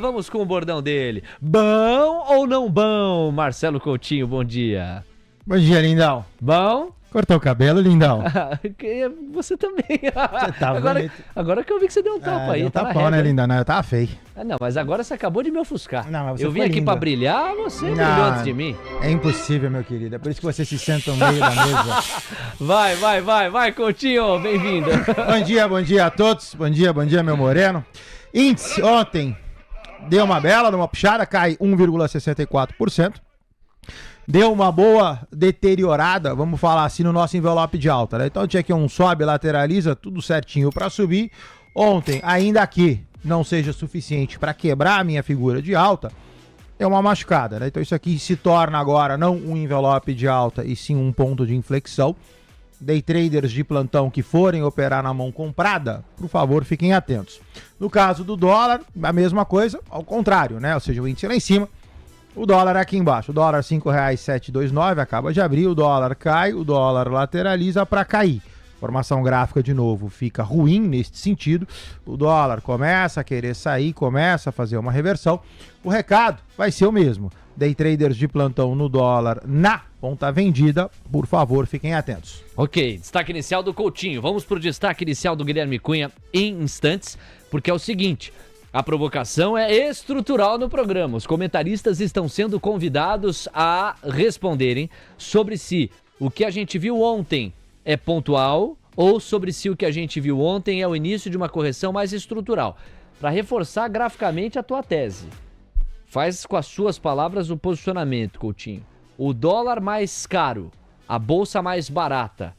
Vamos com o bordão dele. Bom ou não bom? Marcelo Coutinho, bom dia. Bom dia, lindão. Bom? Cortou o cabelo, lindão? Você também. Você tá agora que eu vi que você deu um tapa aí. Deu um tá tapão, né, lindão? Não, eu tava feio. Não, mas agora você acabou de me ofuscar. Não, mas você eu vim foi aqui lindo. pra brilhar, você brilhou antes de mim. É impossível, meu querido. É por isso que você se senta no meio da mesa. Vai, Coutinho, bem-vindo. Bom dia a todos. Bom dia, meu moreno. Índice ontem deu uma puxada, cai 1,64%. Deu uma boa deteriorada, vamos falar assim, no nosso envelope de alta, né? Então tinha aqui um sobe, lateraliza, tudo certinho para subir. Ontem, ainda que não seja suficiente para quebrar a minha figura de alta, é uma machucada, né? Então isso aqui se torna agora não um envelope de alta, e sim um ponto de inflexão. Day traders de plantão que forem operar na mão comprada, por favor, fiquem atentos. No caso do dólar, a mesma coisa, ao contrário, né? Ou seja, o índice lá em cima, o dólar aqui embaixo. O dólar R$ 5,729, acaba de abrir, o dólar cai, o dólar lateraliza para cair. Formação gráfica de novo fica ruim neste sentido. O dólar começa a querer sair, começa a fazer uma reversão. O recado vai ser o mesmo. Day traders de plantão no dólar na ponta vendida, por favor, fiquem atentos. Ok, destaque inicial do Coutinho. Vamos pro destaque inicial do Guilherme Cunha em instantes, porque é o seguinte: a provocação é estrutural no programa. Os comentaristas estão sendo convidados a responderem sobre se o que a gente viu ontem é pontual ou sobre se o que a gente viu ontem é o início de uma correção mais estrutural. Para reforçar graficamente a tua tese, faz com as suas palavras o posicionamento, Coutinho. O dólar mais caro, a bolsa mais barata.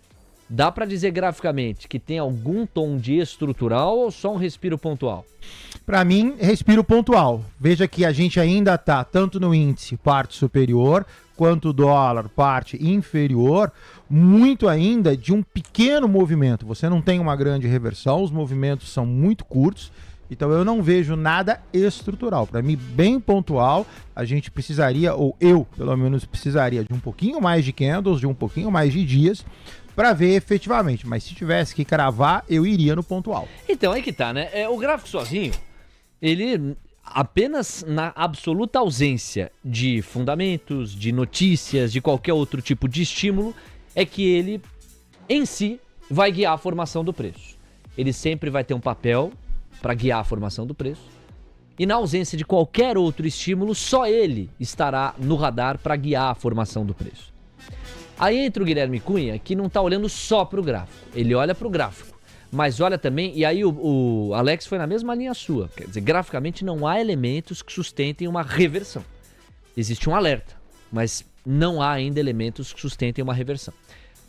Dá para dizer graficamente que tem algum tom de estrutural ou só um respiro pontual? Para mim, respiro pontual. Veja que a gente ainda está tanto no índice parte superior, quanto o dólar parte inferior, muito ainda de um pequeno movimento. Você não tem uma grande reversão, os movimentos são muito curtos, então eu não vejo nada estrutural. Para mim, bem pontual, a gente precisaria, ou eu pelo menos precisaria, de um pouquinho mais de candles, de um pouquinho mais de dias, para ver efetivamente, mas se tivesse que cravar, eu iria no pontual. Então, aí que tá, né? O gráfico sozinho, ele apenas na absoluta ausência de fundamentos, de notícias, de qualquer outro tipo de estímulo, é que ele, em si, vai guiar a formação do preço. Ele sempre vai ter um papel para guiar a formação do preço, e na ausência de qualquer outro estímulo, só ele estará no radar para guiar a formação do preço. Aí entra o Guilherme Cunha, que não está olhando só para o gráfico. Ele olha para o gráfico, mas olha também... E aí o Alex foi na mesma linha sua. Quer dizer, graficamente não há elementos que sustentem uma reversão. Existe um alerta, mas não há ainda elementos que sustentem uma reversão.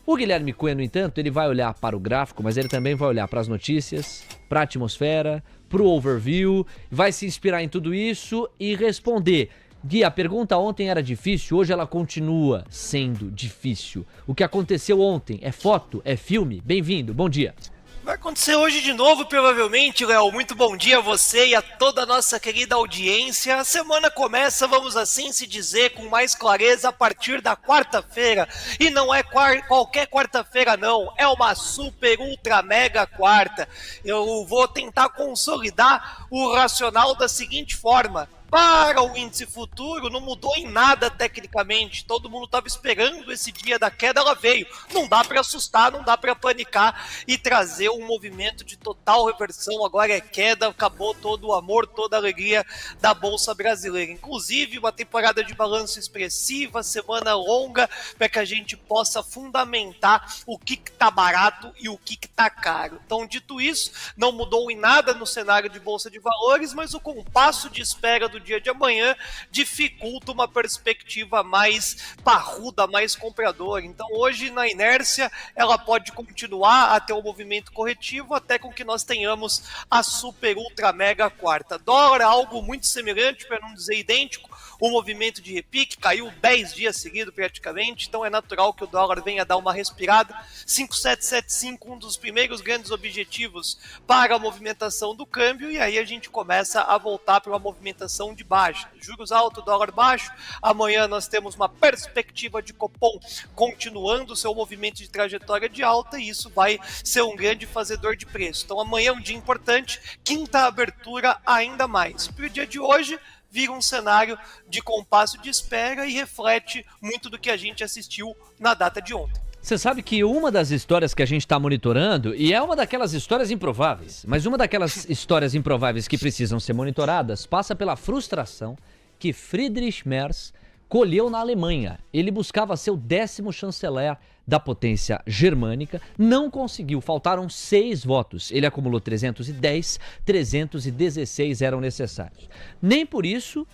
O Guilherme Cunha, no entanto, ele vai olhar para o gráfico, mas ele também vai olhar para as notícias, para a atmosfera, para o overview, vai se inspirar em tudo isso e responder... Gui, a pergunta ontem era difícil, hoje ela continua sendo difícil. O que aconteceu ontem é foto, é filme? Bem-vindo, bom dia. Vai acontecer hoje de novo, provavelmente, Léo. Muito bom dia a você e a toda a nossa querida audiência. A semana começa, vamos assim se dizer, com mais clareza a partir da quarta-feira. E não é qualquer quarta-feira, não. É uma super, ultra, mega quarta. Eu vou tentar consolidar o racional da seguinte forma. Para o índice futuro, não mudou em nada tecnicamente. Todo mundo estava esperando esse dia da queda, ela veio. Não dá para assustar, não dá para panicar e trazer um movimento de total reversão. Agora é queda, acabou todo o amor, toda a alegria da Bolsa Brasileira. Inclusive, uma temporada de balanço expressiva, semana longa, para que a gente possa fundamentar o que está barato e o que está caro. Então, dito isso, não mudou em nada no cenário de Bolsa de Valores, mas o compasso de espera do dia de amanhã dificulta uma perspectiva mais parruda, mais compradora. Então hoje na inércia ela pode continuar a ter um movimento corretivo até com que nós tenhamos a super ultra mega quarta. Dólar algo muito semelhante, para não dizer idêntico, o movimento de repique, caiu 10 dias seguidos praticamente, então é natural que o dólar venha dar uma respirada. 5,775, um dos primeiros grandes objetivos para a movimentação do câmbio, e aí a gente começa a voltar para uma movimentação de baixa. Juros altos, dólar baixo. Amanhã nós temos uma perspectiva de Copom continuando seu movimento de trajetória de alta, e isso vai ser um grande fazedor de preço. Então amanhã é um dia importante, quinta abertura ainda mais. Para o dia de hoje, vira um cenário de compasso de espera e reflete muito do que a gente assistiu na data de ontem. Você sabe que uma das histórias que a gente está monitorando, e é uma daquelas histórias improváveis, mas uma daquelas histórias improváveis que precisam ser monitoradas, passa pela frustração que Friedrich Merz colheu na Alemanha. Ele buscava ser o 10º chanceler da potência germânica, não conseguiu, faltaram 6 votos. Ele acumulou 310, 316 eram necessários. Nem por isso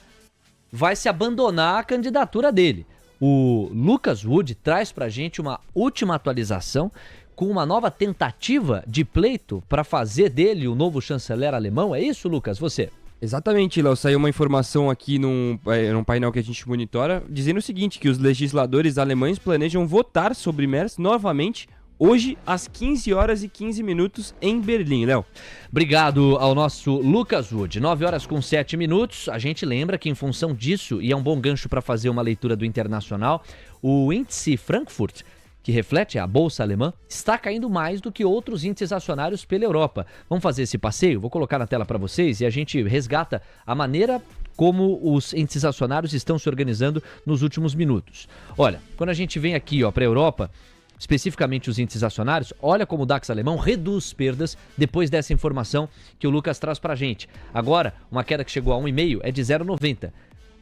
vai se abandonar a candidatura dele. O Lucas Wood traz pra gente uma última atualização com uma nova tentativa de pleito para fazer dele o novo chanceler alemão. É isso, Lucas? Você? Exatamente, Léo. Saiu uma informação aqui num painel que a gente monitora, dizendo o seguinte, que os legisladores alemães planejam votar sobre Merz novamente hoje às 15 horas e 15 minutos em Berlim, Léo. Obrigado ao nosso Lucas Wood. 9 horas com 7 minutos. A gente lembra que em função disso, e é um bom gancho para fazer uma leitura do internacional, o índice Frankfurt, que reflete a bolsa alemã, está caindo mais do que outros índices acionários pela Europa. Vamos fazer esse passeio? Vou colocar na tela para vocês e a gente resgata a maneira como os índices acionários estão se organizando nos últimos minutos. Olha, quando a gente vem aqui para a Europa, especificamente os índices acionários, olha como o DAX alemão reduz perdas depois dessa informação que o Lucas traz para a gente. Agora, uma queda que chegou a 1,5 é de 0,90.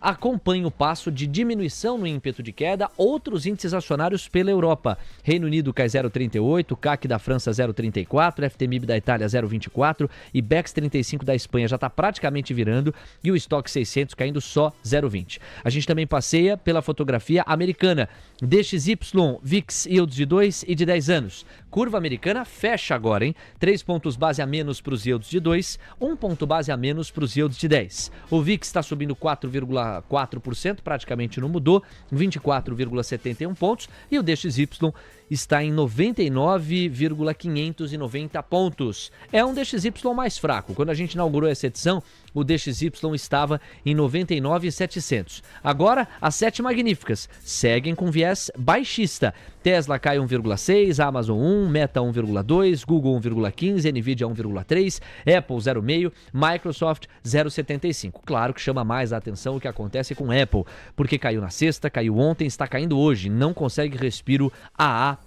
Acompanha o passo de diminuição no ímpeto de queda outros índices acionários pela Europa. Reino Unido cai 0,38, CAC da França 0,34, FTMIB da Itália 0,24 e BEX 35 da Espanha já está praticamente virando e o estoque 600 caindo só 0,20. A gente também passeia pela fotografia americana. DXY, VIX, yields de 2 e de 10 anos. Curva americana fecha agora, hein? 3 pontos base a menos para os yields de 2, 1 ponto base a menos para os yields de 10. O VIX está subindo 4,4%, praticamente não mudou, 24,71 pontos, e o DXY está em 99,590 pontos. É um DXY mais fraco. Quando a gente inaugurou essa edição, o DXY estava em 99,700. Agora, as 7 magníficas seguem com viés baixista. Tesla cai 1,6, Amazon 1, Meta 1,2, Google 1,15, Nvidia 1,3, Apple 0,5, Microsoft 0,75. Claro que chama mais a atenção o que acontece com Apple, porque caiu na sexta, caiu ontem, está caindo hoje, não consegue respiro AAPL.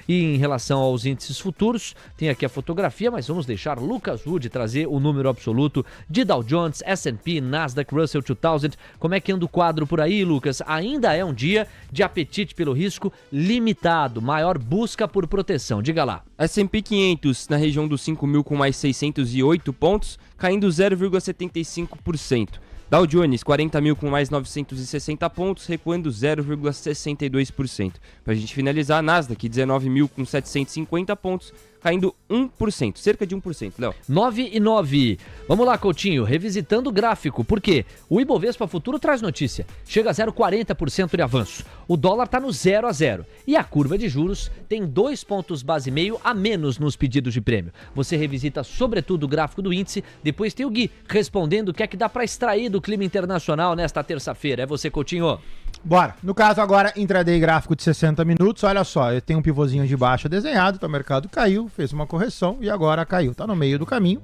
E em relação aos índices futuros, tem aqui a fotografia, mas vamos deixar Lucas Wood trazer o número absoluto de Dow Jones, S&P, Nasdaq, Russell 2000. Como é que anda o quadro por aí, Lucas? Ainda é um dia de apetite pelo risco limitado, maior busca por proteção. Diga lá. S&P 500 na região dos 5.000 com mais 608 pontos, caindo 0,75%. Dow Jones 40.000 com mais 960 pontos, recuando 0,62%. Para a gente finalizar, Nasdaq 19.000 com 750 pontos, caindo 1%, cerca de 1%, Léo. 9,9. Vamos lá, Coutinho, revisitando o gráfico, porque o Ibovespa Futuro traz notícia, chega a 0,40% de avanço, o dólar está no 0 a 0 e a curva de juros tem 2 pontos base e meio a menos nos pedidos de prêmio. Você revisita sobretudo o gráfico do índice, depois tem o Gui respondendo o que é que dá para extrair do clima internacional nesta terça-feira. É você, Coutinho. Bora. No caso agora, intraday gráfico de 60 minutos, olha só, eu tenho um pivôzinho de baixa desenhado, então o mercado caiu, fez uma correção e agora caiu, tá no meio do caminho.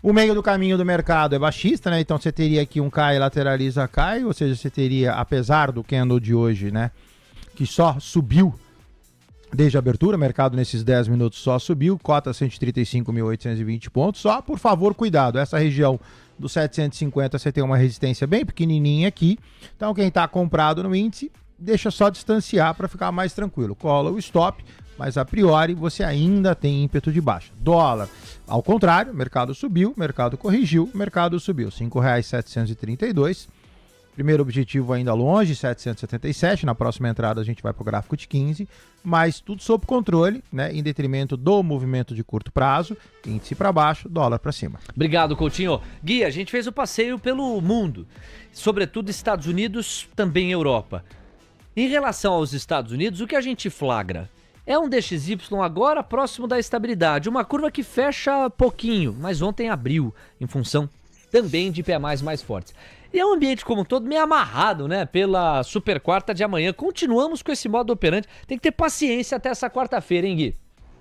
O meio do caminho do mercado é baixista, né? Então você teria aqui um cai, lateraliza, cai, ou seja, você teria, apesar do candle de hoje, né, que só subiu desde a abertura, o mercado nesses 10 minutos só subiu, cota 135.820 pontos, só por favor, cuidado, essa região do 750 você tem uma resistência bem pequenininha aqui, então quem está comprado no índice, deixa só distanciar para ficar mais tranquilo, cola o stop, mas a priori você ainda tem ímpeto de baixa. Dólar, ao contrário, mercado subiu, mercado corrigiu, mercado subiu, R$ 5,732, Primeiro objetivo ainda longe, 777. Na próxima entrada a gente vai para o gráfico de 15. Mas tudo sob controle, né? Em detrimento do movimento de curto prazo. Índice para baixo, dólar para cima. Obrigado, Coutinho. Gui, a gente fez o passeio pelo mundo, sobretudo Estados Unidos, também Europa. Em relação aos Estados Unidos, o que a gente flagra? É um DXY agora próximo da estabilidade, uma curva que fecha pouquinho, mas ontem abriu, em função também de PMIs mais fortes. E é um ambiente como um todo meio amarrado, né, pela super quarta de amanhã. Continuamos com esse modo operante, tem que ter paciência até essa quarta-feira, hein, Gui?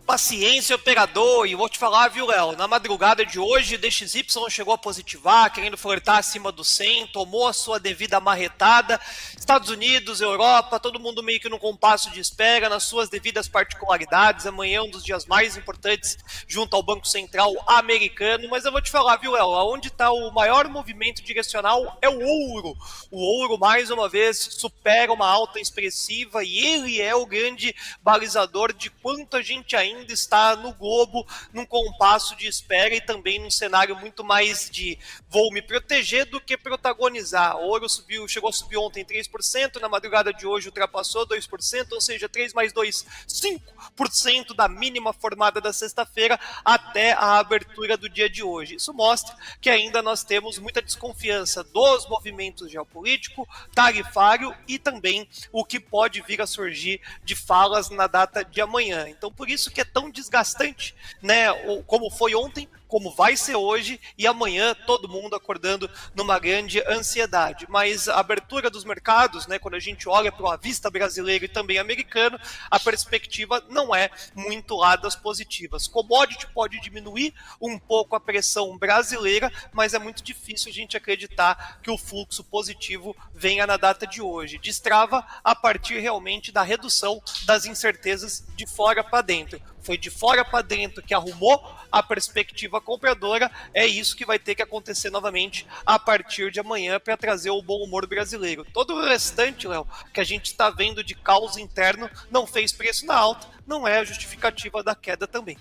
Paciência, operador, e vou te falar, viu, Léo, na madrugada de hoje, DXY chegou a positivar, querendo flertar acima do 100, tomou a sua devida marretada. Estados Unidos, Europa, todo mundo meio que no compasso de espera, nas suas devidas particularidades. Amanhã é um dos dias mais importantes junto ao Banco Central americano. Mas eu vou te falar, viu, Léo, onde está o maior movimento direcional é o ouro. O ouro, mais uma vez, supera uma alta expressiva e ele é o grande balizador de quanto a gente ainda está no globo, num compasso de espera e também num cenário muito mais de vou me proteger do que protagonizar. O ouro chegou a subir ontem 3%, na madrugada de hoje ultrapassou 2%, ou seja, 3 mais 2, 5% da mínima formada da sexta-feira até a abertura do dia de hoje. Isso mostra que ainda nós temos muita desconfiança dos movimentos geopolítico, tarifário e também o que pode vir a surgir de falas na data de amanhã. Então, por isso que é tão desgastante, né, como foi ontem, como vai ser hoje e amanhã, todo mundo acordando numa grande ansiedade. Mas a abertura dos mercados, né, quando a gente olha para o à vista brasileiro e também americano, a perspectiva não é muito lá das positivas. Commodity pode diminuir um pouco a pressão brasileira, mas é muito difícil a gente acreditar que o fluxo positivo venha na data de hoje. Destrava a partir realmente da redução das incertezas de fora para dentro. Foi de fora para dentro que arrumou a perspectiva compradora, é isso que vai ter que acontecer novamente a partir de amanhã para trazer o bom humor brasileiro. Todo o restante, Léo, que a gente está vendo de caos interno, não fez preço na alta, não é a justificativa da queda também.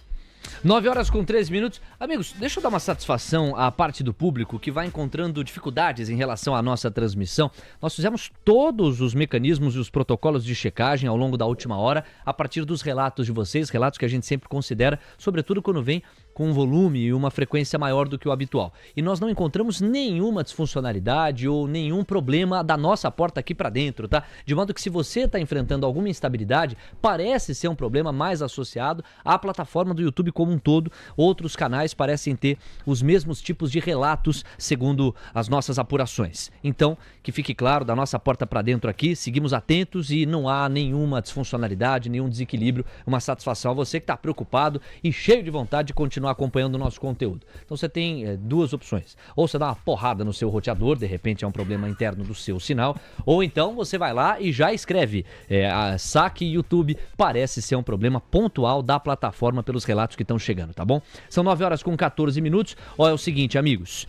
9 horas com 13 minutos. Amigos, deixa eu dar uma satisfação à parte do público que vai encontrando dificuldades em relação à nossa transmissão. Nós fizemos todos os mecanismos e os protocolos de checagem ao longo da última hora, a partir dos relatos de vocês, relatos que a gente sempre considera, sobretudo quando vem com um volume e uma frequência maior do que o habitual. E nós não encontramos nenhuma disfuncionalidade ou nenhum problema da nossa porta aqui para dentro, tá? De modo que se você está enfrentando alguma instabilidade, parece ser um problema mais associado à plataforma do YouTube como um todo. Outros canais parecem ter os mesmos tipos de relatos, segundo as nossas apurações. Então, que fique claro, da nossa porta para dentro aqui, seguimos atentos e não há nenhuma disfuncionalidade, nenhum desequilíbrio. Uma satisfação a você que está preocupado e cheio de vontade de continuar acompanhando o nosso conteúdo. Então você tem duas opções. Ou você dá uma porrada no seu roteador, de repente é um problema interno do seu sinal, ou então você vai lá e já escreve a saque YouTube, parece ser um problema pontual da plataforma pelos relatos que estão chegando, tá bom? São 9 horas com 14 minutos. Ó, é o seguinte, amigos.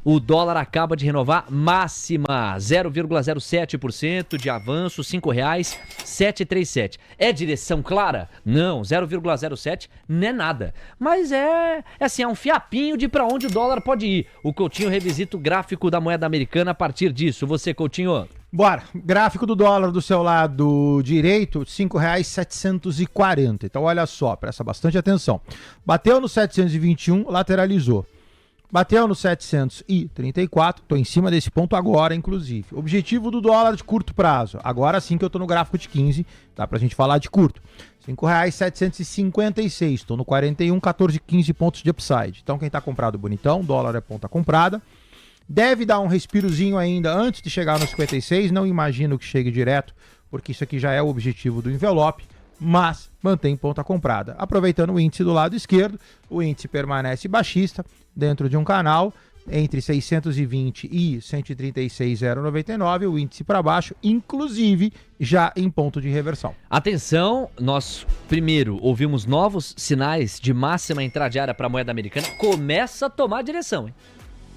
O dólar acaba de renovar máxima, 0,07% de avanço, R$ 5,737. É direção clara? Não, 0,07 não é nada. Mas é assim, é um fiapinho de para onde o dólar pode ir. O Coutinho revisita o gráfico da moeda americana a partir disso. Você, Coutinho? Bora, gráfico do dólar do seu lado direito, R$ 5,740. Então olha só, presta bastante atenção. Bateu no 721, lateralizou. Bateu no 734, estou em cima desse ponto agora, inclusive. Objetivo do dólar de curto prazo, agora sim que eu estou no gráfico de 15, dá pra gente falar de curto. R$ 5,756, estou no 41, 14, 15 pontos de upside. Então quem está comprado bonitão, dólar é ponta comprada. Deve dar um respirozinho ainda antes de chegar no 56, não imagino que chegue direto, porque isso aqui já é o objetivo do envelope. Mas mantém ponta comprada. Aproveitando o índice do lado esquerdo, o índice permanece baixista dentro de um canal entre 620 e 136,099, o índice para baixo, inclusive já em ponto de reversão. Atenção, nós primeiro ouvimos novos sinais de máxima intradiária para a moeda americana, começa a tomar direção, hein?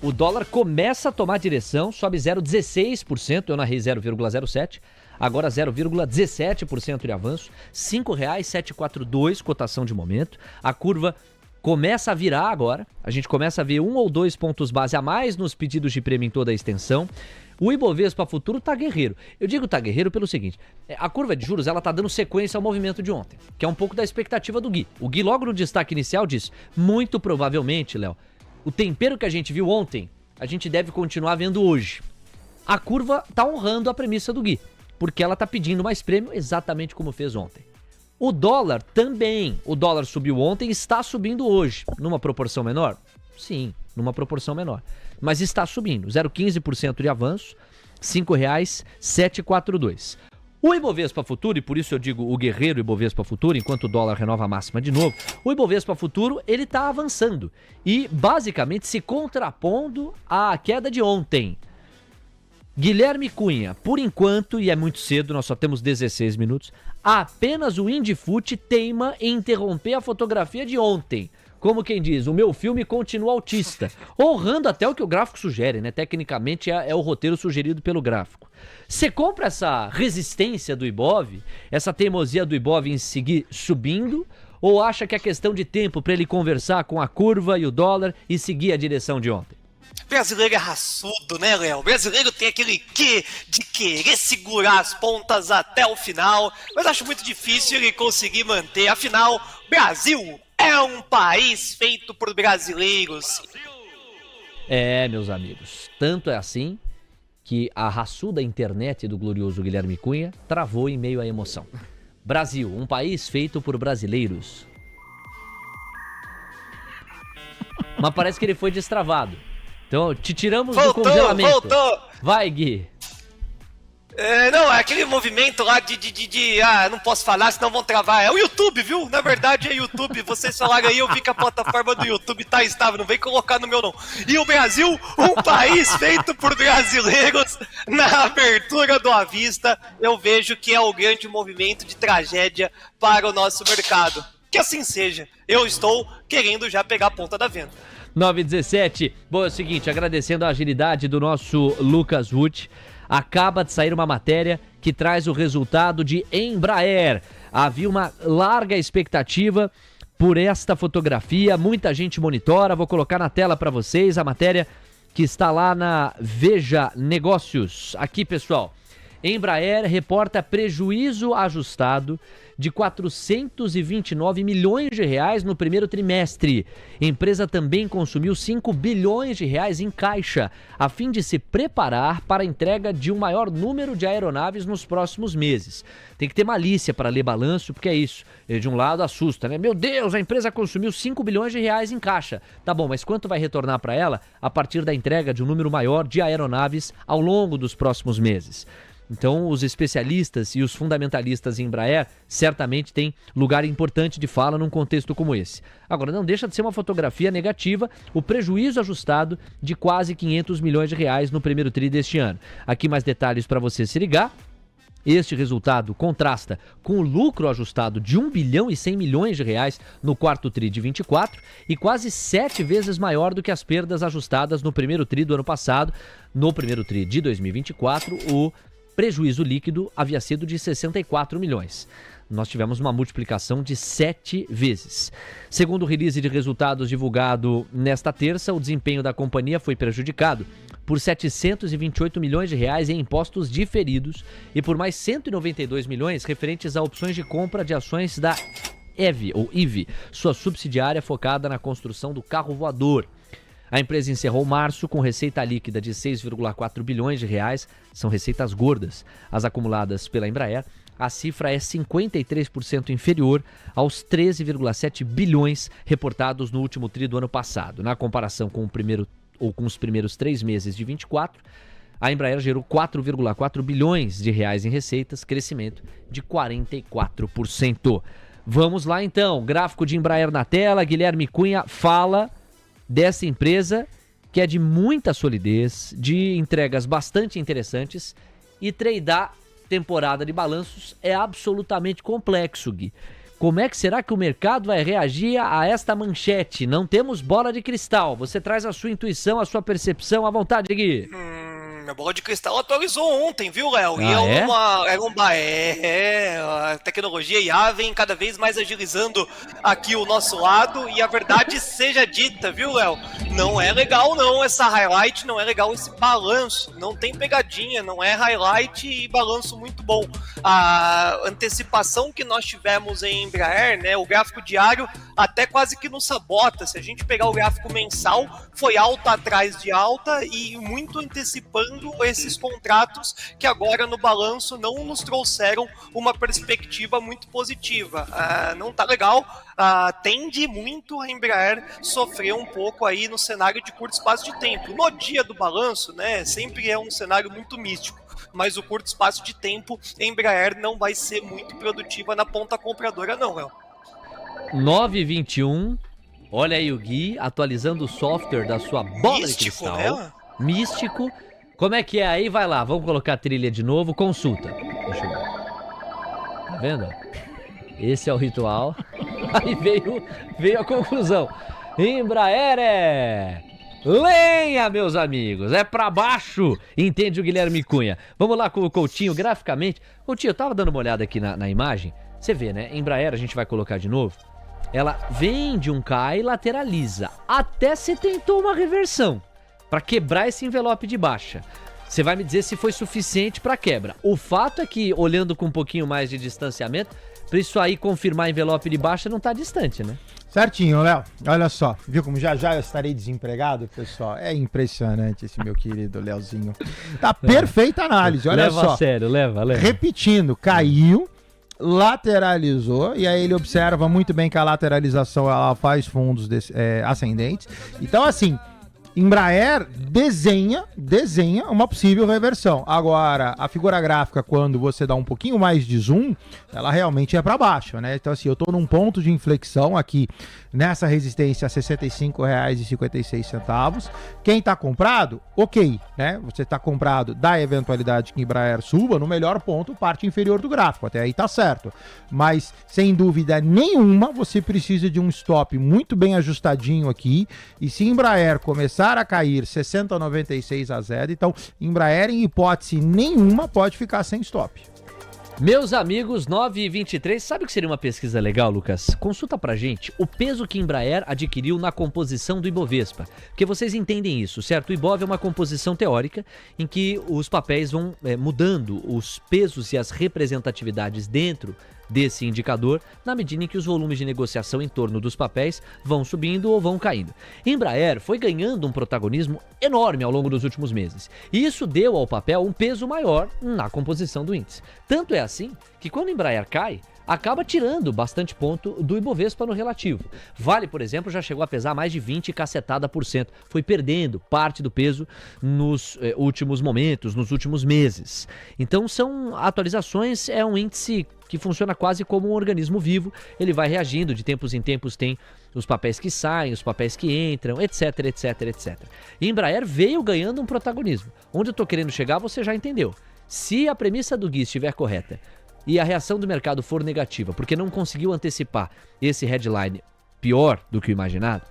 O dólar começa a tomar direção, sobe 0,16%, eu narrei 0,07%. Agora 0,17% de avanço, R$ 5,742, cotação de momento. A curva começa a virar agora. A gente começa a ver 1 ou 2 pontos base a mais nos pedidos de prêmio em toda a extensão. O Ibovespa Futuro tá guerreiro. Eu digo tá guerreiro pelo seguinte, a curva de juros ela tá dando sequência ao movimento de ontem, que é um pouco da expectativa do Gui. O Gui logo no destaque inicial disse, muito provavelmente, Léo, o tempero que a gente viu ontem, a gente deve continuar vendo hoje. A curva tá honrando a premissa do Gui, porque ela tá pedindo mais prêmio exatamente como fez ontem. O dólar também. O dólar subiu ontem e está subindo hoje. Numa proporção menor? Sim, numa proporção menor. Mas está subindo. 0,15% de avanço, R$ 5,742. O Ibovespa Futuro, e por isso eu digo o guerreiro Ibovespa Futuro, enquanto o dólar renova a máxima de novo, o Ibovespa Futuro ele está avançando e basicamente se contrapondo à queda de ontem. Guilherme Cunha, por enquanto, e é muito cedo, nós só temos 16 minutos, apenas o Indifute teima em interromper a fotografia de ontem. Como quem diz, o meu filme continua autista, honrando até o que o gráfico sugere, né? Tecnicamente é o roteiro sugerido pelo gráfico. Você compra essa resistência do Ibov, essa teimosia do Ibov em seguir subindo, ou acha que é questão de tempo para ele conversar com a curva e o dólar e seguir a direção de ontem? Brasileiro é raçudo, né, Léo? O brasileiro tem aquele quê de querer segurar as pontas até o final, mas acho muito difícil ele conseguir manter. Afinal, Brasil é um país feito por brasileiros. É, meus amigos, tanto é assim que a raçuda internet do glorioso Guilherme Cunha travou em meio à emoção. Brasil, um país feito por brasileiros. Mas parece que ele foi destravado. Então, te tiramos do congelamento. Voltou! Vai, Gui. Não, é aquele movimento lá não posso falar, senão vão travar. É o YouTube, viu? Na verdade é YouTube. Vocês falaram aí, eu vi que a plataforma do YouTube tá estável, não vem colocar no meu não. E o Brasil, um país feito por brasileiros, na abertura do À Vista, eu vejo que é o grande movimento de tragédia para o nosso mercado. Que assim seja. Eu estou querendo já pegar a ponta da venda. 9h17. Bom, é o seguinte, agradecendo a agilidade do nosso Lucas Wood, acaba de sair uma matéria que traz o resultado de Embraer. Havia uma larga expectativa por esta fotografia, muita gente monitora, vou colocar na tela para vocês a matéria que está lá na Veja Negócios. Aqui, pessoal, Embraer reporta prejuízo ajustado de 429 milhões de reais no primeiro trimestre. A empresa também consumiu 5 bilhões de reais em caixa, a fim de se preparar para a entrega de um maior número de aeronaves nos próximos meses. Tem que ter malícia para ler balanço, porque é isso. De um lado assusta, né? Meu Deus, a empresa consumiu 5 bilhões de reais em caixa. Tá bom, mas quanto vai retornar para ela a partir da entrega de um número maior de aeronaves ao longo dos próximos meses? Então, os especialistas e os fundamentalistas em Embraer certamente têm lugar importante de fala num contexto como esse. Agora, não deixa de ser uma fotografia negativa o prejuízo ajustado de quase 500 milhões de reais no primeiro tri deste ano. Aqui mais detalhes para você se ligar. Este resultado contrasta com o lucro ajustado de 1 bilhão e 100 milhões de reais no quarto tri de 24 e quase 7 vezes maior do que as perdas ajustadas no primeiro tri do ano passado. No primeiro tri de 2024, o prejuízo líquido havia sido de 64 milhões. Nós tivemos uma multiplicação de 7 vezes. Segundo o release de resultados divulgado nesta terça, o desempenho da companhia foi prejudicado por 728 milhões de reais em impostos diferidos e por mais 192 milhões referentes a opções de compra de ações da EVE, sua subsidiária focada na construção do carro voador. A empresa encerrou março com receita líquida de 6,4 bilhões de reais, são receitas gordas. As acumuladas pela Embraer, a cifra é 53% inferior aos 13,7 bilhões reportados no último tri do ano passado. Na comparação com os primeiros 3 meses de 24, a Embraer gerou 4,4 bilhões de reais em receitas, crescimento de 44%. Vamos lá então, gráfico de Embraer na tela, Guilherme Cunha fala dessa empresa que é de muita solidez, de entregas bastante interessantes e tradear temporada de balanços é absolutamente complexo, Gui. Como é que será que o mercado vai reagir a esta manchete? Não temos bola de cristal. Você traz a sua intuição, a sua percepção à vontade, Gui. Minha bola de cristal atualizou ontem, viu, Léo? E a tecnologia IA vem cada vez mais agilizando aqui o nosso lado, e a verdade seja dita, viu, Léo? Não é legal não essa highlight, não é legal esse balanço, não tem pegadinha, não é highlight e balanço muito bom. A antecipação que nós tivemos em Embraer, né, o gráfico diário até quase que nos sabota. Se a gente pegar o gráfico mensal, foi alta atrás de alta e muito antecipando esses contratos que agora no balanço não nos trouxeram uma perspectiva muito positiva. Não tá legal, tende muito a Embraer sofrer um pouco aí no cenário de curto espaço de tempo. No dia do balanço, né, sempre é um cenário muito místico, mas o curto espaço de tempo, Embraer não vai ser muito produtiva na ponta compradora não, Léo. 9h21, olha aí o Gui atualizando o software da sua bola de cristal. Né? Místico. Como é que é aí? Vai lá, vamos colocar a trilha de novo, consulta. Deixa eu ver. Tá vendo? Esse é o ritual. Aí veio a conclusão. Embraer é lenha, meus amigos, é pra baixo, entende o Guilherme Cunha. Vamos lá com o Coutinho, graficamente. Coutinho, eu tava dando uma olhada aqui na imagem, você vê, né, Embraer, a gente vai colocar de novo, ela vem de um K e lateraliza, até se tentou uma reversão, pra quebrar esse envelope de baixa. Você vai me dizer se foi suficiente pra quebra. O fato é que, olhando com um pouquinho mais de distanciamento, pra isso aí confirmar envelope de baixa não tá distante, né? Certinho, Léo. Olha só, viu como já eu estarei desempregado, pessoal? É impressionante esse meu querido Léozinho. Tá perfeita análise, olha leva só. Leva a sério, leva. Repetindo, caiu, lateralizou, e aí ele observa muito bem que a lateralização ela faz fundos ascendentes. Então, assim, Embraer desenha uma possível reversão. Agora, a figura gráfica, quando você dá um pouquinho mais de zoom, ela realmente é para baixo, né? Então, assim, eu tô num ponto de inflexão aqui nessa resistência a R$ 65,56. Quem tá comprado, ok, né? Você tá comprado da eventualidade que Embraer suba no melhor ponto, parte inferior do gráfico. Até aí tá certo. Mas, sem dúvida nenhuma, você precisa de um stop muito bem ajustadinho aqui. E se Embraer começar a cair 60,96 a zero, então Embraer, em hipótese nenhuma, pode ficar sem stop. Meus amigos, 9h23, sabe o que seria uma pesquisa legal, Lucas? Consulta pra gente o peso que Embraer adquiriu na composição do Ibovespa. Porque vocês entendem isso, certo? O Ibov é uma composição teórica em que os papéis vão mudando os pesos e as representatividades dentro desse indicador, na medida em que os volumes de negociação em torno dos papéis vão subindo ou vão caindo. Embraer foi ganhando um protagonismo enorme ao longo dos últimos meses, e isso deu ao papel um peso maior na composição do índice. Tanto é assim que quando Embraer cai, acaba tirando bastante ponto do Ibovespa no relativo. Vale, por exemplo, já chegou a pesar mais de 20 cacetada por cento. Foi perdendo parte do peso nos últimos momentos, nos últimos meses. Então são atualizações, é um índice que funciona quase como um organismo vivo. Ele vai reagindo, de tempos em tempos tem os papéis que saem, os papéis que entram, etc, etc, etc. E Embraer veio ganhando um protagonismo. Onde eu tô querendo chegar, você já entendeu. Se a premissa do Gui estiver correta, e a reação do mercado for negativa, porque não conseguiu antecipar esse headline pior do que o imaginado,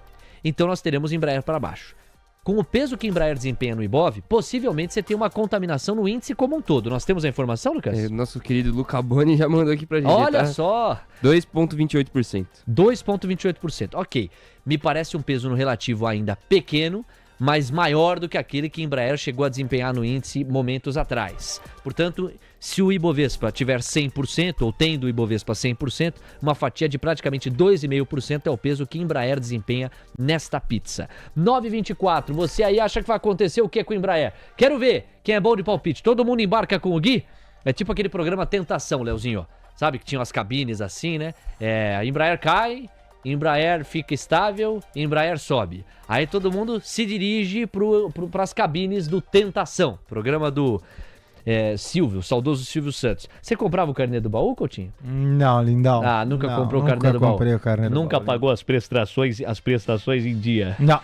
então nós teremos Embraer para baixo. Com o peso que Embraer desempenha no Ibov, possivelmente você tem uma contaminação no índice como um todo. Nós temos a informação, Lucas? Nosso querido Luca Boni já mandou aqui pra gente. Olha tá? só! 2,28%. 2,28%. Ok. Me parece um peso no relativo ainda pequeno, mas maior do que aquele que Embraer chegou a desempenhar no índice momentos atrás. Portanto, se o Ibovespa tiver 100%, ou tendo o Ibovespa 100%, uma fatia de praticamente 2,5% é o peso que Embraer desempenha nesta pizza. 9h24, você aí acha que vai acontecer o que com o Embraer? Quero ver quem é bom de palpite. Todo mundo embarca com o Gui? É tipo aquele programa Tentação, Leozinho, ó. Sabe que tinha umas cabines assim, né? A Embraer cai, Embraer fica estável, Embraer sobe. Aí todo mundo se dirige para as cabines do Tentação, programa do Silvio, saudoso Silvio Santos. Você comprava o carnê do baú, Coutinho? Não, lindão. Ah, nunca comprou o carnê do baú? Nunca comprei o carnê do baú. Nunca pagou as prestações em dia? Não.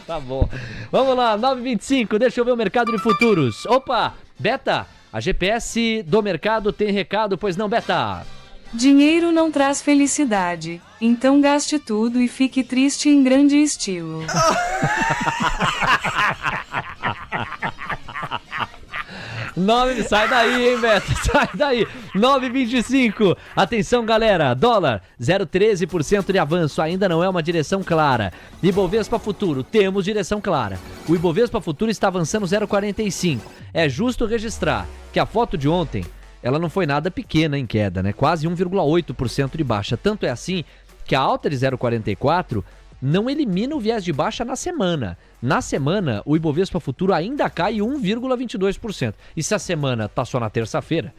Tá bom. Vamos lá, 9h25, deixa eu ver o mercado de futuros. Opa, Beta, a GPS do mercado tem recado, pois não, Beta? Dinheiro não traz felicidade, então gaste tudo e fique triste em grande estilo. Sai daí, hein, Beto? Sai daí. 9,25. Atenção, galera. Dólar, 0,13% de avanço. Ainda não é uma direção clara. Ibovespa Futuro, temos direção clara. O Ibovespa Futuro está avançando 0,45. É justo registrar que a foto de ontem, ela não foi nada pequena em queda, né? Quase 1,8% de baixa. Tanto é assim que a alta de 0,44 não elimina o viés de baixa na semana. Na semana, o Ibovespa Futuro ainda cai 1,22%. E se a semana está só na terça-feira,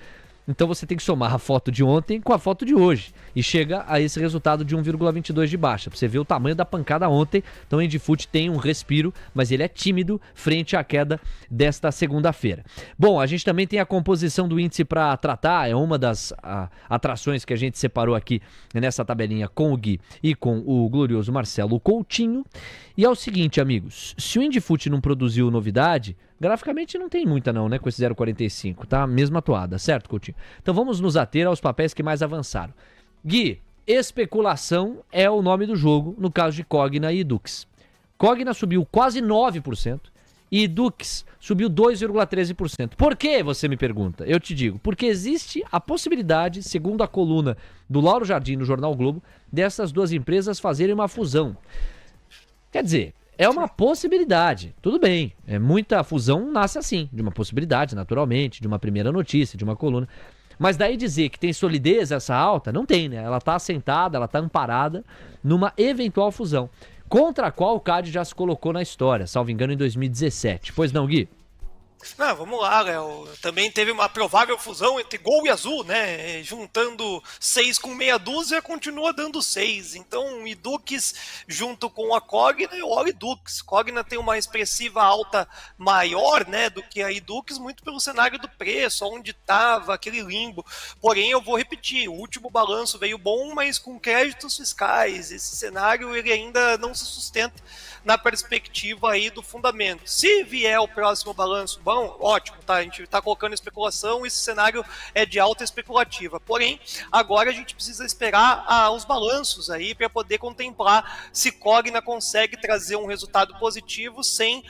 então você tem que somar a foto de ontem com a foto de hoje. E chega a esse resultado de 1,22 de baixa. Pra você ver o tamanho da pancada ontem. Então o Indifut tem um respiro, mas ele é tímido frente à queda desta segunda-feira. Bom, a gente também tem a composição do índice para tratar. É uma das atrações que a gente separou aqui nessa tabelinha com o Gui e com o glorioso Marcelo Coutinho. E é o seguinte, amigos. Se o Indifut não produziu novidade, graficamente não tem muita não, né, com esse 0,45, tá? Mesma toada, certo, Coutinho? Então vamos nos ater aos papéis que mais avançaram. Gui, especulação é o nome do jogo no caso de Cogna e Dux. Cogna subiu quase 9% e Dux subiu 2,13%. Por que, você me pergunta? Eu te digo, porque existe a possibilidade, segundo a coluna do Lauro Jardim no Jornal Globo, dessas duas empresas fazerem uma fusão. Quer dizer, é uma possibilidade, tudo bem, muita fusão nasce assim, de uma possibilidade, naturalmente, de uma primeira notícia, de uma coluna. Mas daí dizer que tem solidez essa alta, não tem, né? Ela está assentada, ela está amparada numa eventual fusão, contra a qual o CAD já se colocou na história, salvo engano, em 2017. Pois não, Gui? Não, vamos lá, Léo. Também teve uma provável fusão entre Gol e Azul, né? Juntando 6 com meia dúzia, continua dando 6. Então, Idux junto com a Cogna, eu olho Idux. Cogna tem uma expressiva alta maior, né, do que a Idux, muito pelo cenário do preço, onde estava aquele limbo. Porém, eu vou repetir, o último balanço veio bom, mas com créditos fiscais. Esse cenário ele ainda não se sustenta na perspectiva aí do fundamento. Se vier o próximo balanço bom, ótimo, tá? A gente está colocando especulação, esse cenário é de alta especulativa. Porém, agora a gente precisa esperar os balanços aí para poder contemplar se Cogna consegue trazer um resultado positivo sem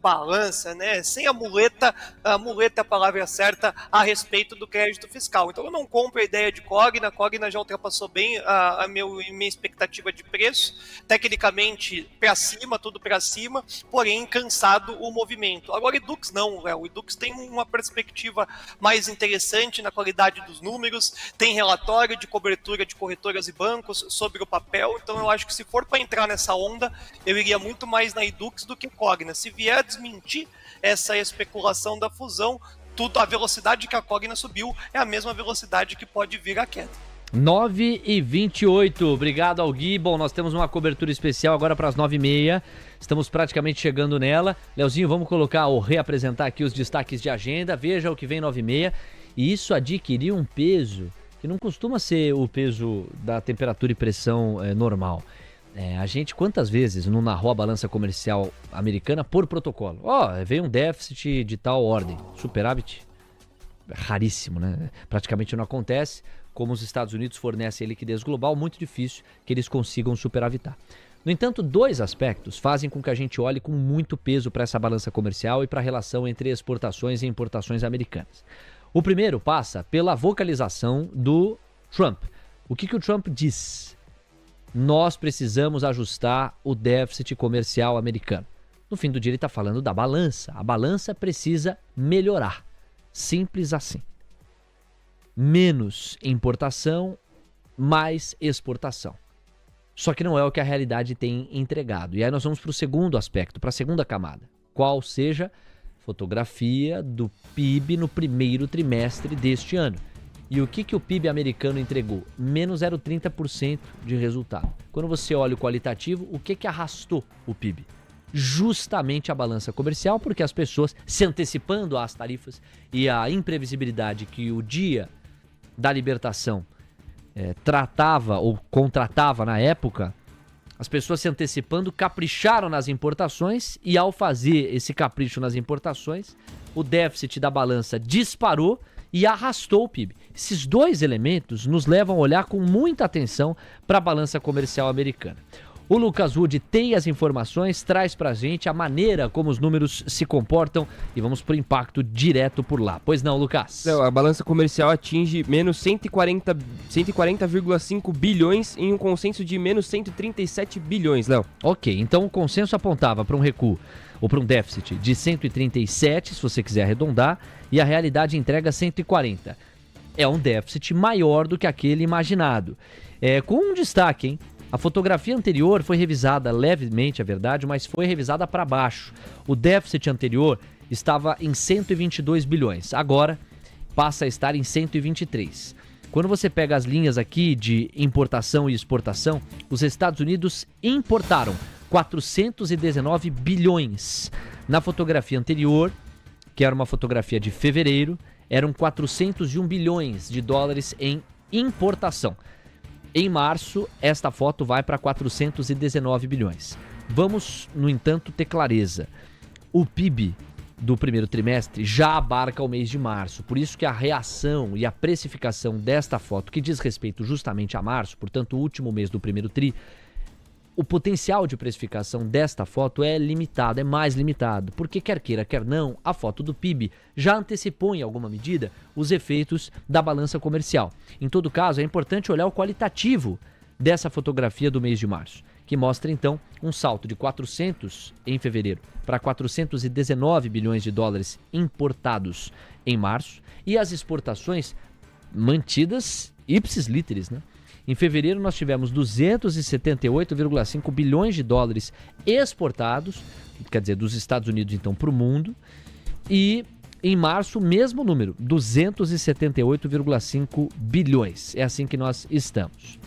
balança, né? Sem a muleta é a palavra certa a respeito do crédito fiscal. Então eu não compro a ideia de Cogna. Cogna já ultrapassou bem a minha expectativa de preço. Tecnicamente para cima, tudo para cima, porém cansado o movimento. Agora Idux não, o Idux tem uma perspectiva mais interessante na qualidade dos números, tem relatório de cobertura de corretoras e bancos sobre o papel, então eu acho que se for para entrar nessa onda, eu iria muito mais na Idux do que Cogna. Se vier a desmentir essa especulação da fusão, a velocidade que a Cogna subiu é a mesma velocidade que pode vir a queda. 9h28, obrigado ao Gui. Bom, nós temos uma cobertura especial agora para as 9h30, estamos praticamente chegando nela. Leozinho, vamos colocar ou reapresentar aqui os destaques de agenda, veja o que vem 9h30. E isso adquiriu um peso que não costuma ser o peso da temperatura e pressão normal. A gente quantas vezes não narrou a balança comercial americana por protocolo? Veio um déficit de tal ordem, superávit, raríssimo, né? Praticamente não acontece. Como os Estados Unidos fornecem liquidez global, muito difícil que eles consigam superavitar. No entanto, dois aspectos fazem com que a gente olhe com muito peso para essa balança comercial e para a relação entre exportações e importações americanas. O primeiro passa pela vocalização do Trump. O que o Trump diz? Nós precisamos ajustar o déficit comercial americano. No fim do dia ele está falando da balança. A balança precisa melhorar. Simples assim. Menos importação, mais exportação. Só que não é o que a realidade tem entregado. E aí nós vamos para o segundo aspecto, para a segunda camada. Qual seja fotografia do PIB no primeiro trimestre deste ano. E o que o PIB americano entregou? Menos 0,30% de resultado. Quando você olha o qualitativo, o que arrastou o PIB? Justamente a balança comercial, porque as pessoas se antecipando às tarifas e à imprevisibilidade que o dia da libertação tratava ou contratava na época, as pessoas se antecipando capricharam nas importações e ao fazer esse capricho nas importações, o déficit da balança disparou e arrastou o PIB. Esses dois elementos nos levam a olhar com muita atenção para a balança comercial americana. O Lucas Wood tem as informações, traz pra gente a maneira como os números se comportam e vamos pro impacto direto por lá. Pois não, Lucas? A balança comercial atinge menos 140,5 bilhões em um consenso de menos 137 bilhões, Léo. Ok, então o consenso apontava para um recuo ou para um déficit de 137, se você quiser arredondar, e a realidade entrega 140. É um déficit maior do que aquele imaginado. Com um destaque, hein? A fotografia anterior foi revisada levemente, é verdade, mas foi revisada para baixo. O déficit anterior estava em 122 bilhões, agora passa a estar em 123. Quando você pega as linhas aqui de importação e exportação, os Estados Unidos importaram 419 bilhões. Na fotografia anterior, que era uma fotografia de fevereiro, eram 401 bilhões de dólares em importação. Em março, esta foto vai para 419 bilhões. Vamos, no entanto, ter clareza. O PIB do primeiro trimestre já abarca o mês de março. Por isso que a reação e a precificação desta foto, que diz respeito justamente a março, portanto, o último mês do primeiro tri, o potencial de precificação desta foto é limitado, é mais limitado, porque quer queira, quer não, a foto do PIB já antecipou em alguma medida os efeitos da balança comercial. Em todo caso, é importante olhar o qualitativo dessa fotografia do mês de março, que mostra então um salto de 400 em fevereiro para 419 bilhões de dólares importados em março e as exportações mantidas ipsis literis, né? Em fevereiro nós tivemos 278,5 bilhões de dólares exportados, quer dizer, dos Estados Unidos então para o mundo, e em março o mesmo número, 278,5 bilhões. É assim que nós estamos.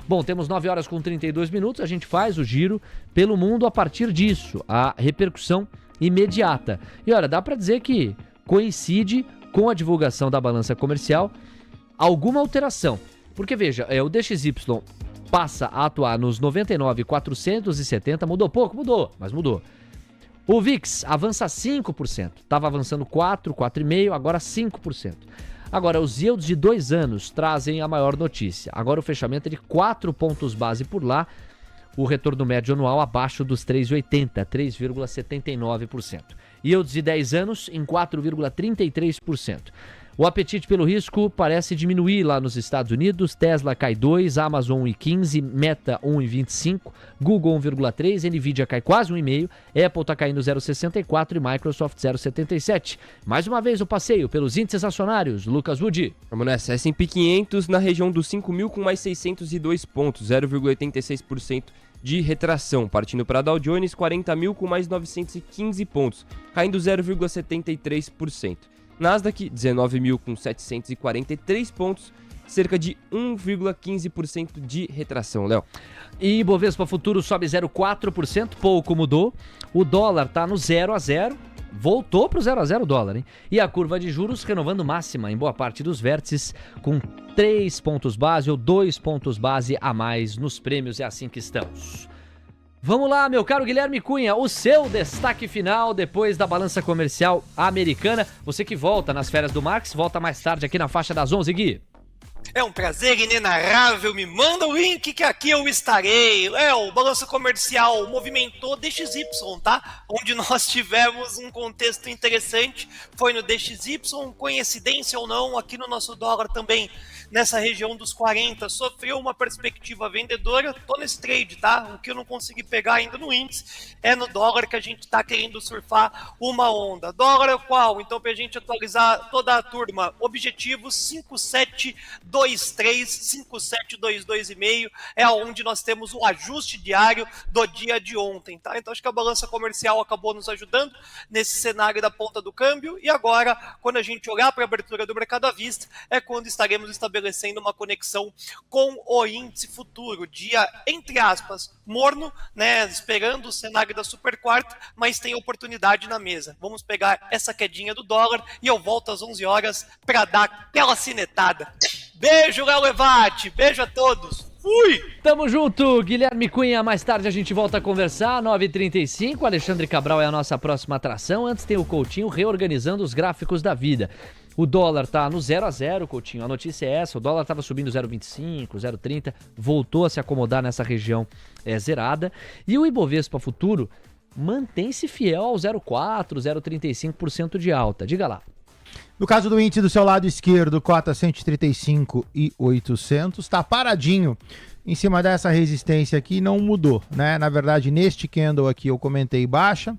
Bom, temos 9 horas com 32 minutos, a gente faz o giro pelo mundo a partir disso, a repercussão imediata. E olha, dá para dizer que coincide com a divulgação da balança comercial alguma alteração. Porque veja, o DXY passa a atuar nos 99,470, mudou pouco? Mudou, mas mudou. O VIX avança 5%, estava avançando 4,5%, agora 5%. Agora, os yields de 2 anos trazem a maior notícia. Agora o fechamento é de 4 pontos base por lá, o retorno médio anual abaixo dos 3,80%, 3,79%. Yields de 10 anos em 4,33%. O apetite pelo risco parece diminuir lá nos Estados Unidos. Tesla cai 2, Amazon 1,15, Meta 1,25, Google 1,3, Nvidia cai quase 1,5, Apple está caindo 0,64 e Microsoft 0,77. Mais uma vez o passeio pelos índices acionários. Lucas Wood. Vamos nessa. S&P 500 na região dos 5.000 com mais 602 pontos, 0,86% de retração. Partindo para Dow Jones, 40.000 com mais 915 pontos, caindo 0,73%. Nasdaq, 19.000 com 743 pontos, cerca de 1,15% de retração, Léo. E Bovespa Futuro sobe 0,4%, pouco mudou. O dólar está no 0 a 0, voltou para o 0 a 0 o dólar, hein? E a curva de juros renovando máxima em boa parte dos vértices, com 3 pontos base ou 2 pontos base a mais nos prêmios, é assim que estamos. Vamos lá, meu caro Guilherme Cunha, o seu destaque final depois da balança comercial americana. Você que volta nas férias do Marx, volta mais tarde aqui na faixa das 11, Gui. É um prazer inenarrável, me manda o link que aqui eu estarei. O balanço comercial movimentou DXY, tá? Onde nós tivemos um contexto interessante, foi no DXY, coincidência ou não, aqui no nosso dólar também, nessa região dos 40, sofreu uma perspectiva vendedora. Tô nesse trade, tá? O que eu não consegui pegar ainda no índice é no dólar que a gente tá querendo surfar uma onda. Dólar é qual? Então, pra gente atualizar toda a turma, objetivo 5723, 5722,5 é onde nós temos o ajuste diário do dia de ontem, tá? Então, acho que a balança comercial acabou nos ajudando nesse cenário da ponta do câmbio, e agora, quando a gente olhar para a abertura do mercado à vista, é quando estaremos estabelecendo uma conexão com o índice futuro, dia, entre aspas, morno, né, esperando o cenário da super quarta, mas tem oportunidade na mesa. Vamos pegar essa quedinha do dólar e eu volto às 11 horas para dar aquela cinetada. Beijo, Léo Levati, beijo a todos. Fui! Tamo junto, Guilherme Cunha. Mais tarde a gente volta a conversar, 9h35. Alexandre Cabral é a nossa próxima atração. Antes tem o Coutinho reorganizando os gráficos da vida. O dólar tá no 0 a 0, Coutinho. A notícia é essa, o dólar estava subindo 0,25, 0,30, voltou a se acomodar nessa região zerada. E o Ibovespa Futuro mantém-se fiel ao 0,4, 0,35% de alta. Diga lá. No caso do índice do seu lado esquerdo, cota 135.800, está paradinho em cima dessa resistência aqui, não mudou, né? Na verdade, neste candle aqui eu comentei baixa.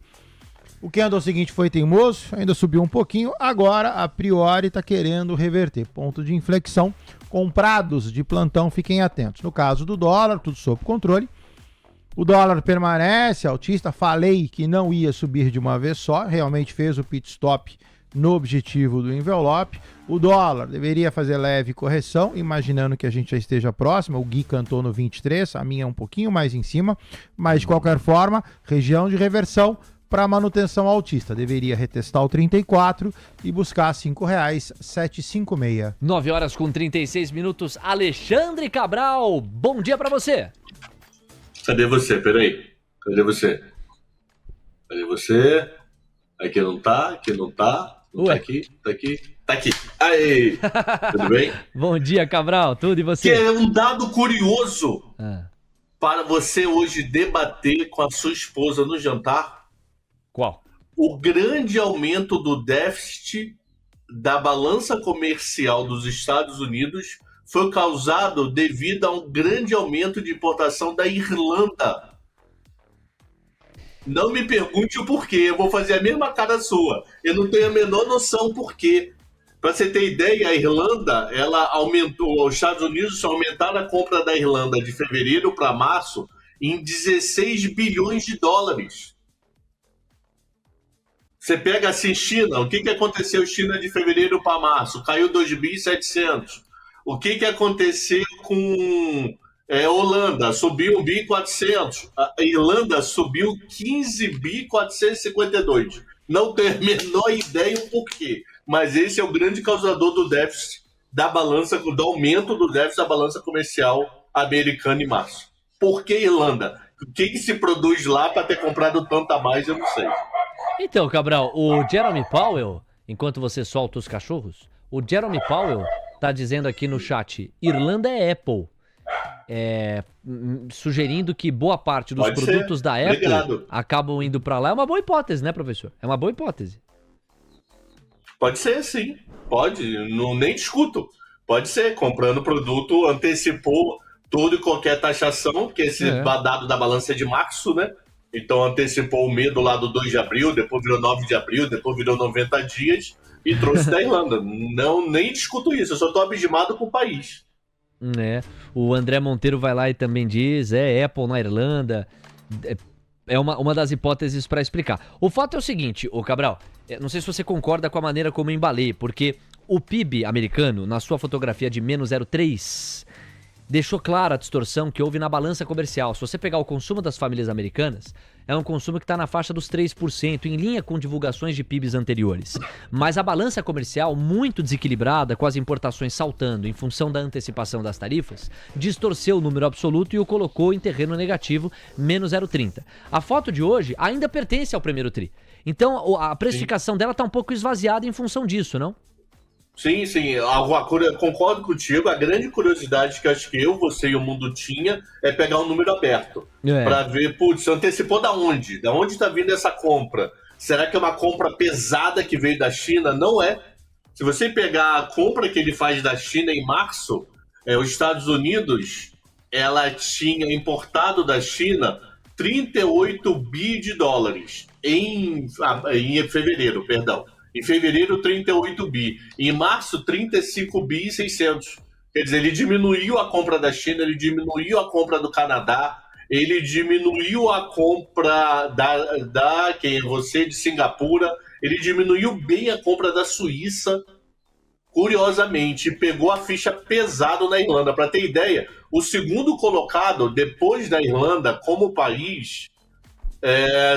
O candle seguinte foi teimoso, ainda subiu um pouquinho, agora a priori está querendo reverter. Ponto de inflexão, comprados de plantão, fiquem atentos. No caso do dólar, tudo sob controle. O dólar permanece altista, falei que não ia subir de uma vez só, realmente fez o pit stop no objetivo do envelope. O dólar deveria fazer leve correção, imaginando que a gente já esteja próximo. O Gui cantou no 23, a minha é um pouquinho mais em cima, mas de qualquer forma, região de reversão para manutenção altista. Deveria retestar o 34 e buscar R$ 5,756. 9 horas com 36 minutos. Alexandre Cabral, bom dia para você. Cadê você? Peraí. Cadê você? Cadê você? Aqui não tá, aqui não tá. Não tá aqui, tá aqui, tá aqui. Aí! Tudo bem? Bom dia, Cabral. Tudo e você? Que é um dado curioso para você hoje debater com a sua esposa no jantar. Qual? O grande aumento do déficit da balança comercial dos Estados Unidos foi causado devido a um grande aumento de importação da Irlanda. Não me pergunte o porquê, eu vou fazer a mesma cara sua. Eu não tenho a menor noção porquê. Para você ter ideia, a Irlanda, ela aumentou, os Estados Unidos aumentaram a compra da Irlanda de fevereiro para março em 16 bilhões de dólares. Você pega assim, China, o que aconteceu China de fevereiro para março? Caiu 2.700. O que aconteceu com Holanda? Subiu 1.400. A Irlanda subiu 15.452. Não tenho a menor ideia o porquê, mas esse é o grande causador do déficit da balança, do aumento do déficit da balança comercial americana em março. Por que Irlanda? O que se produz lá para ter comprado tanto a mais, eu não sei. Então, Cabral, o Jeremy Powell, enquanto você solta os cachorros, o Jeremy Powell tá dizendo aqui no chat, Irlanda é Apple. Sugerindo que boa parte dos produtos da Apple acabam indo para lá. É uma boa hipótese, né, professor? É uma boa hipótese. Pode ser, sim. Pode, não, nem discuto. Pode ser, comprando produto, antecipou toda e qualquer taxação, porque esse dado da balança é de março, né? Então antecipou o medo lá do 2 de abril, depois virou 9 de abril, depois virou 90 dias e trouxe da Irlanda. Não, nem discuto isso, eu só estou abismado com o país. O André Monteiro vai lá e também diz, Apple na Irlanda, é uma das hipóteses para explicar. O fato é o seguinte, Cabral, não sei se você concorda com a maneira como eu embalei, porque o PIB americano, na sua fotografia de menos 0,3, deixou clara a distorção que houve na balança comercial. Se você pegar o consumo das famílias americanas, é um consumo que está na faixa dos 3%, em linha com divulgações de PIBs anteriores. Mas a balança comercial, muito desequilibrada, com as importações saltando em função da antecipação das tarifas, distorceu o número absoluto e o colocou em terreno negativo, menos 0,30. A foto de hoje ainda pertence ao primeiro TRI. Então a precificação dela está um pouco esvaziada em função disso, não? Sim, concordo contigo. A grande curiosidade que acho que você e o mundo tinha é pegar um número aberto. Para ver, antecipou da onde? Da onde está vindo essa compra? Será que é uma compra pesada que veio da China? Não é. Se você pegar a compra que ele faz da China em março, os Estados Unidos, ela tinha importado da China 38 bi de dólares em fevereiro, perdão. Em fevereiro, 38 bi. Em março, 35 bi e 600. Quer dizer, ele diminuiu a compra da China, ele diminuiu a compra do Canadá, ele diminuiu a compra de Singapura, ele diminuiu bem a compra da Suíça, curiosamente, e pegou a ficha pesado na Irlanda. Para ter ideia, o segundo colocado, depois da Irlanda, como país,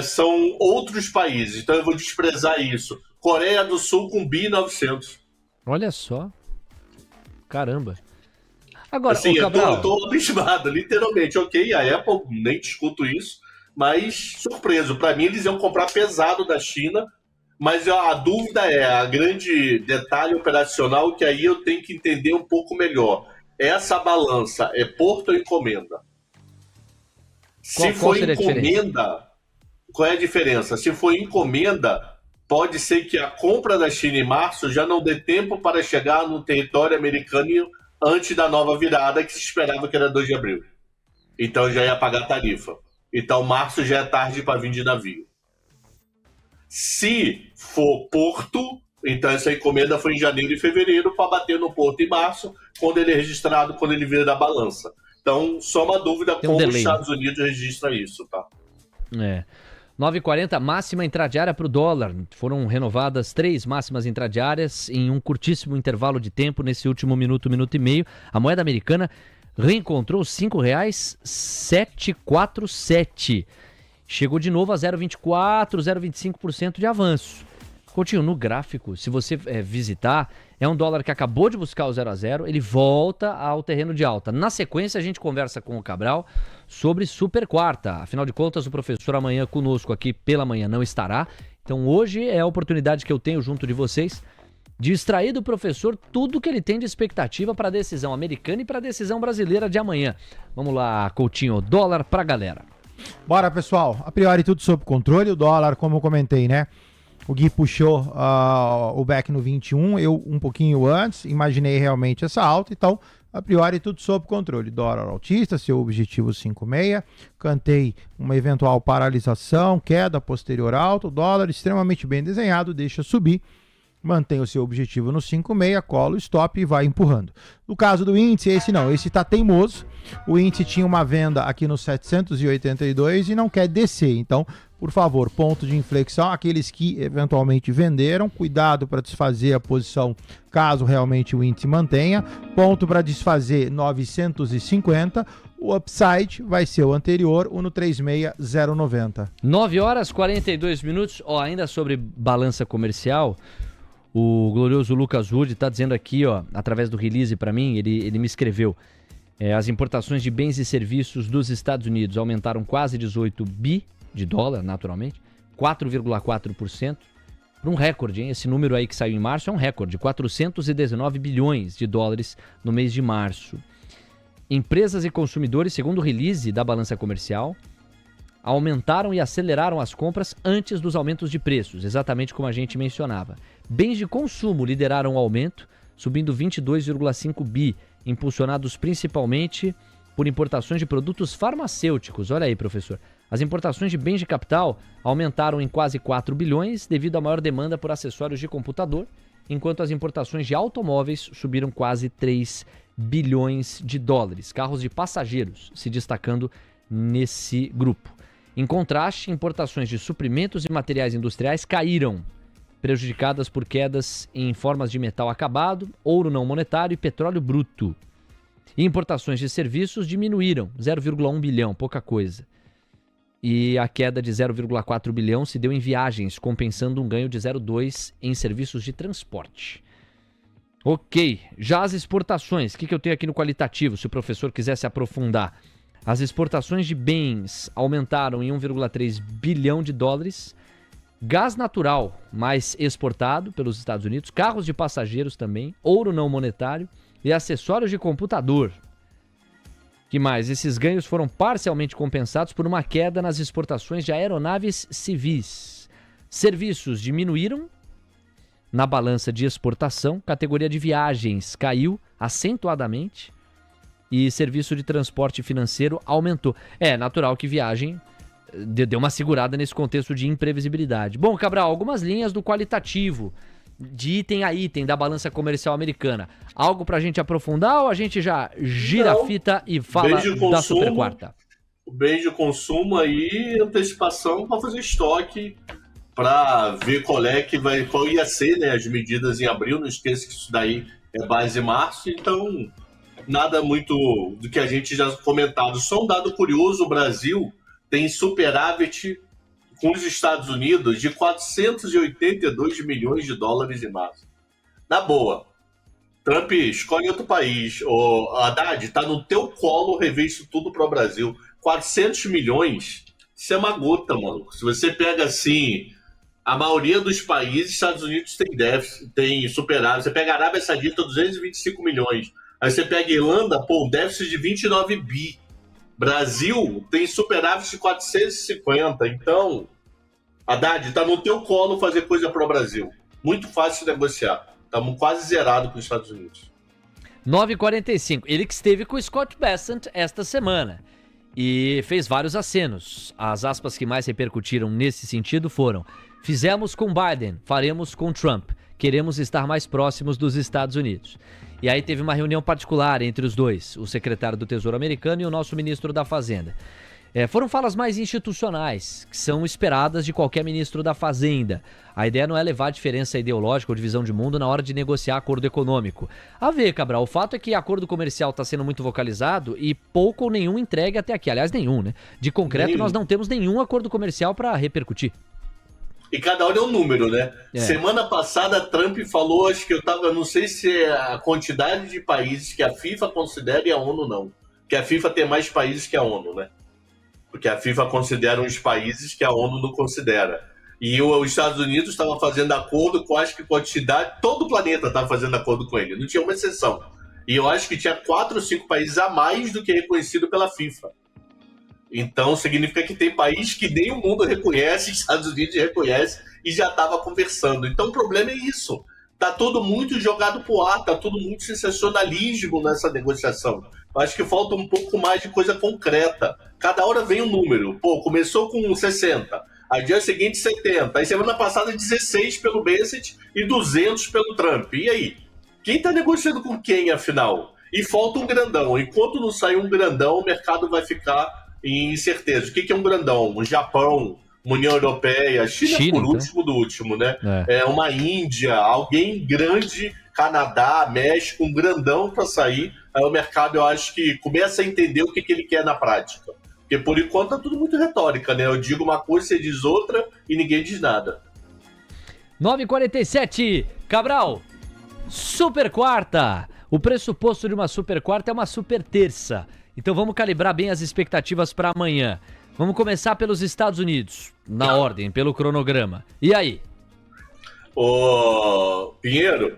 são outros países. Então eu vou desprezar isso. Coreia do Sul com 1.900. Olha só. Caramba. Agora, assim, Cabral... eu tô abismado, literalmente. Ok, a Apple, nem discuto isso, mas surpreso. Para mim, eles iam comprar pesado da China. Mas a dúvida a grande detalhe operacional que aí eu tenho que entender um pouco melhor. Essa balança é porto ou encomenda? Se for encomenda, qual é a diferença? Se for encomenda, pode ser que a compra da China em março já não dê tempo para chegar no território americano antes da nova virada, que se esperava que era 2 de abril. Então já ia pagar tarifa. Então março já é tarde para vir de navio. Se for porto, então essa encomenda foi em janeiro e fevereiro para bater no porto em março, quando ele é registrado, quando ele vira da balança. Então, só uma dúvida como os Estados Unidos registra isso, tá? 9,40, máxima intradiária para o dólar. Foram renovadas 3 máximas intradiárias em um curtíssimo intervalo de tempo, nesse último minuto e meio. A moeda americana reencontrou R$ 5,747. Chegou de novo a 0,24%, 0,25% de avanço. Coutinho, no gráfico, se você visitar, é um dólar que acabou de buscar o 0 a 0, ele volta ao terreno de alta. Na sequência, a gente conversa com o Cabral sobre super quarta. Afinal de contas, o professor amanhã conosco aqui pela manhã não estará. Então hoje é a oportunidade que eu tenho junto de vocês de extrair do professor tudo que ele tem de expectativa para a decisão americana e para a decisão brasileira de amanhã. Vamos lá, Coutinho, dólar pra galera. Bora, pessoal. A priori, tudo sob controle. O dólar, como eu comentei, né? O Gui puxou o back no 21, eu um pouquinho antes, imaginei realmente essa alta. Então, a priori, tudo sob controle. Dólar altista, seu objetivo 5,6. Cantei uma eventual paralisação, queda posterior alta. O dólar extremamente bem desenhado, deixa subir. Mantém o seu objetivo no 5,6, cola o stop e vai empurrando. No caso do índice, esse não, esse tá teimoso. O índice tinha uma venda aqui no 782 e não quer descer. Então, por favor, ponto de inflexão, aqueles que eventualmente venderam, cuidado para desfazer a posição caso realmente o índice mantenha. Ponto para desfazer 950. O upside vai ser o anterior, o no 36090. 9h42. Ainda sobre balança comercial, o glorioso Lucas Wood está dizendo aqui, através do release para mim, ele me escreveu. As importações de bens e serviços dos Estados Unidos aumentaram quase 18 bi de dólar, naturalmente, 4,4%, para um recorde, hein? Esse número aí que saiu em março é um recorde, 419 bilhões de dólares no mês de março. Empresas e consumidores, segundo o release da balança comercial, aumentaram e aceleraram as compras antes dos aumentos de preços, exatamente como a gente mencionava. Bens de consumo lideraram o aumento, subindo 22,5 bi, impulsionados principalmente por importações de produtos farmacêuticos. Olha aí, professor. As importações de bens de capital aumentaram em quase 4 bilhões devido à maior demanda por acessórios de computador, enquanto as importações de automóveis subiram quase 3 bilhões de dólares. Carros de passageiros se destacando nesse grupo. Em contraste, importações de suprimentos e materiais industriais caíram, prejudicadas por quedas em formas de metal acabado, ouro não monetário e petróleo bruto. E importações de serviços diminuíram, 0,1 bilhão, pouca coisa. E a queda de 0,4 bilhão se deu em viagens, compensando um ganho de 0,2 em serviços de transporte. Ok, já as exportações, o que eu tenho aqui no qualitativo, se o professor quiser se aprofundar? As exportações de bens aumentaram em 1,3 bilhão de dólares, gás natural mais exportado pelos Estados Unidos, carros de passageiros também, ouro não monetário e acessórios de computador. Que mais? Esses ganhos foram parcialmente compensados por uma queda nas exportações de aeronaves civis. Serviços diminuíram na balança de exportação, categoria de viagens caiu acentuadamente e serviço de transporte financeiro aumentou. É natural que viagem deu uma segurada nesse contexto de imprevisibilidade. Bom, Cabral, algumas linhas do qualitativo, de item a item da balança comercial americana. Algo pra gente aprofundar ou a gente já gira a fita e fala da super quarta? O bem de consumo aí, antecipação para fazer estoque, para ver qual ia ser, né, as medidas em abril. Não esqueça que isso daí é base março, então nada muito do que a gente já comentado. Só um dado curioso, o Brasil tem superávit com os Estados Unidos de 482 milhões de dólares em março. Na boa, Trump escolhe outro país. O Haddad, tá no teu colo rever isso tudo para o Brasil. 400 milhões, isso é uma gota, mano. Se você pega assim, A maioria dos países, Estados Unidos tem déficit, tem superávit. Você pega a Arábia Saudita, 225 milhões. Aí você pega a Irlanda, um déficit de 29 bi. Brasil tem superávit de 450. Então, Haddad, tá no teu colo fazer coisa pro Brasil. Muito fácil de negociar. Estamos quase zerados com os Estados Unidos. 9h45. Ele que esteve com o Scott Bessent esta semana e fez vários acenos. As aspas que mais repercutiram nesse sentido foram: fizemos com Biden, faremos com Trump. Queremos estar mais próximos dos Estados Unidos. E aí teve uma reunião particular entre os dois, o secretário do Tesouro americano e o nosso ministro da Fazenda. Foram falas mais institucionais, que são esperadas de qualquer ministro da Fazenda. A ideia não é levar diferença ideológica ou divisão de mundo na hora de negociar acordo econômico. A ver, Cabral, o fato é que acordo comercial está sendo muito vocalizado e pouco ou nenhum entregue até aqui. Aliás, nenhum, né? De concreto, nós não temos nenhum acordo comercial para repercutir. E cada hora é um número, né? Semana passada, Trump falou, acho que não sei se é a quantidade de países que a FIFA considera e a ONU não. Que a FIFA tem mais países que a ONU, né? Porque a FIFA considera uns países que a ONU não considera. E os Estados Unidos estavam fazendo acordo com, acho que quantidade, todo o planeta estava fazendo acordo com ele, não tinha uma exceção. E eu acho que tinha 4 ou 5 países a mais do que reconhecido pela FIFA. Então significa que tem país que nem o mundo reconhece, os Estados Unidos reconhece e já estava conversando. Então o problema é isso. Tá tudo muito jogado pro ar, tá tudo muito sensacionalismo nessa negociação. Acho que falta um pouco mais de coisa concreta. Cada hora vem um número. Começou com 60, aí dia seguinte 70, aí semana passada 16 pelo Bessent e 200 pelo Trump. E aí? Quem tá negociando com quem, afinal? E falta um grandão. Enquanto não sair um grandão, o mercado vai ficar em incerteza. O que é um grandão? O Japão, União Europeia, China por então? último do último, né? Uma Índia, alguém grande, Canadá, México, um grandão para sair. Aí o mercado, eu acho que começa a entender o que ele quer na prática. Porque por enquanto tá tudo muito retórica, né? Eu digo uma coisa, você diz outra e ninguém diz nada. 9h47, Cabral, super quarta. O pressuposto de uma super quarta é uma super terça. Então vamos calibrar bem as expectativas para amanhã. Vamos começar pelos Estados Unidos, na ordem, pelo cronograma. E aí? Ô, Pinheiro,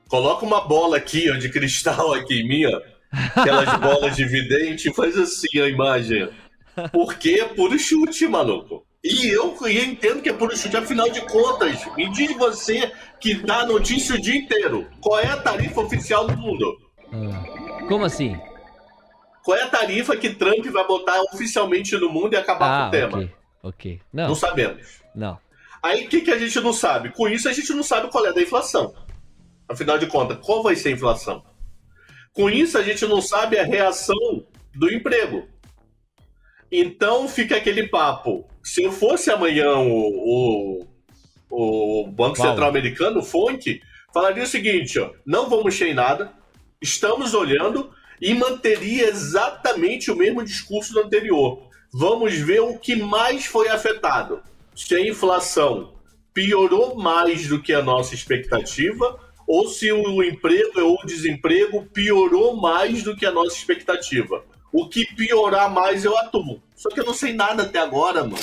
coloca uma bola aqui, ó, de cristal aqui em mim, ó. Aquelas bolas de vidente, faz assim a imagem. Porque é puro chute, maluco. E eu entendo que é puro chute, afinal de contas, me diz você que dá notícia o dia inteiro. Qual é a tarifa oficial do mundo? Como assim? Qual é a tarifa que Trump vai botar oficialmente no mundo e acabar com o tema? Ok. Não sabemos. Não. Aí o que a gente não sabe? Com isso a gente não sabe qual é da inflação. Afinal de contas, qual vai ser a inflação? Com isso a gente não sabe a reação do emprego. Então fica aquele papo. Se eu fosse amanhã o Banco Central Americano, fonte, falaria o seguinte, ó, não vamos mexer em nada, estamos olhando e manteria exatamente o mesmo discurso do anterior. Vamos ver o que mais foi afetado. Se a inflação piorou mais do que a nossa expectativa ou se o emprego ou o desemprego piorou mais do que a nossa expectativa. O que piorar mais eu atuo. Só que eu não sei nada até agora, mano.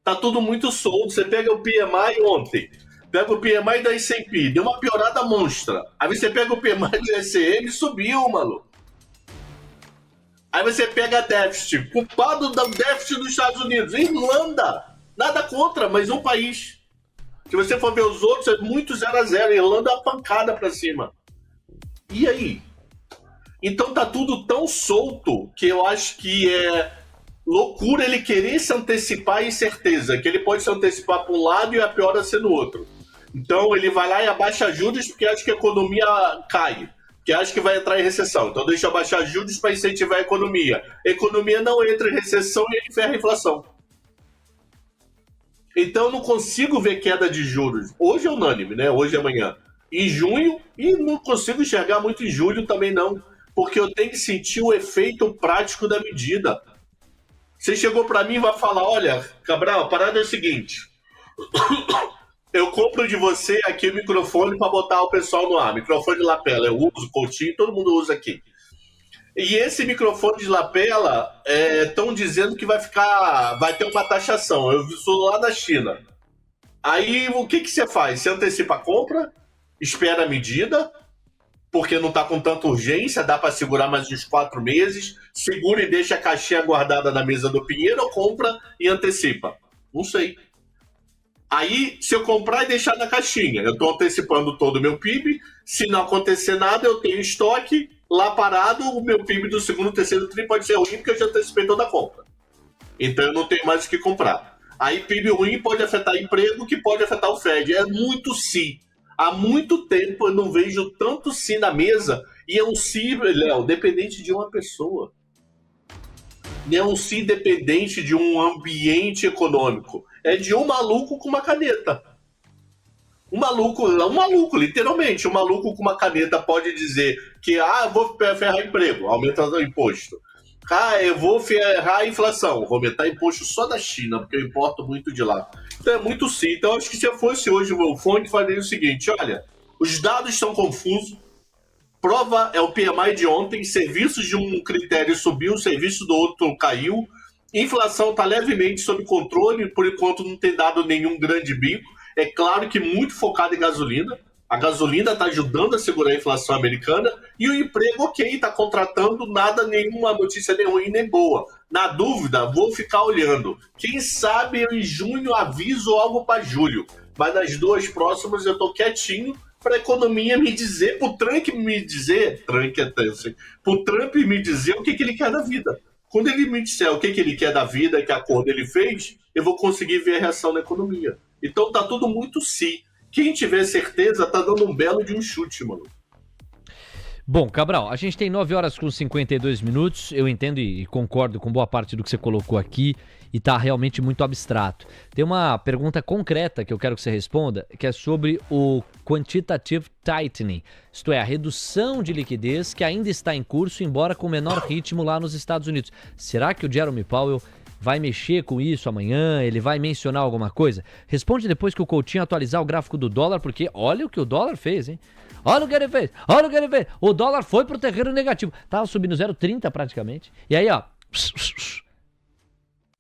Tá tudo muito solto. Você pega o PMI ontem, pega o PMI da S&P, deu uma piorada monstra. Aí você pega o PMI do SM, subiu, maluco. Aí você pega déficit, culpado do déficit dos Estados Unidos, Irlanda. Nada contra, mas um país. Se você for ver os outros, é muito 0-0. Irlanda é uma pancada pra cima. E aí? Então tá tudo tão solto que eu acho que é loucura ele querer se antecipar em certeza, que ele pode se antecipar para um lado e a piora ser no outro. Então ele vai lá e abaixa juros porque acha que a economia cai, que acha que vai entrar em recessão. Então deixa abaixar juros para incentivar a economia. A economia não entra em recessão e ele ferra a inflação. Então eu não consigo ver queda de juros. Hoje é unânime, né? Hoje e amanhã. Em junho, e não consigo enxergar muito em julho também não. Porque eu tenho que sentir o efeito prático da medida. Você chegou para mim e vai falar, olha, Cabral, a parada é o seguinte. Eu compro de você aqui o microfone para botar o pessoal no ar. Microfone de lapela, eu uso, Coutinho, todo mundo usa aqui. E esse microfone de lapela, estão dizendo que vai ter uma taxação. Eu sou lá da China. Aí o que você faz? Você antecipa a compra, espera a medida, porque não está com tanta urgência, dá para segurar mais uns 4 meses, segura e deixa a caixinha guardada na mesa do Pinheiro, ou compra e antecipa? Não sei. Aí, se eu comprar e deixar na caixinha, eu estou antecipando todo o meu PIB, se não acontecer nada, eu tenho estoque lá parado, o meu PIB do segundo, terceiro tri pode ser ruim, porque eu já antecipei toda a compra. Então eu não tenho mais o que comprar. Aí PIB ruim pode afetar emprego, que pode afetar o Fed. É muito si. Há muito tempo eu não vejo tanto si na mesa, e é um si, Léo, dependente de uma pessoa. Não é um si dependente de um ambiente econômico. É de um maluco com uma caneta. Um maluco, literalmente. Um maluco com uma caneta pode dizer que eu vou ferrar emprego, aumentar o imposto. Eu vou ferrar a inflação, vou aumentar imposto só da China, porque eu importo muito de lá. Então é muito sim. Então acho que se eu fosse hoje o meu fonte, faria o seguinte: olha, os dados estão confusos, prova é o PMI de ontem, serviços de um critério subiu, serviço do outro caiu, inflação está levemente sob controle, por enquanto não tem dado nenhum grande bico. É claro que muito focado em gasolina. A gasolina está ajudando a segurar a inflação americana, e o emprego, ok, está contratando, nada, nenhuma notícia nem ruim nem boa. Na dúvida, vou ficar olhando. Quem sabe eu em junho aviso algo para julho, mas nas 2 próximas eu estou quietinho para a economia me dizer, para o Trump me dizer, para o Trump me dizer o que ele quer da vida. Quando ele me disser o que ele quer da vida, que acordo ele fez, eu vou conseguir ver a reação da economia. Então tá tudo muito si. Quem tiver certeza tá dando um belo de um chute, mano. Bom, Cabral, a gente tem 9 horas com 52 minutos. Eu entendo e concordo com boa parte do que você colocou aqui e tá realmente muito abstrato. Tem uma pergunta concreta que eu quero que você responda, que é sobre o quantitative tightening, isto é, a redução de liquidez que ainda está em curso, embora com menor ritmo lá nos Estados Unidos. Será que o Jerome Powell vai mexer com isso amanhã? Ele vai mencionar alguma coisa? Responde depois que o Coutinho atualizar o gráfico do dólar, porque olha o que o dólar fez, hein? Olha o que ele fez, olha o que ele fez. O dólar foi pro terreno negativo. Tava subindo 0,30 praticamente. E aí, ó,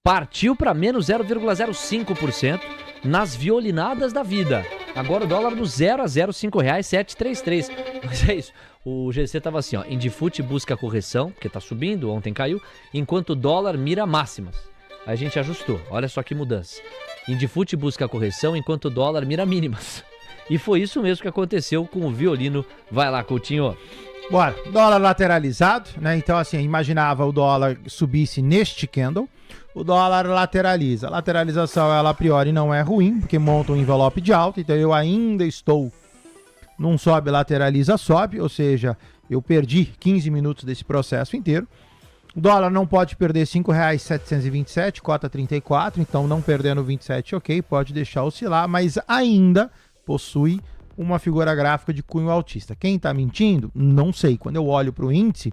partiu para menos 0,05% nas violinadas da vida. Agora o dólar no 0 a 0,5 reais, 7,33. Mas é isso. O GC tava assim, ó, Indifut busca correção, porque tá subindo, ontem caiu, enquanto o dólar mira máximas. Aí a gente ajustou, olha só que mudança. Indifut busca correção, enquanto o dólar mira mínimas. E foi isso mesmo que aconteceu com o violino. Vai lá, Coutinho. Bora, dólar lateralizado, né? Então, assim, imaginava o dólar subisse neste candle, o dólar lateraliza. Lateralização, ela a priori não é ruim, porque monta um envelope de alta, então eu ainda estou num sobe, lateraliza, sobe, ou seja, eu perdi 15 minutos desse processo inteiro. O dólar não pode perder R$ 5,727, cota 34, então não perdendo 27, ok, pode deixar oscilar, mas ainda possui uma figura gráfica de cunho altista. Quem está mentindo? Não sei. Quando eu olho para o índice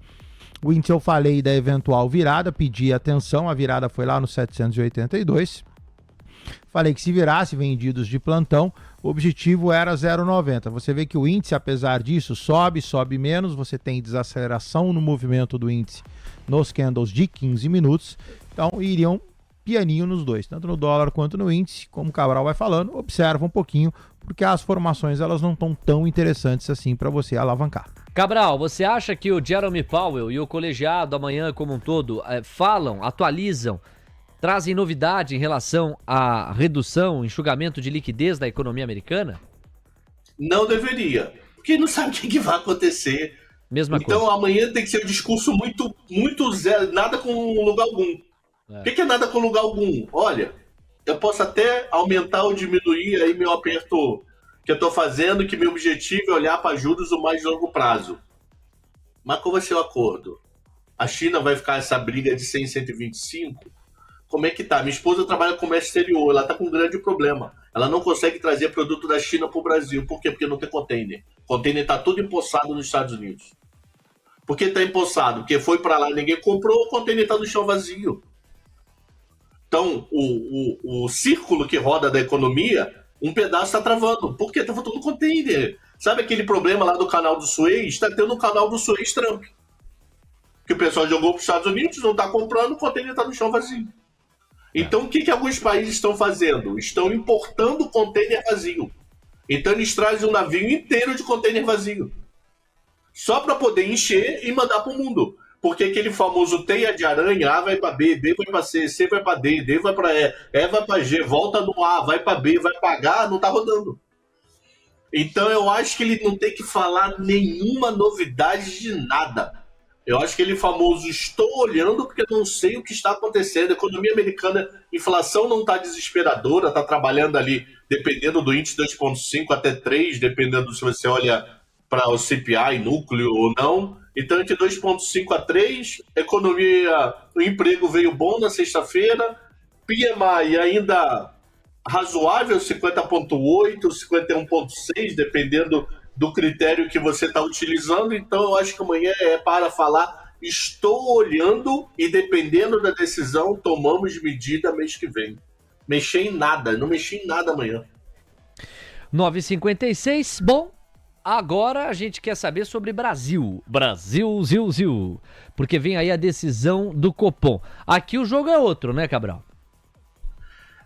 eu falei da eventual virada, pedi atenção, a virada foi lá no 782. Falei que se virasse vendidos de plantão, o objetivo era 0,90. Você vê que o índice, apesar disso, sobe menos, você tem desaceleração no movimento do índice nos candles de 15 minutos, então iriam pianinho nos dois, tanto no dólar quanto no índice. Como o Cabral vai falando, observa um pouquinho, porque as formações elas não estão tão interessantes assim para você alavancar. Cabral, você acha que o Jerome Powell e o colegiado amanhã como um todo falam, atualizam, trazem novidade em relação à redução, enxugamento de liquidez da economia americana? Não deveria, porque não sabe o que vai acontecer. Mesma então coisa. Amanhã tem que ser um discurso muito zero, nada com lugar algum. O que é nada com lugar algum? Olha, eu posso até aumentar ou diminuir aí meu aperto que eu estou fazendo, que meu objetivo é olhar para juros no mais longo prazo. Mas qual vai ser o acordo? A China vai ficar essa briga de 100, 125? Como é que tá? Minha esposa trabalha com comércio exterior, ela está com um grande problema. Ela não consegue trazer produto da China para o Brasil. Por quê? Porque não tem container. O container está todo empossado nos Estados Unidos. Por que está empossado? Porque foi para lá, ninguém comprou, o container está no chão vazio. Então, o círculo que roda da economia, um pedaço está travando. Por quê? Está faltando container. Sabe aquele problema lá do canal do Suez? Está tendo no canal do Suez Trump. Que o pessoal jogou para os Estados Unidos, não está comprando, o container está no chão vazio. Então, o que alguns países estão fazendo? Estão importando container vazio. Então, eles trazem um navio inteiro de container vazio. Só para poder encher e mandar para o mundo. Porque aquele famoso teia de aranha, A vai para B, B vai para C, C vai para D, D vai para E, E vai para G, volta no A, vai para B, vai para H, não está rodando. Então, eu acho que ele não tem que falar nenhuma novidade de nada. Eu acho que ele famoso, estou olhando porque não sei o que está acontecendo. A economia americana, inflação não está desesperadora, está trabalhando ali, dependendo do índice 2,5 até 3, dependendo se você olha para o CPI, núcleo ou não. Então, entre 2,5 a 3, economia, o emprego veio bom na sexta-feira, PMI ainda razoável, 50,8, 51,6, dependendo do critério que você está utilizando. Então, eu acho que amanhã é para falar, estou olhando e dependendo da decisão, tomamos medida mês que vem. Mexer em nada, não mexi em nada amanhã. 9h56, bom, agora a gente quer saber sobre Brasil. Brasil, Zil. Porque vem aí a decisão do Copom. Aqui o jogo é outro, né, Cabral?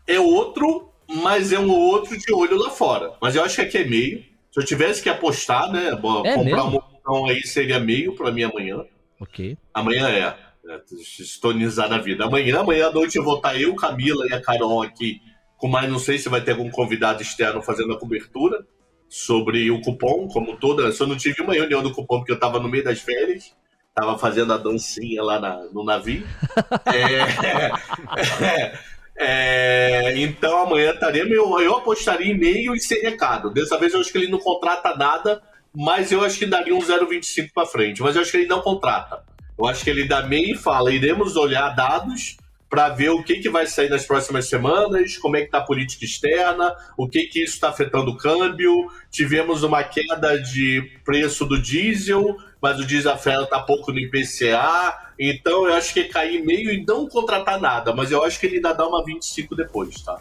É outro, mas é um outro de olho lá fora. Mas eu acho que aqui é meio. Se eu tivesse que apostar, né? Comprar mesmo? um montão aí seria meio para mim amanhã. Ok. Amanhã estonizar na vida. Amanhã à noite eu vou estar eu, Camila e a Carol aqui. Com mais, não sei se vai ter algum convidado externo fazendo a cobertura sobre o cupom, como toda. Só não tive uma reunião do cupom porque eu estava no meio das férias. Estava fazendo a dancinha lá no navio. Então amanhã eu apostaria em meio e sem recado. Dessa vez eu acho que ele não contrata nada, mas eu acho que daria um 0,25 para frente. Mas eu acho que ele não contrata. Eu acho que ele dá meio e fala, iremos olhar dados para ver o que vai sair nas próximas semanas, como é que está a política externa, o que isso está afetando o câmbio. Tivemos uma queda de preço do diesel, mas o diesel está pouco no IPCA. Então eu acho que cair meio e não contratar nada, mas eu acho que ele ainda dá uma 25 depois, tá?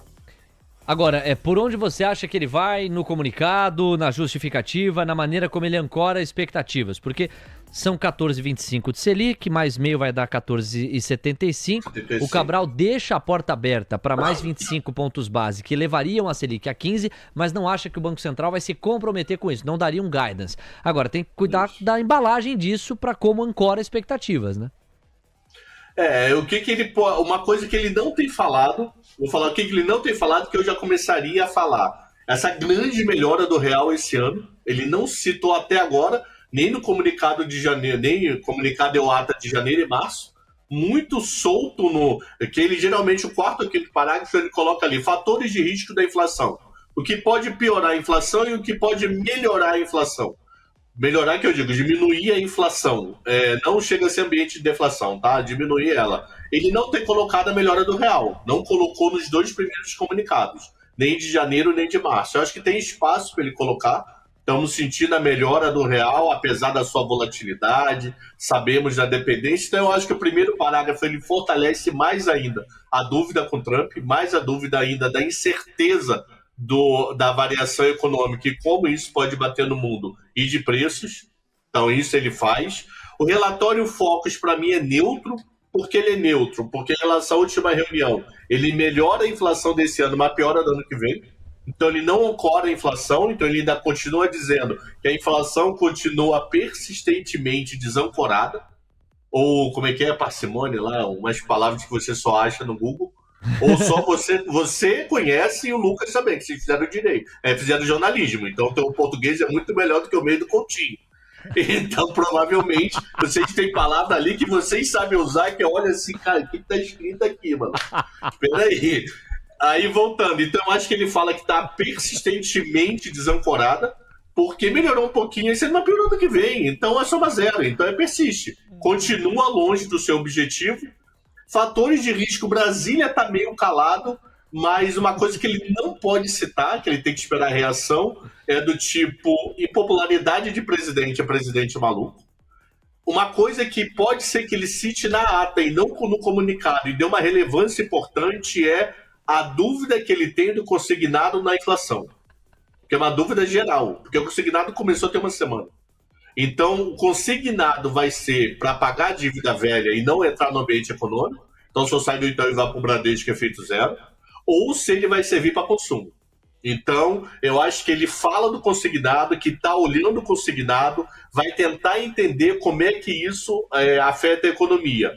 Agora, por onde você acha que ele vai no comunicado, na justificativa, na maneira como ele ancora expectativas? Porque são 14,25 de Selic, mais meio vai dar 14,75. O Cabral deixa a porta aberta para mais 25 pontos base, que levariam a Selic a 15, mas não acha que o Banco Central vai se comprometer com isso, não daria um guidance. Agora, tem que cuidar da embalagem disso para como ancora expectativas, né? Uma coisa que ele não tem falado, vou falar o que ele não tem falado, que eu já começaria a falar. Essa grande melhora do real esse ano, ele não citou até agora, nem no comunicado de janeiro, nem no comunicado EUATA de janeiro e março, muito solto que ele geralmente, o quarto ou quinto parágrafo, ele coloca ali, fatores de risco da inflação. O que pode piorar a inflação e o que pode melhorar a inflação. Melhorar, que eu digo, diminuir a inflação. Não chega a ser ambiente de deflação, tá? Diminuir ela. Ele não tem colocado a melhora do real. Não colocou nos dois primeiros comunicados. Nem de janeiro, nem de março. Eu acho que tem espaço para ele colocar. Estamos sentindo a melhora do real, apesar da sua volatilidade. Sabemos da dependência. Então, eu acho que o primeiro parágrafo ele fortalece mais ainda a dúvida com o Trump, mais a dúvida ainda da incerteza da variação econômica e como isso pode bater no mundo e de preços. Então isso ele faz. O relatório Focus para mim é neutro. Porque ele é neutro? Porque em relação à última reunião ele melhora a inflação desse ano, mas piora do ano que vem. Então ele não ancora a inflação, então ele ainda continua dizendo que a inflação continua persistentemente desancorada, ou como é que é a parcimônia lá, umas palavras que você só acha no Google. Ou só você conhece e o Lucas também, que vocês fizeram direito. Fizeram jornalismo, então o teu português é muito melhor do que o meio do Coutinho. Então, provavelmente, vocês têm palavra ali que vocês sabem usar, que olha assim, cara, o que tá escrito aqui, mano? Espera aí. Aí, voltando, então eu acho que ele fala que tá persistentemente desancorada, porque melhorou um pouquinho, e você não piorou ano que vem, então é soma zero, então persiste. Continua longe do seu objetivo. Fatores de risco, Brasília está meio calado, mas uma coisa que ele não pode citar, que ele tem que esperar a reação, é do tipo impopularidade de presidente, é presidente maluco. Uma coisa que pode ser que ele cite na ata e não no comunicado, e dê uma relevância importante, é a dúvida que ele tem do consignado na inflação. Que é uma dúvida geral, porque o consignado começou a ter uma semana. Então, o consignado vai ser para pagar a dívida velha e não entrar no ambiente econômico. então se eu sair do Itaú e vá para o Bradesco, efeito zero, ou se ele vai servir para consumo. Então, eu acho que ele fala do consignado, que está olhando o consignado, vai tentar entender como é que isso afeta a economia.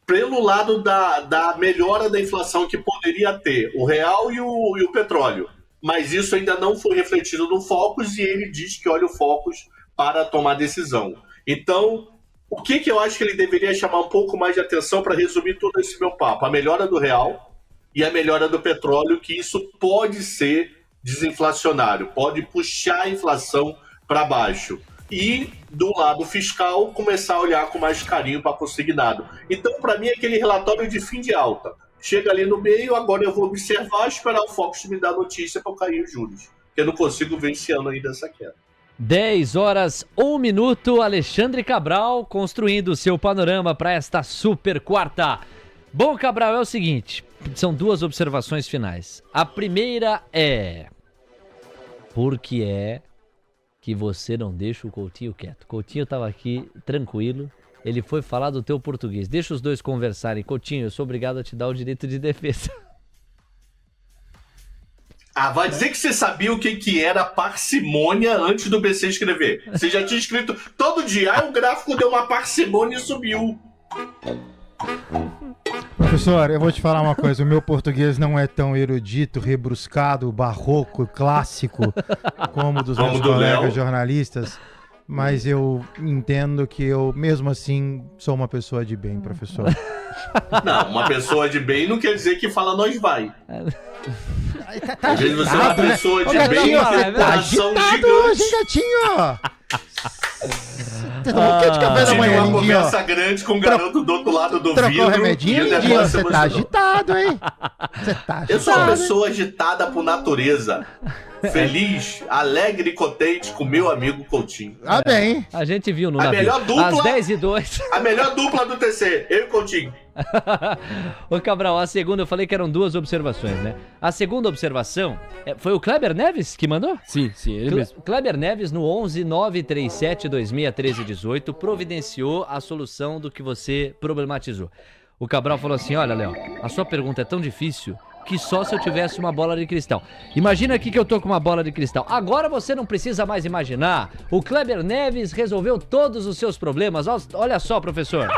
Pelo lado da melhora da inflação que poderia ter o real e o petróleo. Mas isso ainda não foi refletido no Focus e ele diz que olha o Focus para tomar decisão. Então, o que eu acho que ele deveria chamar um pouco mais de atenção para resumir todo esse meu papo? A melhora do real e a melhora do petróleo, que isso pode ser desinflacionário, pode puxar a inflação para baixo. E, do lado fiscal, começar a olhar com mais carinho para consignado. Então, para mim, é aquele relatório de fim de alta. Chega ali no meio, agora eu vou observar, esperar o Focus me dar notícia para eu cair os juros. Porque eu não consigo ver esse ano ainda essa queda. 10 horas, 1 minuto, Alexandre Cabral construindo o seu panorama para esta super quarta. Bom, Cabral, é o seguinte, são duas observações finais. A primeira é... Por que é que você não deixa o Coutinho quieto? Coutinho estava aqui tranquilo, ele foi falar do teu português. Deixa os dois conversarem. Coutinho, eu sou obrigado a te dar o direito de defesa. Vai dizer que você sabia o que era parcimônia antes do BC escrever. Você já tinha escrito todo dia, o gráfico deu uma parcimônia e subiu. Professor, eu vou te falar uma coisa, o meu português não é tão erudito, rebruscado, barroco, clássico, como dos meus colegas jornalistas, mas eu entendo que eu, mesmo assim, sou uma pessoa de bem, professor. Não, uma pessoa de bem não quer dizer que fala nós vai. Às vezes você é uma pessoa de bem e tem coração gigante. Gatinho! O que de café da manhã, uma lindinho? conversa grande com um garoto do outro lado do Trocou vidro. o remedinho, lindinho? Você tá agitado, hein? Você tá agitado. Eu sou uma pessoa agitada por natureza. Feliz, alegre e contente com meu amigo Coutinho. Bem. A gente viu no A navio. melhor dupla... Às 10h02. A melhor dupla do TC, eu e Coutinho. Ô Cabral, a segunda, eu falei que eram duas observações, né? A segunda observação, foi o Kleber Neves que mandou? Sim, ele mesmo. Kleber Neves no 11-937-2613-18 providenciou a solução do que você problematizou. O Cabral falou assim, olha, Léo, a sua pergunta é tão difícil que só se eu tivesse uma bola de cristal. Imagina aqui que eu tô com uma bola de cristal. Agora você não precisa mais imaginar. O Kleber Neves resolveu todos os seus problemas. Olha só, professor.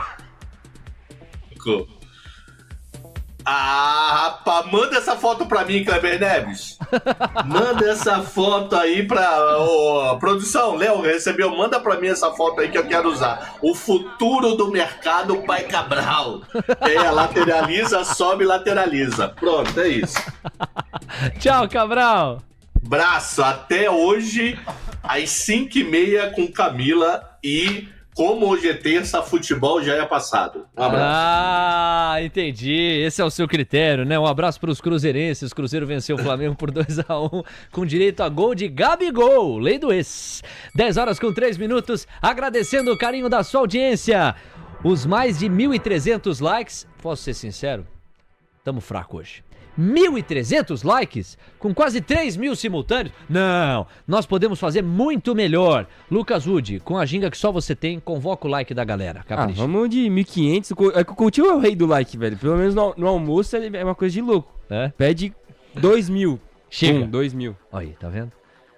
Rapaz, manda essa foto pra mim, Kleber Neves. Manda essa foto aí pra... produção, Léo, recebeu? Manda pra mim essa foto aí que eu quero usar. O futuro do mercado, Pai Cabral. Lateraliza, sobe, lateraliza. Pronto, é isso. Tchau, Cabral. Braço, até hoje, às 5h30 com Camila e... Como hoje é terça, futebol já é passado. Um abraço. Entendi. Esse é o seu critério, né? Um abraço para os cruzeirenses. O Cruzeiro venceu o Flamengo por 2-1, com direito a gol de Gabigol. Lei do ex. 10 horas com 3 minutos. Agradecendo o carinho da sua audiência. Os mais de 1.300 likes. Posso ser sincero? Tamo fraco hoje. 1.300 likes, com quase 3.000 simultâneos. Não, nós podemos fazer muito melhor. Lucas Wood, com a ginga que só você tem, convoca o like da galera. Capricha. Vamos de 1.500. É que o Coutinho é o rei do like, velho. Pelo menos no almoço é uma coisa de louco. Pede 2.000. Chega. 2.000. Olha aí, tá vendo?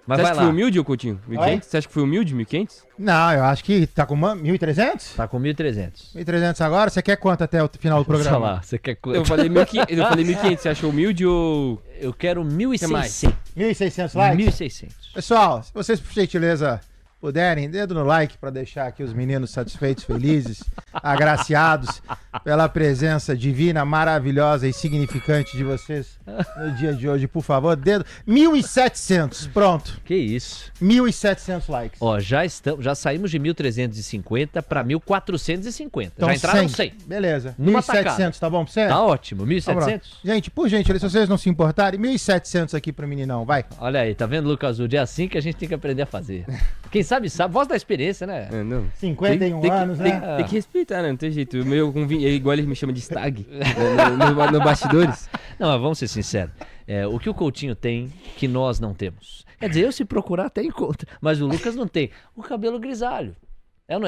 Mas Você vai acha lá. que foi humilde, Coutinho? 1.500? Você acha que foi humilde, 1.500? Não, eu acho que tá com 1.300? Tá com 1.300. 1.300 agora? Você quer quanto até o final do programa? Olha lá, você quer quanto? Eu falei 1.500. Você achou humilde ou... Eu quero Que 1.600. 1.600 likes? 1.600. Pessoal, se vocês por gentileza puderem, dedo no like para deixar aqui os meninos satisfeitos, felizes, agraciados pela presença divina, maravilhosa e significante de vocês no dia de hoje, por favor, dedo 1.700, pronto, Que isso. 1.700 likes. Ó, já saímos de 1.350 para 1.450. Então, Já entraram 100. Beleza, Numa 1.700, tacada. tá bom pra você? Tá ótimo. Vamos lá. 1.700? Gente, por gentileza, se vocês não se importarem, 1.700 aqui pro meninão, vai. Olha aí, tá vendo, Lucas Wood? É assim que a gente tem que aprender a fazer. Quem sabe, voz da experiência, né? Não. 51 anos, né? Tem que respeitar, né? Não tem jeito. O meu, igual ele me chama de stag no bastidores. Não, mas vamos ser sinceros. O que o Coutinho tem que nós não temos? Quer dizer, eu se procurar até encontro, mas o Lucas não tem. O cabelo grisalho.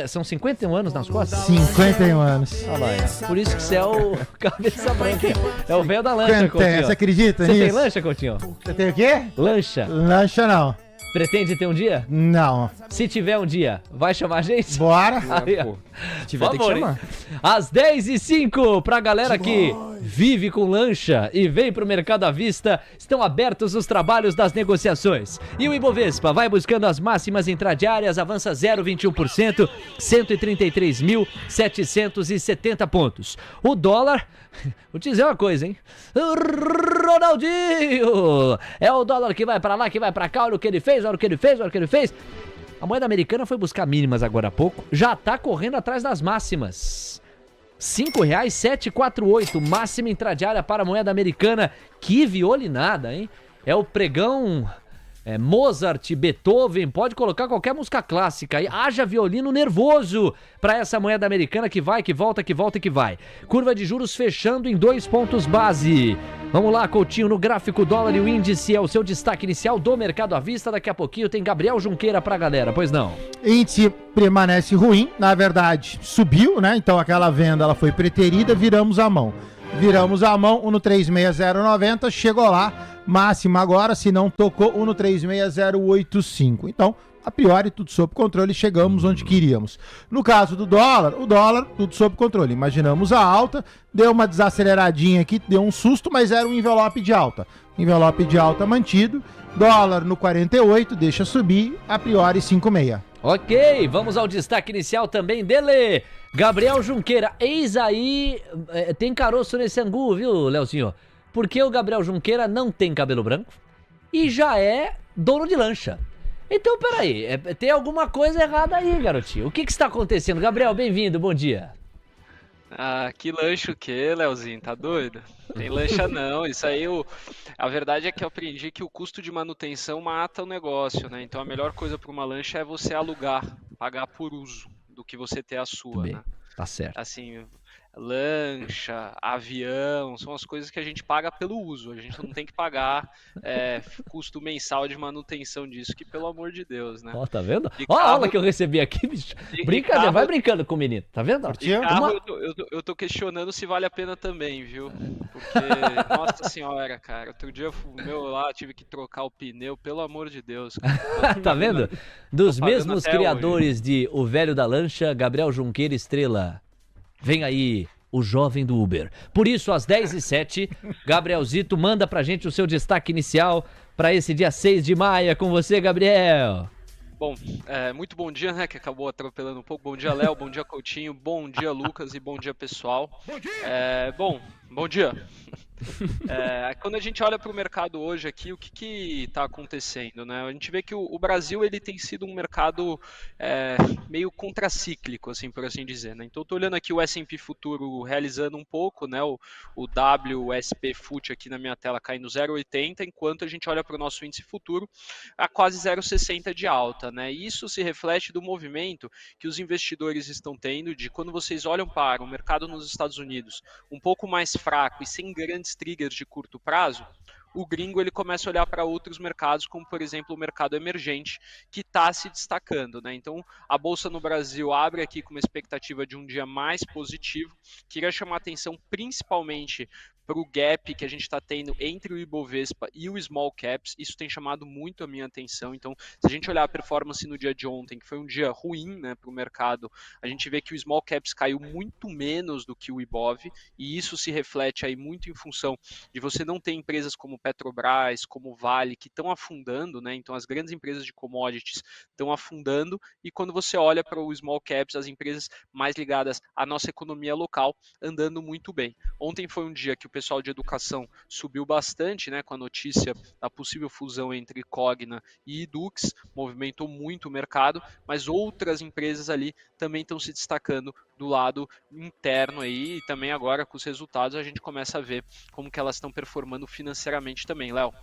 São 51 anos nas costas? 51 anos. Olha lá, por isso que você é o cabeça branca. É o velho da lancha, Coutinho. Você acredita nisso? Você tem nisso? lancha, Coutinho? Você tem o quê? Lancha. Lancha não. Pretende ter um dia? Não. Se tiver um dia, vai chamar a gente? Bora. Aí, ó. Se tiver, tem que chamar. Às 10h05, pra galera que vive com lancha e vem pro mercado à vista, estão abertos os trabalhos das negociações. E o Ibovespa vai buscando as máximas intradiárias, avança 0,21%, 133.770 pontos. O dólar, vou te dizer uma coisa, hein? Ronaldinho! É o dólar que vai pra lá, que vai pra cá, olha o que ele fez, olha o que ele fez, olha o que ele fez. A moeda americana foi buscar mínimas agora há pouco, já tá correndo atrás das máximas. R$ 5,748, máxima intradiária para a moeda americana. Que violinada, hein? É o pregão Mozart, Beethoven, pode colocar qualquer música clássica aí. Haja violino nervoso para essa moeda americana que vai, que volta, que volta e que vai. Curva de juros fechando em 2 pontos base. Vamos lá, Coutinho, no gráfico dólar e o índice é o seu destaque inicial do mercado à vista. Daqui a pouquinho tem Gabriel Junqueira pra galera, pois não? Índice permanece ruim, na verdade subiu, né? Então aquela venda ela foi preterida, viramos a mão. Viramos a mão, 1,36090, chegou lá, máxima agora, se não tocou, 1,36085. Então, a priori, tudo sob controle, chegamos onde queríamos. No caso do dólar, o dólar, tudo sob controle. Imaginamos a alta, deu uma desaceleradinha aqui, deu um susto, mas era um envelope de alta. Envelope de alta mantido, dólar no 48, deixa subir, a priori 5,6. Ok, vamos ao destaque inicial também dele, Gabriel Junqueira. Eis aí, tem caroço nesse angu, viu, Leozinho? Porque o Gabriel Junqueira não tem cabelo branco e já é dono de lancha. Então, peraí, tem alguma coisa errada aí, garotinho. O que está acontecendo? Gabriel, bem-vindo, bom dia. Ah, que lancha o quê, Leozinho? Tá doido? Tem lancha não, isso aí, a verdade é que eu aprendi que o custo de manutenção mata o negócio, né? Então a melhor coisa para uma lancha é você alugar, pagar por uso, do que você ter a sua, Bem, né? tá certo. Assim, lancha, avião, são as coisas que a gente paga pelo uso, a gente não tem que pagar custo mensal de manutenção disso, que pelo amor de Deus, né? Ó, tá vendo? De Ó a carro- aula que eu recebi aqui, bicho. de Brincadeira, carro- vai brincando com o menino, tá vendo? De carro, eu tô questionando se vale a pena também, viu? Porque, nossa senhora, cara, outro dia o meu lá tive que trocar o pneu, pelo amor de Deus. Cara. Tá vendo? Dos Tô pagando mesmos até criadores de O Velho da Lancha, Gabriel Junqueira Estrela. Vem aí, o jovem do Uber. Por isso, às 10h07, Gabrielzito manda pra gente o seu destaque inicial pra esse dia 6 de maio. É com você, Gabriel. Bom, muito bom dia, né, que acabou atropelando um pouco. Bom dia, Léo, bom dia, Coutinho, bom dia, Lucas, e bom dia, pessoal. Bom dia. Quando a gente olha para o mercado hoje aqui, o que está acontecendo, né? A gente vê que o Brasil ele tem sido um mercado meio contracíclico, assim, por assim dizer, né? Então, estou olhando aqui o S&P Futuro realizando um pouco, né? O WSP Fut aqui na minha tela caindo 0,80, enquanto a gente olha para o nosso índice futuro a quase 0,60 de alta, né? E isso se reflete do movimento que os investidores estão tendo de quando vocês olham para o mercado nos Estados Unidos um pouco mais fraco e sem grandes triggers de curto prazo, o gringo ele começa a olhar para outros mercados, como por exemplo o mercado emergente, que está se destacando, né? Então a Bolsa no Brasil abre aqui com uma expectativa de um dia mais positivo. Queria chamar a atenção principalmente para o gap que a gente está tendo entre o Ibovespa e o Small Caps. Isso tem chamado muito a minha atenção. Então, se a gente olhar a performance no dia de ontem, que foi um dia ruim, né, para o mercado, a gente vê que o Small Caps caiu muito menos do que o Ibov, e isso se reflete aí muito em função de você não ter empresas como Petrobras, como Vale, que estão afundando, né? Então, as grandes empresas de commodities estão afundando, e quando você olha para o Small Caps, as empresas mais ligadas à nossa economia local andando muito bem. Ontem foi um dia que o pessoal de educação subiu bastante, né, com a notícia da possível fusão entre Cogna e Edux, movimentou muito o mercado, mas outras empresas ali também estão se destacando do lado interno aí, e também agora com os resultados a gente começa a ver como que elas estão performando financeiramente também, Léo.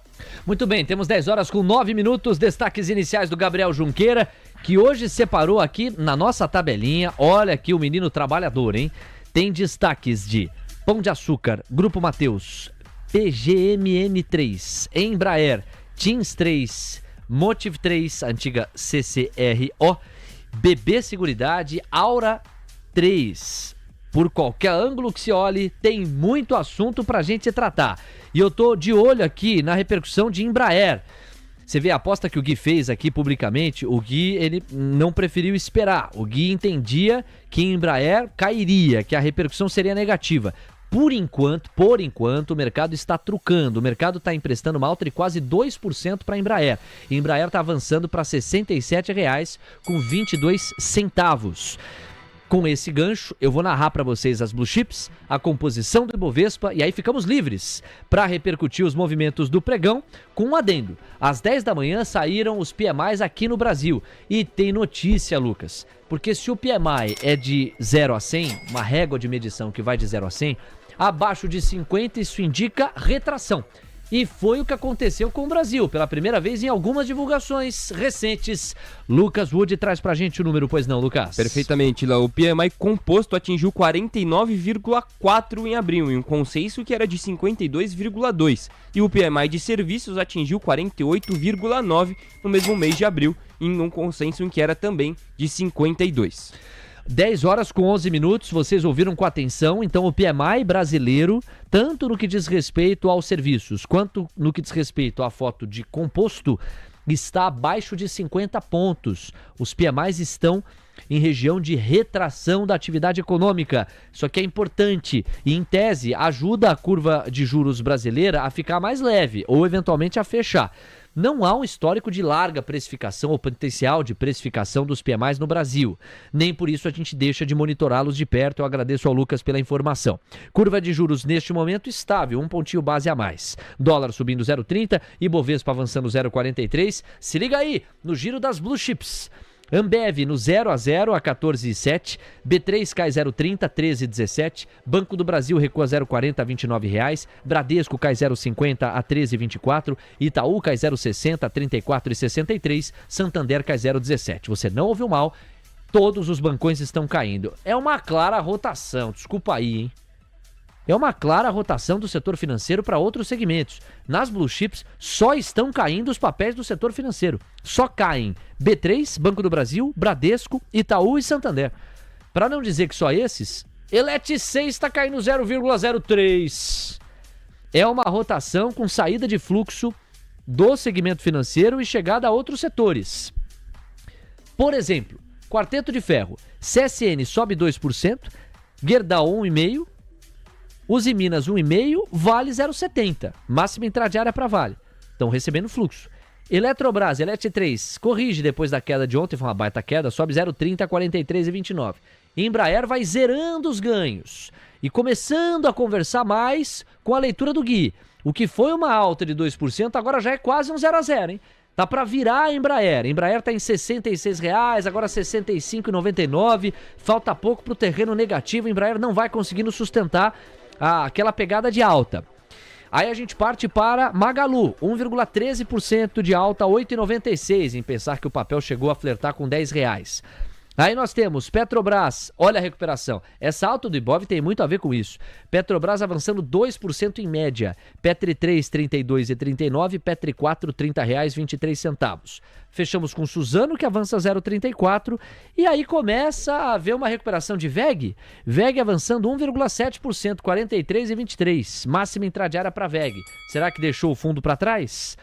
Muito bem, temos 10 horas com 9 minutos, destaques iniciais do Gabriel Junqueira, que hoje separou aqui na nossa tabelinha, olha aqui o menino trabalhador, hein? Tem destaques de Pão de Açúcar, Grupo Mateus, PGMN3, Embraer, Teams 3, Motiv 3, antiga CCRO, BB Seguridade, Aura 3. Por qualquer ângulo que se olhe, tem muito assunto pra gente tratar. E eu tô de olho aqui na repercussão de Embraer. Você vê a aposta que o Gui fez aqui publicamente, o Gui ele não preferiu esperar. O Gui entendia que Embraer cairia, que a repercussão seria negativa. Por enquanto, o mercado está trucando. O mercado está emprestando uma alta de quase 2% para a Embraer. E a Embraer está avançando para R$ 67,22. Com esse gancho, eu vou narrar para vocês as Blue Chips, a composição do Ibovespa e aí ficamos livres para repercutir os movimentos do pregão com um adendo. Às 10 da manhã saíram os PMIs aqui no Brasil e tem notícia, Lucas, porque se o PMI é de 0 a 100, uma régua de medição que vai de 0 a 100, abaixo de 50 isso indica retração. E foi o que aconteceu com o Brasil, pela primeira vez em algumas divulgações recentes. Lucas Wood traz pra gente o número, pois não, Lucas? Perfeitamente, Léo. O PMI composto atingiu 49,4 em abril, em um consenso que era de 52,2. E o PMI de serviços atingiu 48,9 no mesmo mês de abril, em um consenso em que era também de 52. 10 horas com 11 minutos, vocês ouviram com atenção, então o PMI brasileiro, tanto no que diz respeito aos serviços, quanto no que diz respeito à foto de composto, está abaixo de 50 pontos. Os PMIs estão em região de retração da atividade econômica. Isso aqui é importante e, em tese, ajuda a curva de juros brasileira a ficar mais leve ou, eventualmente, a fechar. Não há um histórico de larga precificação ou potencial de precificação dos PMIs no Brasil. Nem por isso a gente deixa de monitorá-los de perto. Eu agradeço ao Lucas pela informação. Curva de juros neste momento estável, um pontinho base a mais. Dólar subindo 0,30 e Bovespa avançando 0,43. Se liga aí no giro das Blue Chips. Ambev no 0 a 0 a 14,7, B3 cai 0,30, 13,17, Banco do Brasil recua 0,40 a R$ 29,00, Bradesco cai 0,50 a 13,24, Itaú cai 0,60 a 34,63, Santander cai 0,17. Você não ouviu mal, todos os bancões estão caindo. É uma clara rotação, desculpa aí, hein? É uma clara rotação do setor financeiro para outros segmentos. Nas Blue Chips só estão caindo os papéis do setor financeiro. Só caem B3, Banco do Brasil, Bradesco, Itaú e Santander. Para não dizer que só esses, Elet 6 está caindo 0,03. É uma rotação com saída de fluxo do segmento financeiro e chegada a outros setores. Por exemplo, Quarteto de Ferro, CSN sobe 2%, Gerdau 1,5%, Uzi Minas 1,5%, Vale 0,70%. Máxima intradiária para Vale. Estão recebendo fluxo. Eletrobras, Elet 3, corrige depois da queda de ontem, foi uma baita queda, sobe 0,30 a 43,29. Embraer vai zerando os ganhos e começando a conversar mais com a leitura do Gui. O que foi uma alta de 2%, agora já é quase um 0 a 0, hein? Tá para virar a Embraer. Embraer tá em R$ 66,00, agora R$ 65,99. Falta pouco pro terreno negativo. Embraer não vai conseguindo sustentar aquela pegada de alta. Aí a gente parte para Magalu, 1,13% de alta, 8,96, em pensar que o papel chegou a flertar com R$10. Aí nós temos Petrobras, olha a recuperação. Essa alta do Ibov tem muito a ver com isso. Petrobras avançando 2% em média. Petri 3, 32,39, Petri 4, R$30,23. Fechamos com Suzano, que avança 0,34. E aí começa a haver uma recuperação de VEG. VEG avançando 1,7%, 43,23. Máxima intradiária para VEG. Será que deixou o fundo para trás?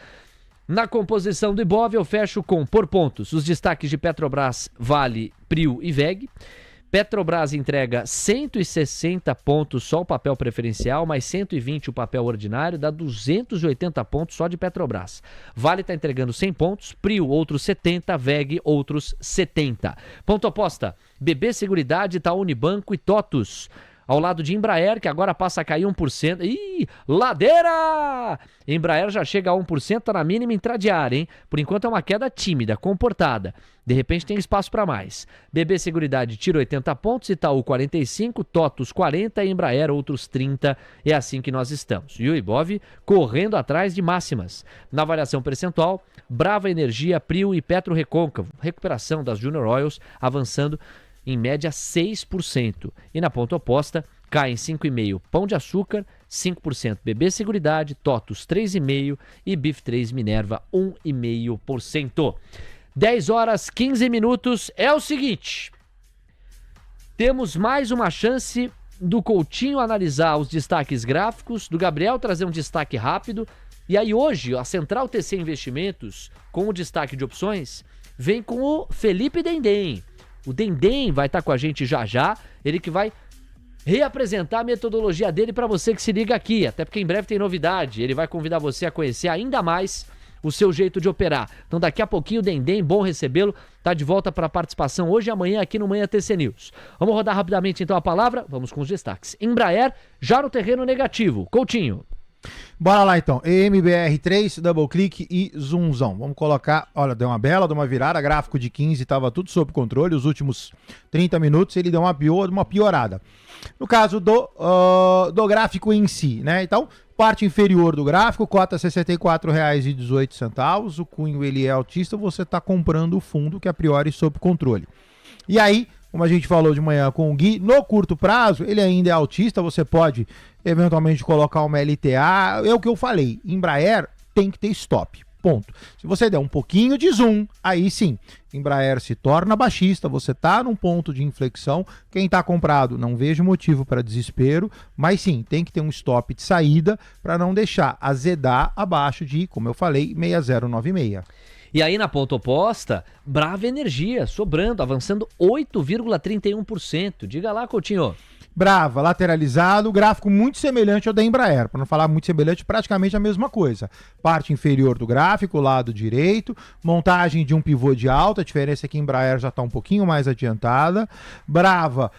Na composição do Ibov, eu fecho com, por pontos, os destaques de Petrobras, Vale, Prio e VEG. Petrobras entrega 160 pontos só o papel preferencial, mais 120 o papel ordinário, dá 280 pontos só de Petrobras. Vale está entregando 100 pontos, Prio outros 70, VEG outros 70. Ponto oposta, BB Seguridade, Itaú Unibanco e TOTUS. Ao lado de Embraer, que agora passa a cair 1%. Ih, ladeira! Embraer já chega a 1%, tá na mínima intradiária, hein? Por enquanto é uma queda tímida, comportada. De repente tem espaço para mais. BB Seguridade tira 80 pontos, Itaú 45, TOTUS 40 e Embraer outros 30. É assim que nós estamos. E o Ibov correndo atrás de máximas. Na variação percentual, Brava Energia, Prio e Petro Recôncavo. Recuperação das Junior Oils avançando em média 6%. E na ponta oposta, cai em 5,5% Pão de Açúcar, 5% BB Seguridade, TOTUS 3,5% e BIF3 Minerva 1,5%. 10 horas 15 minutos. É o seguinte, temos mais uma chance do Coutinho analisar os destaques gráficos, do Gabriel trazer um destaque rápido. E aí hoje, a Central TC Investimentos, com o destaque de opções, vem com o Felipe Dendem. O Dendem vai estar com a gente já já, ele que vai reapresentar a metodologia dele para você que se liga aqui, até porque em breve tem novidade, ele vai convidar você a conhecer ainda mais o seu jeito de operar. Então daqui a pouquinho o Dendem, bom recebê-lo, tá de volta para a participação hoje e amanhã aqui no Manhã TC News. Vamos rodar rapidamente então a palavra, vamos com os destaques. Embraer já no terreno negativo, Coutinho. Bora lá então, EMBR3, double click e zoomzão. Vamos colocar, olha, deu uma bela, deu uma virada, gráfico de 15 estava tudo sob controle, os últimos 30 minutos ele deu uma piorada. No caso do gráfico em si, né? Então, parte inferior do gráfico, cota R$ 64,18. O cunho ele é altista, você está comprando o fundo que a priori sob controle. E aí, como a gente falou de manhã com o Gui, no curto prazo ele ainda é altista, você pode eventualmente colocar uma LTA, é o que eu falei, Embraer tem que ter stop, ponto. Se você der um pouquinho de zoom, aí sim, Embraer se torna baixista, você está num ponto de inflexão, quem está comprado não vejo motivo para desespero, mas sim, tem que ter um stop de saída para não deixar azedar abaixo de, como eu falei, 6096. E aí na ponta oposta, Brava Energia, sobrando, avançando 8,31%. Diga lá, Coutinho. Brava, lateralizado, gráfico muito semelhante ao da Embraer, para não falar muito semelhante, praticamente a mesma coisa. Parte inferior do gráfico, lado direito, montagem de um pivô de alta, a diferença é que a Embraer já está um pouquinho mais adiantada. Brava,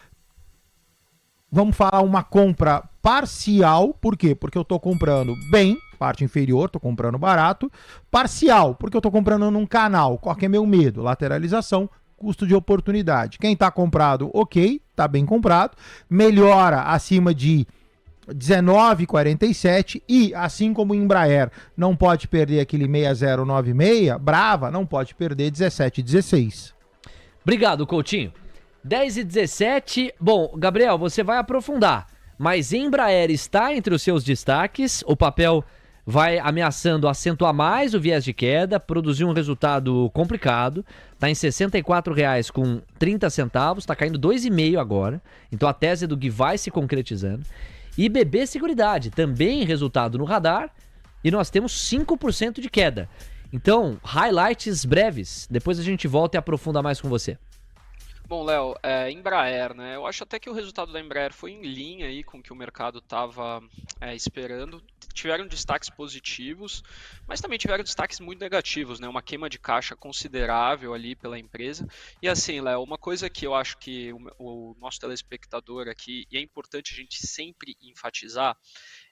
vamos falar uma compra parcial, por quê? Porque eu estou comprando bem, parte inferior, estou comprando barato. Parcial, porque eu estou comprando num canal, qual que é meu medo? Lateralização, custo de oportunidade. Quem está comprado, ok, está bem comprado, melhora acima de 19,47 e, assim como o Embraer não pode perder aquele 6096, Brava não pode perder 17,16. Obrigado, Coutinho. 10h17. Bom, Gabriel, você vai aprofundar, mas Embraer está entre os seus destaques, o papel vai ameaçando acentuar mais o viés de queda, produzir um resultado complicado, está em R$ 64,30, está caindo 2,5 agora, então a tese do Gui vai se concretizando. E BB Seguridade, também resultado no radar, e nós temos 5% de queda. Então, highlights breves, depois a gente volta e aprofunda mais com você. Bom, Léo, Embraer, né? Eu acho até que o resultado da Embraer foi em linha aí com o que o mercado estava esperando. Tiveram destaques positivos, mas também tiveram destaques muito negativos, né? Uma queima de caixa considerável ali pela empresa. E assim, Léo, uma coisa que eu acho que o nosso telespectador aqui, e é importante a gente sempre enfatizar,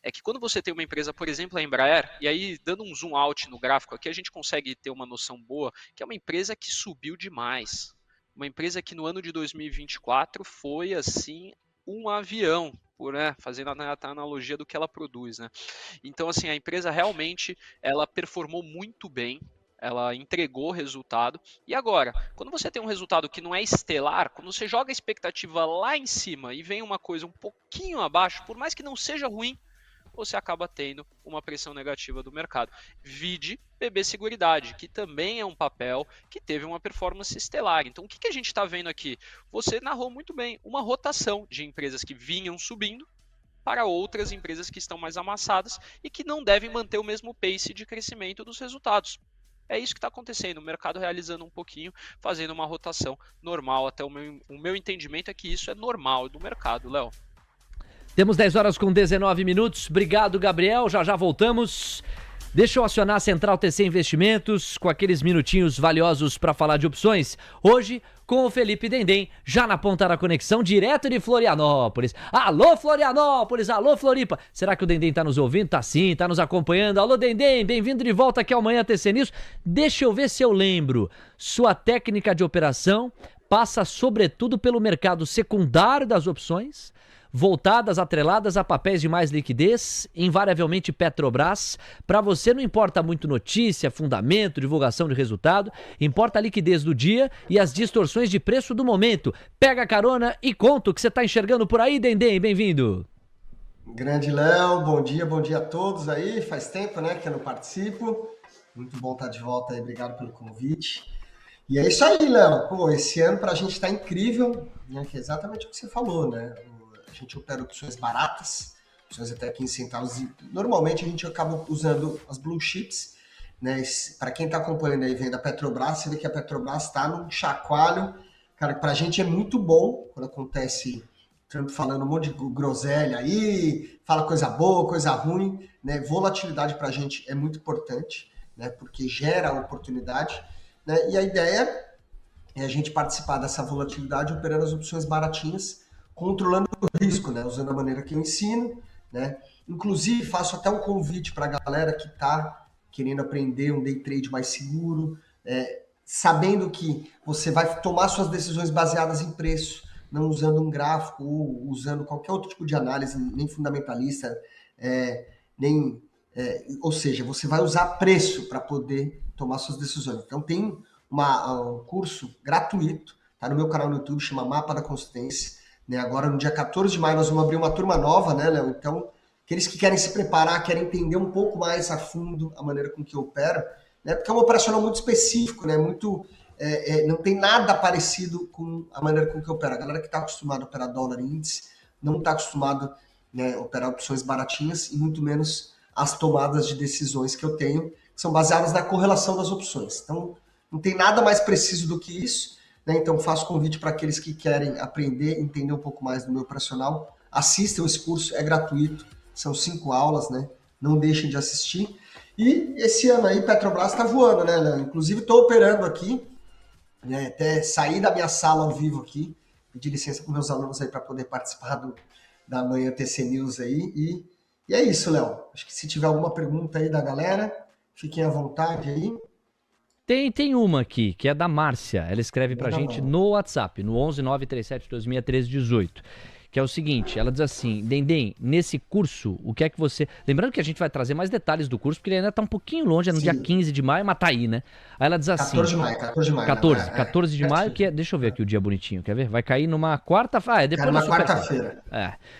é que quando você tem uma empresa, por exemplo, a Embraer, e aí dando um zoom out no gráfico aqui, a gente consegue ter uma noção boa, que é uma empresa que subiu demais. Uma empresa que no ano de 2024 foi, assim, um avião, fazendo a analogia do que ela produz, né? Então, assim, a empresa realmente, ela performou muito bem, ela entregou o resultado. E agora, quando você tem um resultado que não é estelar, quando você joga a expectativa lá em cima e vem uma coisa um pouquinho abaixo, por mais que não seja ruim, você acaba tendo uma pressão negativa do mercado. Vide BB Seguridade, que também é um papel que teve uma performance estelar. Então, o que a gente está vendo aqui? Você narrou muito bem, uma rotação de empresas que vinham subindo para outras empresas que estão mais amassadas e que não devem manter o mesmo pace de crescimento dos resultados. É isso que está acontecendo, o mercado realizando um pouquinho, fazendo uma rotação normal. Até o meu entendimento é que isso é normal do mercado, Léo. Temos 10 horas com 19 minutos. Obrigado, Gabriel. Já voltamos. Deixa eu acionar a Central TC Investimentos com aqueles minutinhos valiosos para falar de opções. Hoje, com o Felipe Dendem, já na ponta da conexão, direto de Florianópolis. Alô, Florianópolis! Alô, Floripa! Será que o Dendem tá nos ouvindo? Tá sim, tá nos acompanhando. Alô, Dendem, bem-vindo de volta aqui ao Manhã TC News. Deixa eu ver se eu lembro. Sua técnica de operação passa sobretudo pelo mercado secundário das opções, voltadas, atreladas a papéis de mais liquidez, invariavelmente Petrobras. Para você não importa muito notícia, fundamento, divulgação de resultado, importa a liquidez do dia e as distorções de preço do momento. Pega a carona e conta o que você está enxergando por aí, Dendem, bem-vindo. Grande Léo, bom dia a todos aí, faz tempo, né, que eu não participo, muito bom estar de volta aí, obrigado pelo convite. E é isso aí, Léo. Pô, esse ano pra gente tá incrível, né? Que é exatamente o que você falou, né? A gente opera opções baratas, opções até 15 centavos. E normalmente a gente acaba usando as blue chips, né? Para quem tá acompanhando aí, vendo a Petrobras, você vê que a Petrobras tá num chacoalho. Cara, pra gente é muito bom quando acontece Trump falando um monte de groselha aí, fala coisa boa, coisa ruim, né? Volatilidade pra gente é muito importante, né? Porque gera oportunidade, né? E a ideia é a gente participar dessa volatilidade operando as opções baratinhas, controlando o risco, né? Usando a maneira que eu ensino, né? Inclusive, faço até um convite para a galera que está querendo aprender um day trade mais seguro, sabendo que você vai tomar suas decisões baseadas em preço, não usando um gráfico ou usando qualquer outro tipo de análise, nem fundamentalista, ou seja, você vai usar preço para poder tomar suas decisões. Então tem um curso gratuito, tá no meu canal no YouTube, chama Mapa da Consistência, né? Agora no dia 14 de maio nós vamos abrir uma turma nova, né, Léo? Então, aqueles que querem se preparar, querem entender um pouco mais a fundo a maneira com que eu opero, né? Porque é um operacional muito específico, né? Não tem nada parecido com a maneira com que eu opero. A galera que está acostumada a operar dólar e índice não está acostumada, né, a operar opções baratinhas e muito menos as tomadas de decisões que eu tenho, que são baseadas na correlação das opções. Então, não tem nada mais preciso do que isso, né? Então, faço convite para aqueles que querem aprender, entender um pouco mais do meu operacional. Assistam esse curso, é gratuito, são 5 aulas, né? Não deixem de assistir. E esse ano aí, Petrobras está voando, né, Léo? Inclusive, estou operando aqui, né? Até sair da minha sala ao vivo aqui, pedir licença para meus alunos aí para poder participar da Manhã TC News aí. E é isso, Léo. Acho que se tiver alguma pergunta aí da galera, fiquem à vontade aí. Tem uma aqui, que é da Márcia. Ela escreve pra gente no WhatsApp, no 11 937 26 1318. Que é o seguinte, ela diz assim: Dendem, nesse curso, o que é que você... Lembrando que a gente vai trazer mais detalhes do curso, porque ele ainda tá um pouquinho longe, é no dia 15 de maio, mas tá aí, né? Aí ela diz assim... 14 de maio. 14 de maio, que é... Deixa eu ver aqui o dia bonitinho, quer ver? Vai cair numa quarta-feira. Depois numa quarta-feira.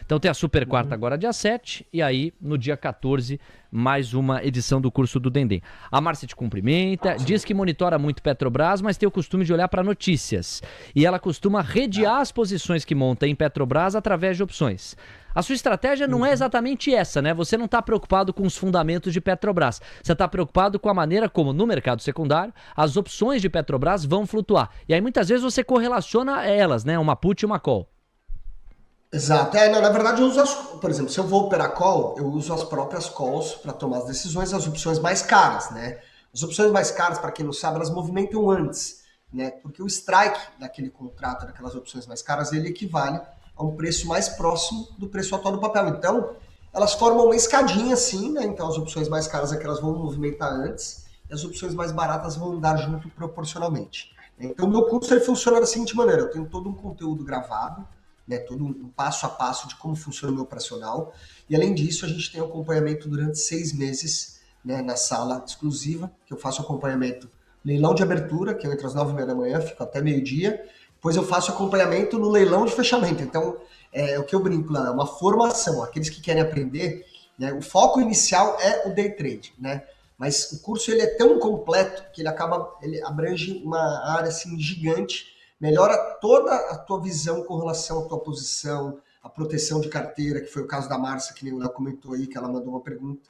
Então tem a super quarta agora, dia 7, e aí no dia 14, mais uma edição do curso do Dendem. A Márcia te cumprimenta, diz que monitora muito Petrobras, mas tem o costume de olhar para notícias. E ela costuma redear as posições que monta em Petrobras através de opções. A sua estratégia não é exatamente essa, né? Você não está preocupado com os fundamentos de Petrobras. Você está preocupado com a maneira como, no mercado secundário, as opções de Petrobras vão flutuar. E aí, muitas vezes, você correlaciona elas, né? Uma put e uma call. Exato. Na verdade, eu uso por exemplo, se eu vou operar call, eu uso as próprias calls para tomar as decisões, as opções mais caras, né? As opções mais caras, para quem não sabe, elas movimentam antes, né? Porque o strike daquele contrato, daquelas opções mais caras, ele equivale a um preço mais próximo do preço atual do papel. Então, elas formam uma escadinha assim, né? Então, as opções mais caras é que elas vão movimentar antes e as opções mais baratas vão andar junto proporcionalmente. Então, o meu curso ele funciona da seguinte maneira: eu tenho todo um conteúdo gravado, né, todo um passo a passo de como funciona o meu operacional. E além disso, a gente tem acompanhamento durante 6 meses, né, na sala exclusiva, que eu faço acompanhamento leilão de abertura, que eu entro às 9h30 da manhã, fico até meio-dia. Depois eu faço acompanhamento no leilão de fechamento. Então, o que eu brinco lá, é uma formação. Aqueles que querem aprender, né, o foco inicial é o day trade, né? Mas o curso ele é tão completo que ele abrange uma área assim, gigante, melhora toda a tua visão com relação à tua posição, a proteção de carteira, que foi o caso da Márcia, que nem o Léo comentou aí, que ela mandou uma pergunta.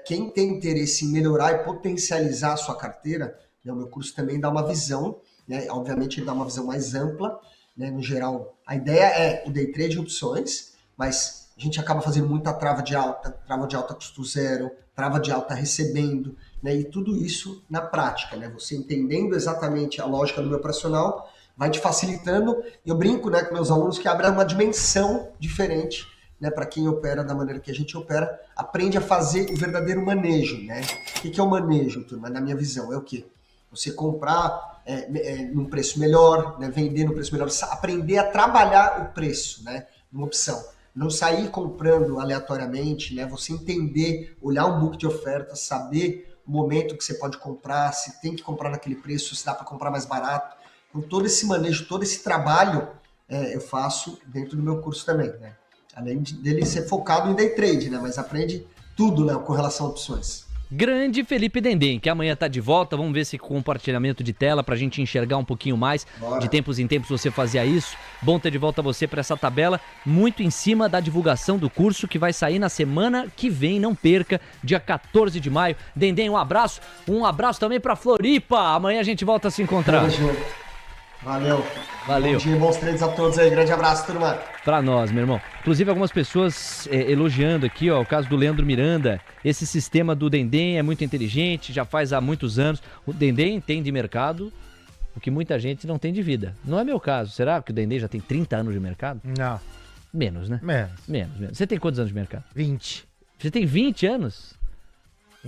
Quem tem interesse em melhorar e potencializar a sua carteira, né, o meu curso também dá uma visão, né, obviamente ele dá uma visão mais ampla, né, no geral. A ideia é o day trade de opções, mas a gente acaba fazendo muita trava de alta custo zero, trava de alta recebendo, né, e tudo isso na prática, né, você entendendo exatamente a lógica do meu operacional, vai te facilitando. Eu brinco, né, com meus alunos que abre uma dimensão diferente, né, para quem opera da maneira que a gente opera, aprende a fazer o verdadeiro manejo, né? O que é o manejo, turma? Na minha visão, é o quê? Você comprar num preço melhor, né, vender no preço melhor, aprender a trabalhar o preço, né, numa opção. Não sair comprando aleatoriamente, né? Você entender, olhar um book de ofertas, saber o momento que você pode comprar, se tem que comprar naquele preço, se dá para comprar mais barato. Então, todo esse manejo, todo esse trabalho eu faço dentro do meu curso também, né? Além dele ser focado em day trade, né? Mas aprende tudo, né, com relação a opções. Grande Felipe Dendem, que amanhã tá de volta. Vamos ver se com compartilhamento de tela pra gente enxergar um pouquinho mais. Bora. De tempos em tempos você fazia isso. Bom ter de volta você pra essa tabela, muito em cima da divulgação do curso que vai sair na semana que vem, não perca, dia 14 de maio. Dendem, um abraço também pra Floripa. Amanhã a gente volta a se encontrar. Tamo junto. Valeu. Valeu. Bom dia, bons treinos a todos aí. Grande abraço, turma. Pra nós, meu irmão. Inclusive, algumas pessoas elogiando aqui, ó, o caso do Leandro Miranda. Esse sistema do Dendem é muito inteligente, já faz há muitos anos. O Dendem tem de mercado o que muita gente não tem de vida. Não é meu caso. Será que o Dendem já tem 30 anos de mercado? Não. Menos, né? Menos. Menos. Você tem quantos anos de mercado? 20. Você tem 20 anos?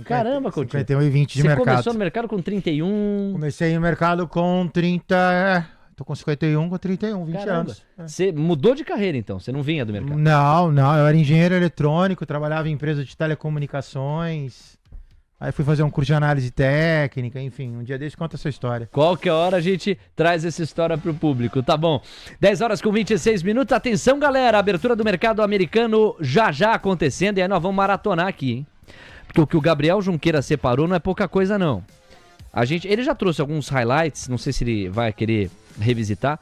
Caramba, Coutinho. 51 e 20 de Você mercado. começou no mercado com 31... Comecei no mercado com 30... Tô com 51, com 31, 20 Caramba. anos. Você mudou de carreira, então? Você não vinha do mercado? Não, eu era engenheiro eletrônico, trabalhava em empresa de telecomunicações. Aí fui fazer um curso de análise técnica, enfim, um dia desse conta essa história. Qualquer hora a gente traz essa história pro público, tá bom? 10 horas com 26 minutos, atenção galera, abertura do mercado americano já acontecendo e aí nós vamos maratonar aqui, hein? Porque o que o Gabriel Junqueira separou não é pouca coisa não. Ele já trouxe alguns highlights, não sei se ele vai querer revisitar,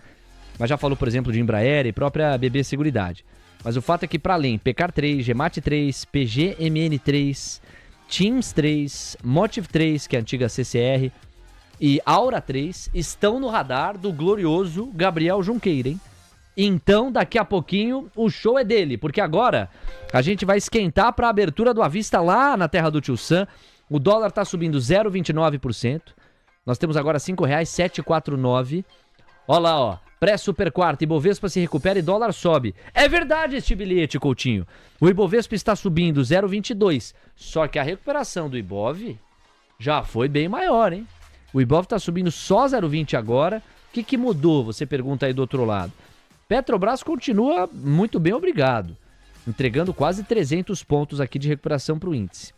mas já falou, por exemplo, de Embraer e própria BB Seguridade. Mas o fato é que para além, Pecar 3, Gemate 3, PGMN 3, Teams 3, Motiv 3, que é a antiga CCR, e Aura 3 estão no radar do glorioso Gabriel Junqueira, hein? Então, daqui a pouquinho, o show é dele, porque agora a gente vai esquentar para a abertura do Avista lá na terra do Tio Sam. O dólar está subindo 0,29%. Nós temos agora R$ 5,749. Olha lá, ó. Pré-super quarta, Ibovespa se recupera e dólar sobe. É verdade este bilhete, Coutinho. O Ibovespa está subindo 0,22. Só que a recuperação do Ibov já foi bem maior, hein? O Ibov está subindo só 0,20 agora. O que mudou? Você pergunta aí do outro lado. Petrobras continua muito bem, obrigado. Entregando quase 300 pontos aqui de recuperação para o índice.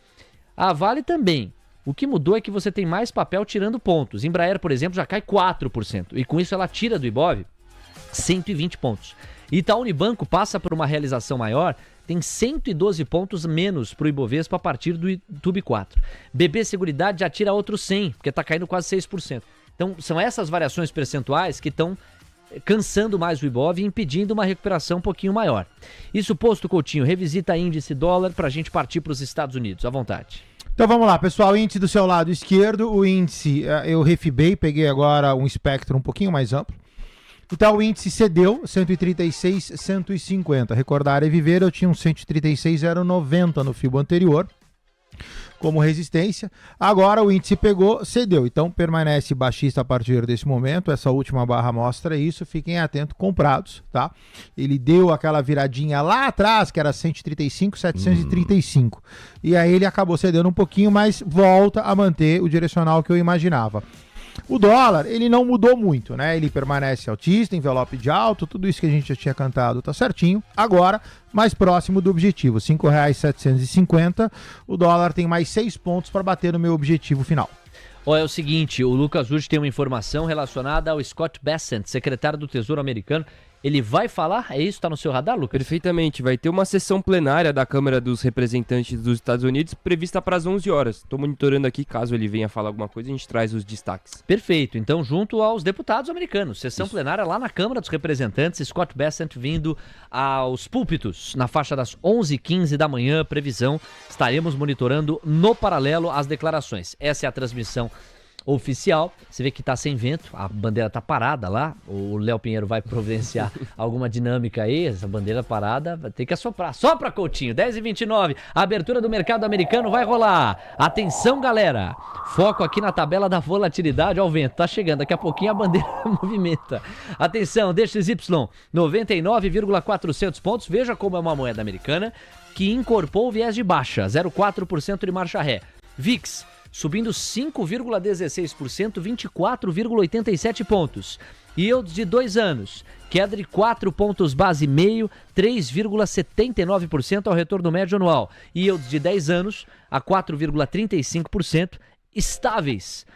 A Vale também. O que mudou é que você tem mais papel tirando pontos. Embraer, por exemplo, já cai 4%. E com isso ela tira do Ibov 120 pontos. Itaú Unibanco passa por uma realização maior, tem 112 pontos menos para o Ibovespa a partir do TUB 4. BB Seguridade já tira outros 100, porque está caindo quase 6%. Então são essas variações percentuais que estão cansando mais o Ibov e impedindo uma recuperação um pouquinho maior. Isso posto, Coutinho, revisita índice dólar para a gente partir para os Estados Unidos. À vontade. Então vamos lá, pessoal, índice do seu lado esquerdo, o índice eu refibei, peguei agora um espectro um pouquinho mais amplo. Então o índice cedeu 136,150. Recordar e viver, eu tinha um 136,090 no FIBO anterior como resistência. Agora o índice pegou, cedeu. Então permanece baixista a partir desse momento. Essa última barra mostra isso. Fiquem atentos, comprados, tá? Ele deu aquela viradinha lá atrás, que era 135,735. E aí ele acabou cedendo um pouquinho, mas volta a manter o direcional que eu imaginava. O dólar, ele não mudou muito, né? Ele permanece altista, envelope de alto, tudo isso que a gente já tinha cantado tá certinho. Agora, mais próximo do objetivo, R$ 5,750. O dólar tem mais 6 pontos para bater no meu objetivo final. É o seguinte, o Lucas Urch tem uma informação relacionada ao Scott Bessent, secretário do Tesouro americano. Ele vai falar? É isso? Tá no seu radar, Lucas? Perfeitamente. Vai ter uma sessão plenária da Câmara dos Representantes dos Estados Unidos prevista para as 11 horas. Estou monitorando aqui, caso ele venha falar alguma coisa, a gente traz os destaques. Perfeito. Então, junto aos deputados americanos. Sessão plenária lá na Câmara dos Representantes. Scott Bessent vindo aos púlpitos na faixa das 11h15 da manhã. Previsão. Estaremos monitorando no paralelo as declarações. Essa é a transmissão oficial. Você vê que tá sem vento, a bandeira tá parada lá. O Léo Pinheiro vai providenciar alguma dinâmica aí. Essa bandeira parada vai ter que assoprar. Sopra, Coutinho, 10h29. A abertura do mercado americano vai rolar. Atenção, galera. Foco aqui na tabela da volatilidade. Ó, o vento tá chegando. Daqui a pouquinho a bandeira movimenta. Atenção, DXY, 99,400 pontos. Veja como é uma moeda americana que incorporou o viés de baixa, 0,4% de marcha ré. VIX subindo 5,16%, 24,87 pontos. Yields de 2 anos, queda de 4 pontos base meio, 3,79% ao retorno médio anual. Yields de 10 anos a 4,35%, estáveis.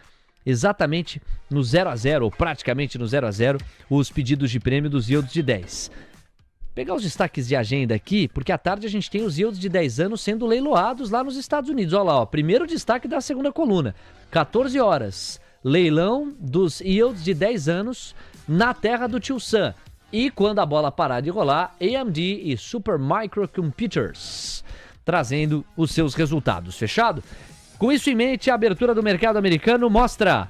Exatamente no 0 a 0, ou praticamente no 0 a 0, os pedidos de prêmio dos yields de 10. Pegar os destaques de agenda aqui, porque à tarde a gente tem os yields de 10 anos sendo leiloados lá nos Estados Unidos. Olha lá, ó, primeiro destaque da segunda coluna, 14 horas, leilão dos yields de 10 anos na terra do tio Sam. E quando a bola parar de rolar, AMD e Supermicro Computers trazendo os seus resultados. Fechado? Com isso em mente, a abertura do mercado americano mostra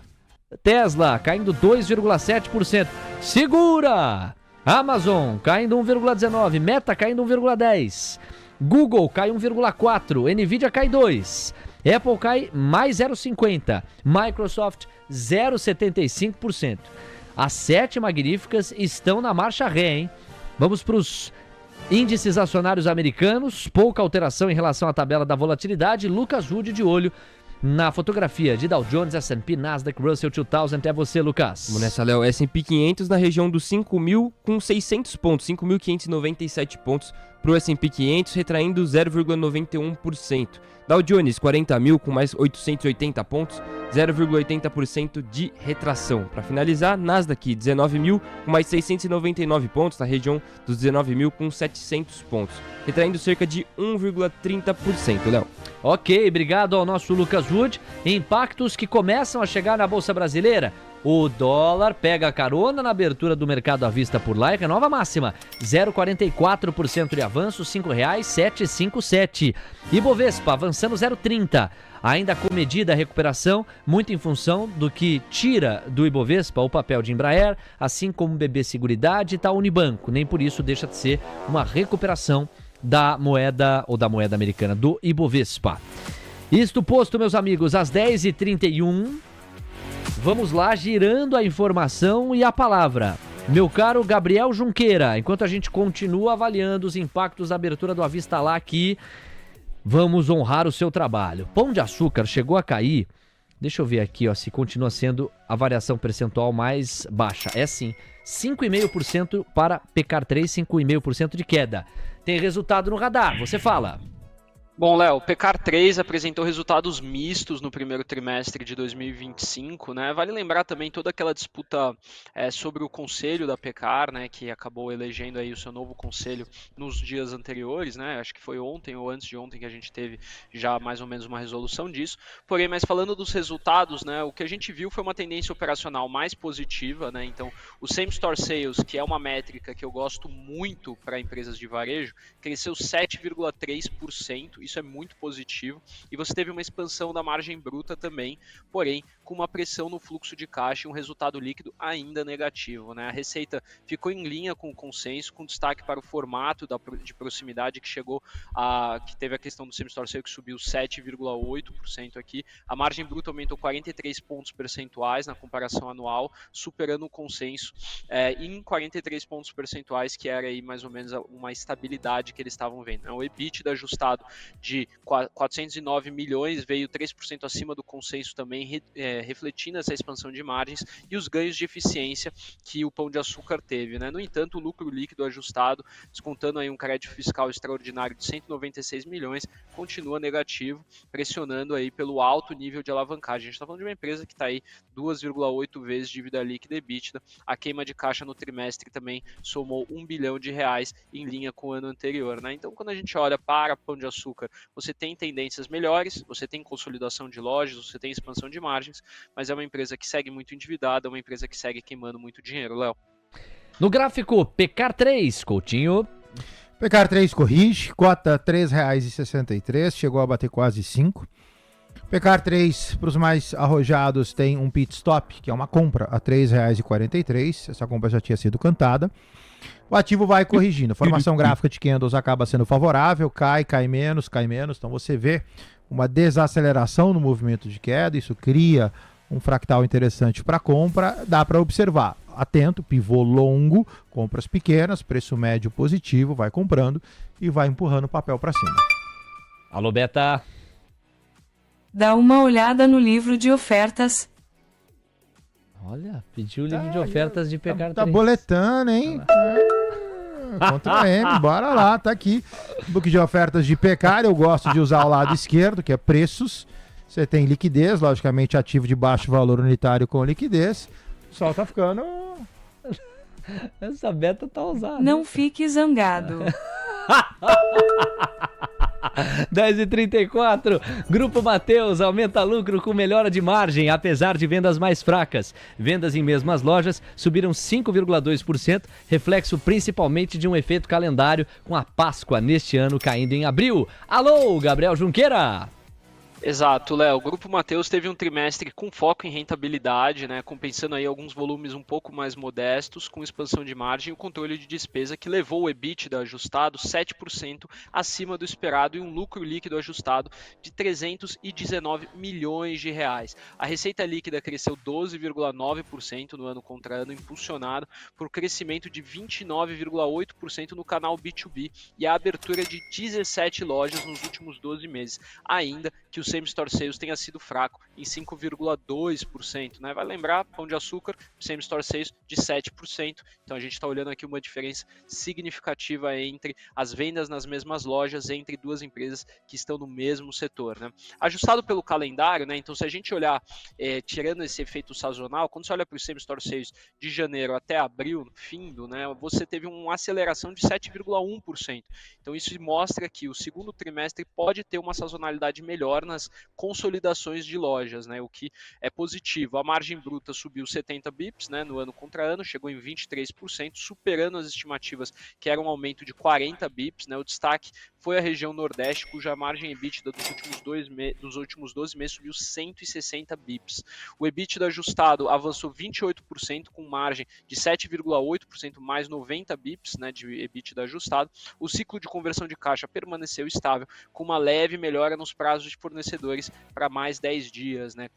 Tesla caindo 2,7%. Segura! Amazon caindo 1,19%. Meta caindo 1,10%. Google cai 1,4%. Nvidia cai 2%. Apple cai mais 0,50%. Microsoft 0,75%. As 7 magníficas estão na marcha ré, hein? Vamos para os índices acionários americanos. Pouca alteração em relação à tabela da volatilidade. Lucas Wood de olho na fotografia de Dow Jones, S&P, Nasdaq, Russell 2000. Até você, Lucas. Vamos nessa, Léo. S&P 500 na região dos 5.000 com 600 pontos, 5.597 pontos para o S&P 500, retraindo 0,91%. Dow Jones 40.000 com mais 880 pontos, 0,80% de retração. Para finalizar, Nasdaq 19.000 com mais 699 pontos, na região dos 19.000 com 700 pontos, retraindo cerca de 1,30%, Léo. Ok, obrigado ao nosso Lucas Wood. Impactos que começam a chegar na Bolsa Brasileira. O dólar pega carona na abertura do mercado à vista por lá e renova a máxima. 0,44% de avanço, R$ 5,757. Ibovespa avançando 0,30%. Ainda comedida a recuperação, muito em função do que tira do Ibovespa o papel de Embraer, assim como BB Seguridade e Itaú Unibanco. Nem por isso deixa de ser uma recuperação da moeda ou da moeda americana, do Ibovespa. Isto posto, meus amigos, às 10h31. Vamos lá, girando a informação e a palavra. Meu caro Gabriel Junqueira, enquanto a gente continua avaliando os impactos da abertura do Avista lá aqui, vamos honrar o seu trabalho. Pão de Açúcar chegou a cair, deixa eu ver aqui, ó, se continua sendo a variação percentual mais baixa. É sim, 5,5% para Pecar 3, 5,5% de queda. Tem resultado no radar, você fala. Bom, Léo, o Pecar 3 apresentou resultados mistos no primeiro trimestre de 2025, né? Vale lembrar também toda aquela disputa sobre o conselho da Pecar, né? Que acabou elegendo aí o seu novo conselho nos dias anteriores, né? Acho que foi ontem ou antes de ontem que a gente teve já mais ou menos uma resolução disso. Porém, mas falando dos resultados, né? O que a gente viu foi uma tendência operacional mais positiva, né? Então, o Same Store Sales, que é uma métrica que eu gosto muito para empresas de varejo, cresceu 7,3%. Isso é muito positivo, e você teve uma expansão da margem bruta também, porém com uma pressão no fluxo de caixa e um resultado líquido ainda negativo, né? A receita ficou em linha com o consenso, com destaque para o formato de proximidade que teve a questão do same-store sale que subiu 7,8% aqui, a margem bruta aumentou 43 pontos percentuais na comparação anual, superando o consenso em 43 pontos percentuais, que era aí mais ou menos uma estabilidade que eles estavam vendo. O EBITDA ajustado de 409 milhões, veio 3% acima do consenso também, refletindo essa expansão de margens e os ganhos de eficiência que o Pão de Açúcar teve, né? No entanto, o lucro líquido ajustado, descontando aí um crédito fiscal extraordinário de 196 milhões, continua negativo, pressionando aí pelo alto nível de alavancagem. A gente está falando de uma empresa que está aí 2,8 vezes dívida líquida e EBITDA. A queima de caixa no trimestre também somou R$1 bilhão em linha com o ano anterior, né? Então, quando a gente olha para Pão de Açúcar, você tem tendências melhores, você tem consolidação de lojas, você tem expansão de margens, mas é uma empresa que segue muito endividada, uma empresa que segue queimando muito dinheiro, Léo. No gráfico, Pecar 3, Coutinho. Pecar 3 corrige, cota R$ 3,63, chegou a bater quase 5. Pecar 3, para os mais arrojados, tem um pit stop, que é uma compra a R$ 3,43, essa compra já tinha sido cantada. O ativo vai corrigindo, a formação gráfica de candles acaba sendo favorável, cai menos, então você vê uma desaceleração no movimento de queda, isso cria um fractal interessante para compra, dá para observar, atento, pivô longo, compras pequenas, preço médio positivo, vai comprando e vai empurrando o papel para cima. Alô, Beta. Dá uma olhada no livro de ofertas. Olha, pediu o livro de ofertas de Pecar 3. Tá boletando, hein? Ctrl M, bora lá, tá aqui. Book de ofertas de Pecar, eu gosto de usar o lado esquerdo, que é preços. Você tem liquidez, logicamente ativo de baixo valor unitário com liquidez. O sol tá ficando Essa beta tá ousada. Não fique zangado. 10h34, Grupo Mateus aumenta lucro com melhora de margem, apesar de vendas mais fracas. Vendas em mesmas lojas subiram 5,2%, reflexo principalmente de um efeito calendário, com a Páscoa neste ano caindo em abril. Alô, Gabriel Junqueira! Exato, Léo. O Grupo Mateus teve um trimestre com foco em rentabilidade, né, compensando aí alguns volumes um pouco mais modestos, com expansão de margem e o controle de despesa, que levou o EBITDA ajustado 7% acima do esperado e um lucro líquido ajustado de 319 milhões de reais. A receita líquida cresceu 12,9% no ano contra ano, impulsionado por crescimento de 29,8% no canal B2B e a abertura de 17 lojas nos últimos 12 meses, ainda que o same-store sales tenha sido fraco em 5,2%, né? Vai lembrar, Pão de Açúcar, same-store sales de 7%, então a gente está olhando aqui uma diferença significativa entre as vendas nas mesmas lojas entre duas empresas que estão no mesmo setor, né? Ajustado pelo calendário, né? Então se a gente olhar, tirando esse efeito sazonal, quando você olha para o same-store sales de janeiro até abril, findo, né? Você teve uma aceleração de 7,1%, então isso mostra que o segundo trimestre pode ter uma sazonalidade melhor nas consolidações de lojas, né, o que é positivo. A margem bruta subiu 70 bips, né, no ano contra ano, chegou em 23%, superando as estimativas, que era um aumento de 40 bips, né. O destaque foi a região Nordeste, cuja margem EBITDA dos últimos 12 meses subiu 160 bips. O EBITDA ajustado avançou 28%, com margem de 7,8%, mais 90 bips, né, de EBITDA ajustado. O ciclo de conversão de caixa permaneceu estável, com uma leve melhora nos prazos de fornecedores para mais 10 dias, né?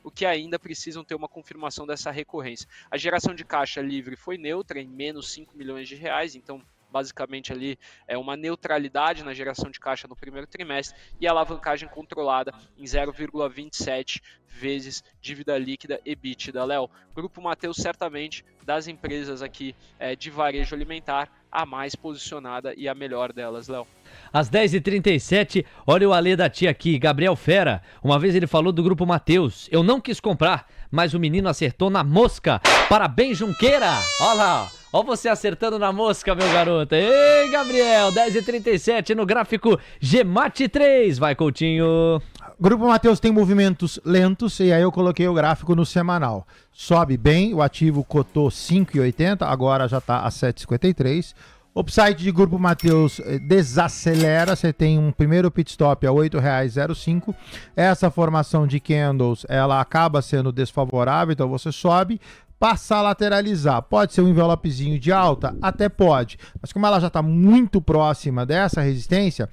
O que ainda precisam ter uma confirmação dessa recorrência. A geração de caixa livre foi neutra, em menos 5 milhões de reais, então basicamente ali é uma neutralidade na geração de caixa no primeiro trimestre e a alavancagem controlada em 0,27 vezes dívida líquida EBITDA, Léo. Grupo Mateus certamente das empresas aqui de varejo alimentar a mais posicionada e a melhor delas, Léo. Às 10h37, olha o Alê da tia aqui, Gabriel Fera. Uma vez ele falou do Grupo Mateus. Eu não quis comprar, mas o menino acertou na mosca. Parabéns, Junqueira! Olha lá, ó você acertando na mosca, meu garoto. Ei, Gabriel, 10h37 no gráfico Gemate 3. Vai, Coutinho. Grupo Mateus tem movimentos lentos e aí eu coloquei o gráfico no semanal. Sobe bem, o ativo cotou 5,80, agora já está a 7,53. Upside de Grupo Mateus desacelera, você tem um primeiro pit stop a R$ 8,05. Essa formação de candles, ela acaba sendo desfavorável, então você sobe, passa a lateralizar. Pode ser um envelopezinho de alta? Até pode, mas como ela já está muito próxima dessa resistência,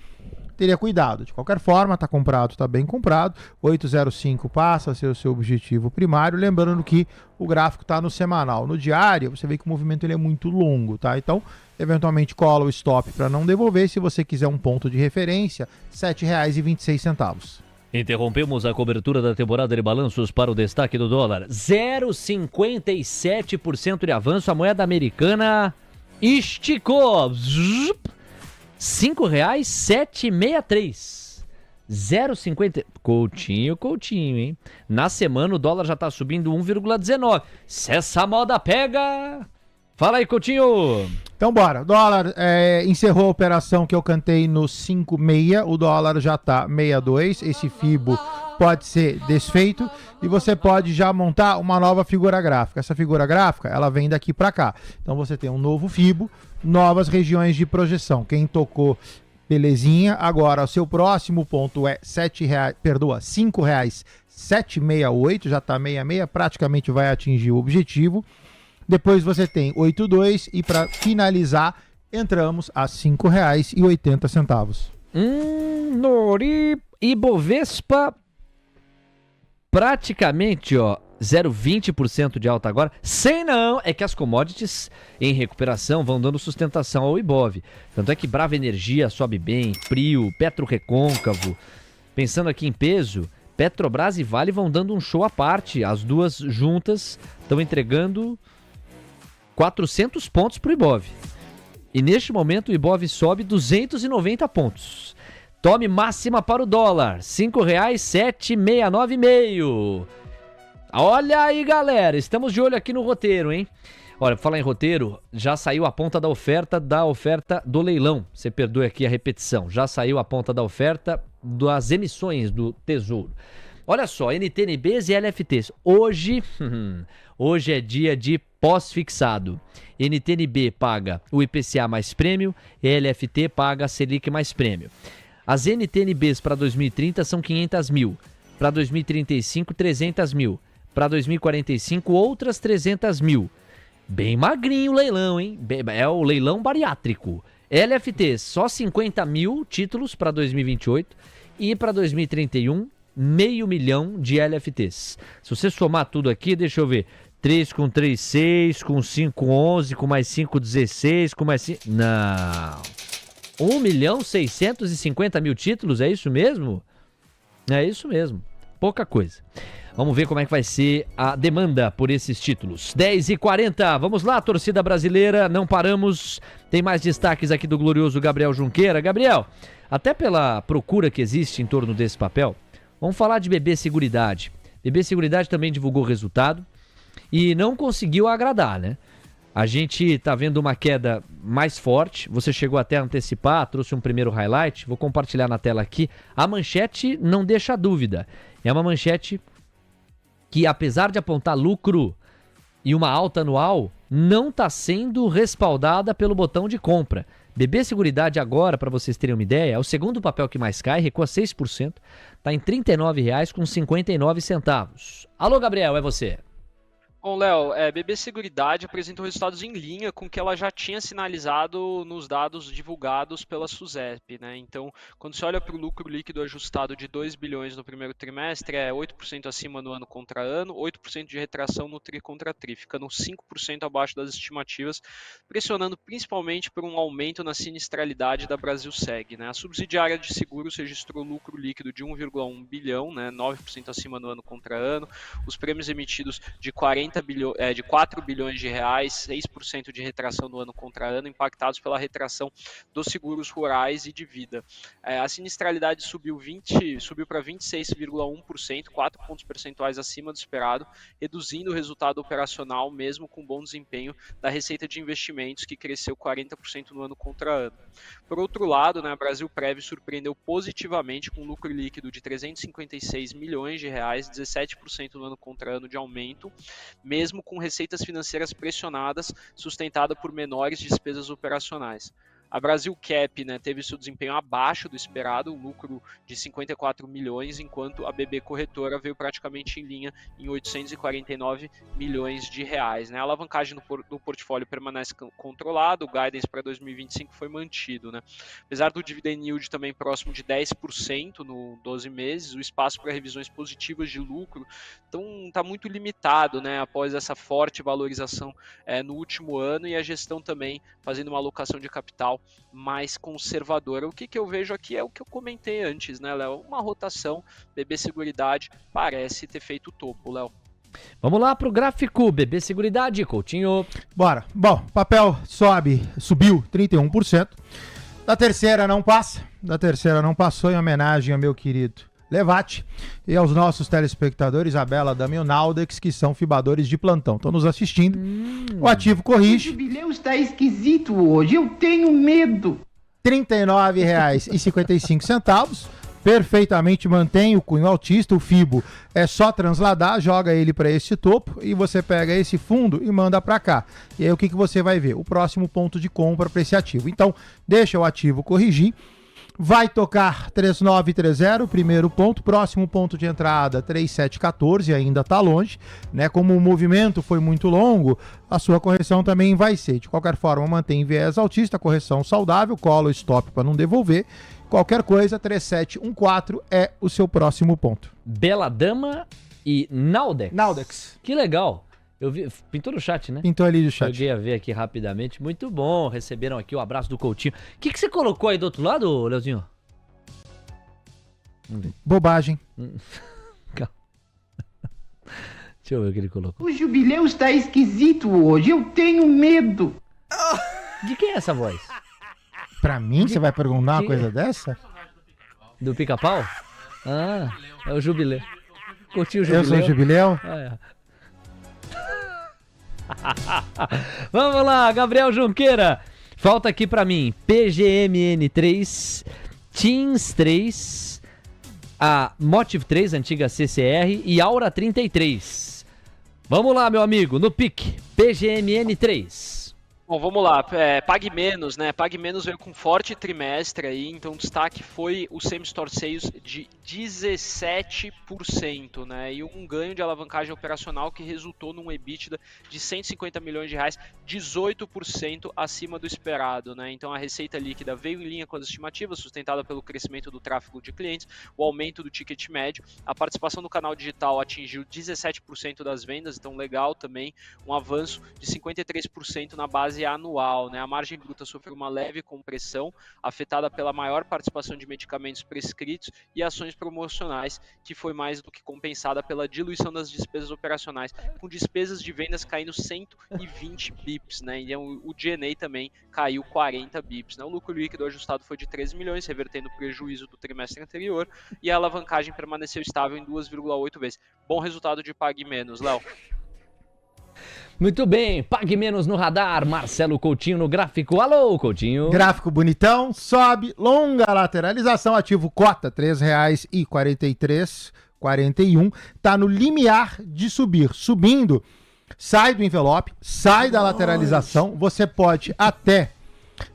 teria cuidado. De qualquer forma, está comprado, está bem comprado. 8,05 passa a ser o seu objetivo primário. Lembrando que o gráfico está no semanal. No diário, você vê que o movimento ele é muito longo, tá? Então, eventualmente cola o stop para não devolver. Se você quiser um ponto de referência, R$ 7,26. Interrompemos a cobertura da temporada de balanços para o destaque do dólar. 0,57% de avanço. A moeda americana esticou. R$ 5,763. 0,50. Coutinho, hein? Na semana o dólar já tá subindo 1,19. Se essa moda pega... Fala aí, Coutinho. Então bora. Dólar encerrou a operação que eu cantei no 5,6. O dólar já tá 6,2. Esse FIBO pode ser desfeito e você pode já montar uma nova figura gráfica. Essa figura gráfica, ela vem daqui para cá. Então você tem um novo FIBO, novas regiões de projeção. Quem tocou, belezinha. Agora, o seu próximo ponto é R$ 5,768, já está 66, praticamente vai atingir o objetivo. Depois você tem 8,2 e para finalizar, entramos a R$ 5,80. Nori Ibovespa praticamente, ó, 0,20% de alta agora. Sem não, é que as commodities em recuperação vão dando sustentação ao Ibov. Tanto é que Brava Energia sobe bem, Prio, Petro Recôncavo. Pensando aqui em peso, Petrobras e Vale vão dando um show à parte. As duas juntas estão entregando 400 pontos para o Ibov. E neste momento o Ibov sobe 290 pontos. Tome máxima para o dólar, R$ 5,769,5. Olha aí, galera, estamos de olho aqui no roteiro, hein? Olha, pra falar em roteiro, já saiu a ponta da oferta do leilão. Você perdoe aqui a repetição. Já saiu a ponta da oferta das emissões do Tesouro. Olha só, NTNBs e LFTs. Hoje é dia de pós-fixado. NTNB paga o IPCA mais prêmio, LFT paga a Selic mais prêmio. As NTNBs para 2030 são 500 mil. Para 2035, 300 mil. Para 2045, outras 300 mil. Bem magrinho o leilão, hein? É o leilão bariátrico. LFT, só 50 mil títulos para 2028 e para 2031, 500 mil de LFTs. Se você somar tudo aqui, deixa eu ver. 3 com 3, 6, com 5, 11, com mais 5, 16, com mais 5... Não. 1.650.000 títulos, é isso mesmo? É isso mesmo. Pouca coisa. Vamos ver como é que vai ser a demanda por esses títulos. 10h40, vamos lá, torcida brasileira, não paramos. Tem mais destaques aqui do glorioso Gabriel Junqueira. Gabriel, até pela procura que existe em torno desse papel, vamos falar de BB Seguridade. BB Seguridade também divulgou o resultado e não conseguiu agradar, né? A gente tá vendo uma queda mais forte, você chegou até a antecipar, trouxe um primeiro highlight, vou compartilhar na tela aqui. A manchete não deixa dúvida, é uma manchete que, apesar de apontar lucro e uma alta anual, não está sendo respaldada pelo botão de compra. BB Seguridade agora, para vocês terem uma ideia, é o segundo papel que mais cai, recua 6%, está em R$ 39,59. Alô, Gabriel, é você. Bom, Léo, BB Seguridade apresentou resultados em linha com o que ela já tinha sinalizado nos dados divulgados pela SUSEP, né? Então, quando você olha para o lucro líquido ajustado de 2 bilhões no primeiro trimestre, é 8% acima no ano contra ano, 8% de retração no tri contra tri, ficando 5% abaixo das estimativas, pressionando principalmente por um aumento na sinistralidade da Brasilseg, né? A subsidiária de seguros registrou lucro líquido de 1,1 bilhão, né? 9% acima no ano contra ano, os prêmios emitidos de 4 bilhões de reais, 6% de retração no ano contra ano, impactados pela retração dos seguros rurais e de vida. A sinistralidade subiu para 26,1%, 4 pontos percentuais acima do esperado, reduzindo o resultado operacional, mesmo com bom desempenho da receita de investimentos, que cresceu 40% no ano contra ano. Por outro lado, a Brasilprev surpreendeu positivamente com lucro líquido de 356 milhões de reais, 17% no ano contra ano de aumento, mesmo com receitas financeiras pressionadas, sustentada por menores despesas operacionais. A Brasilcap, teve seu desempenho abaixo do esperado, um lucro de 54 milhões, enquanto a BB Corretora veio praticamente em linha em 849 milhões de reais. A alavancagem do portfólio permanece controlada, o guidance para 2025 foi mantido. Apesar do dividend yield também próximo de 10% no 12 meses, o espaço para revisões positivas de lucro está muito limitado, após essa forte valorização no último ano, e a gestão também fazendo uma alocação de capital mais conservadora. O que eu vejo aqui é o que eu comentei antes, Léo? Uma rotação, BB Seguridade parece ter feito o topo, Léo. Vamos lá pro gráfico, BB Seguridade, Coutinho. Bora. Bom, papel subiu 31%. Da terceira não passou, em homenagem ao meu querido Levati e aos nossos telespectadores, a Bela Dama e o Naldex, que são fibadores de plantão. Estão nos assistindo. O ativo corrige. O jubileu está esquisito hoje, eu tenho medo. R$ 39,55. Perfeitamente mantém o cunho altista, o FIBO é só transladar, joga ele para esse topo e você pega esse fundo e manda para cá. E aí o que você vai ver? O próximo ponto de compra para esse ativo. Então, deixa o ativo corrigir. Vai tocar 3,930, primeiro ponto. Próximo ponto de entrada, 3,714, ainda está longe, Como o movimento foi muito longo, a sua correção também vai ser. De qualquer forma, mantém viés altista, correção saudável, cola stop para não devolver. Qualquer coisa, 3,714 é o seu próximo ponto. Bela Dama e Naldex. Naldex. Que legal. Eu vi, pintou no chat, né? Pintou ali no chat. Cheguei a ver aqui rapidamente. Muito bom. Receberam aqui o abraço do Coutinho. O que você colocou aí do outro lado, Leozinho? Bobagem. Calma. Deixa eu ver o que ele colocou. O jubileu está esquisito hoje, eu tenho medo. De quem é essa voz? Pra mim, você vai perguntar uma coisa dessa? Do Pica-Pau? Ah, é o jubileu. Coutinho Eu sou o Jubileu. É. Vamos lá, Gabriel Junqueira. Falta aqui pra mim PGMN 3, Teams 3, a Motive 3, antiga CCR, e Aura 33. Vamos lá, meu amigo, no pique, PGMN 3. Bom, vamos lá, Pague Menos, né? Pague Menos veio com forte trimestre aí, então o destaque foi o same-store sales de 17%, né? E um ganho de alavancagem operacional que resultou num EBITDA de 150 milhões de reais, 18% acima do esperado, né? Então a receita líquida veio em linha com as estimativas, sustentada pelo crescimento do tráfego de clientes, o aumento do ticket médio, a participação no canal digital atingiu 17% das vendas, então legal também, um avanço de 53% na base anual, né? A margem bruta sofreu uma leve compressão, afetada pela maior participação de medicamentos prescritos e ações promocionais, que foi mais do que compensada pela diluição das despesas operacionais, com despesas de vendas caindo 120 bips, né? E o G&A também caiu 40 bips, né? O lucro líquido ajustado foi de 13 milhões, revertendo o prejuízo do trimestre anterior, e a alavancagem permaneceu estável em 2,8 vezes. Bom resultado de Pague Menos, Léo. Muito bem, Pague Menos no radar, Marcelo Coutinho no gráfico. Alô, Coutinho. Gráfico bonitão, sobe, longa lateralização, ativo cota, R$3,43,41. Tá no limiar de subir. Subindo, sai do envelope, sai da lateralização. Você pode até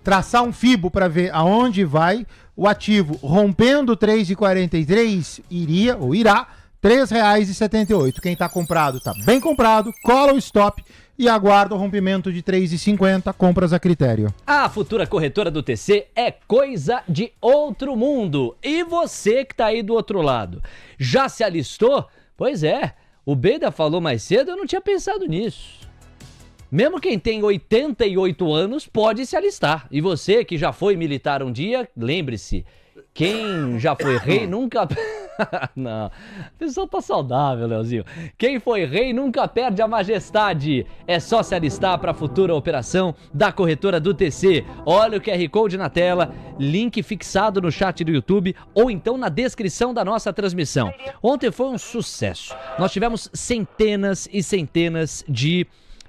traçar um fibo para ver aonde vai. O ativo rompendo 3,43 iria ou irá R$3,78. Quem tá comprado tá bem comprado, cola o stop e aguarda o rompimento de 3,50, compras a critério. A futura corretora do TC é coisa de outro mundo. E você que tá aí do outro lado, já se alistou? Pois é, o Beida falou mais cedo, eu não tinha pensado nisso. Mesmo quem tem 88 anos pode se alistar. E você que já foi militar um dia, lembre-se, quem já foi rei nunca... Não, o pessoal tá saudável, Leozinho. Quem foi rei nunca perde a majestade. É só se alistar para a futura operação da corretora do TC. Olha o QR Code na tela, link fixado no chat do YouTube ou então na descrição da nossa transmissão. Ontem foi um sucesso. Nós tivemos centenas e centenas de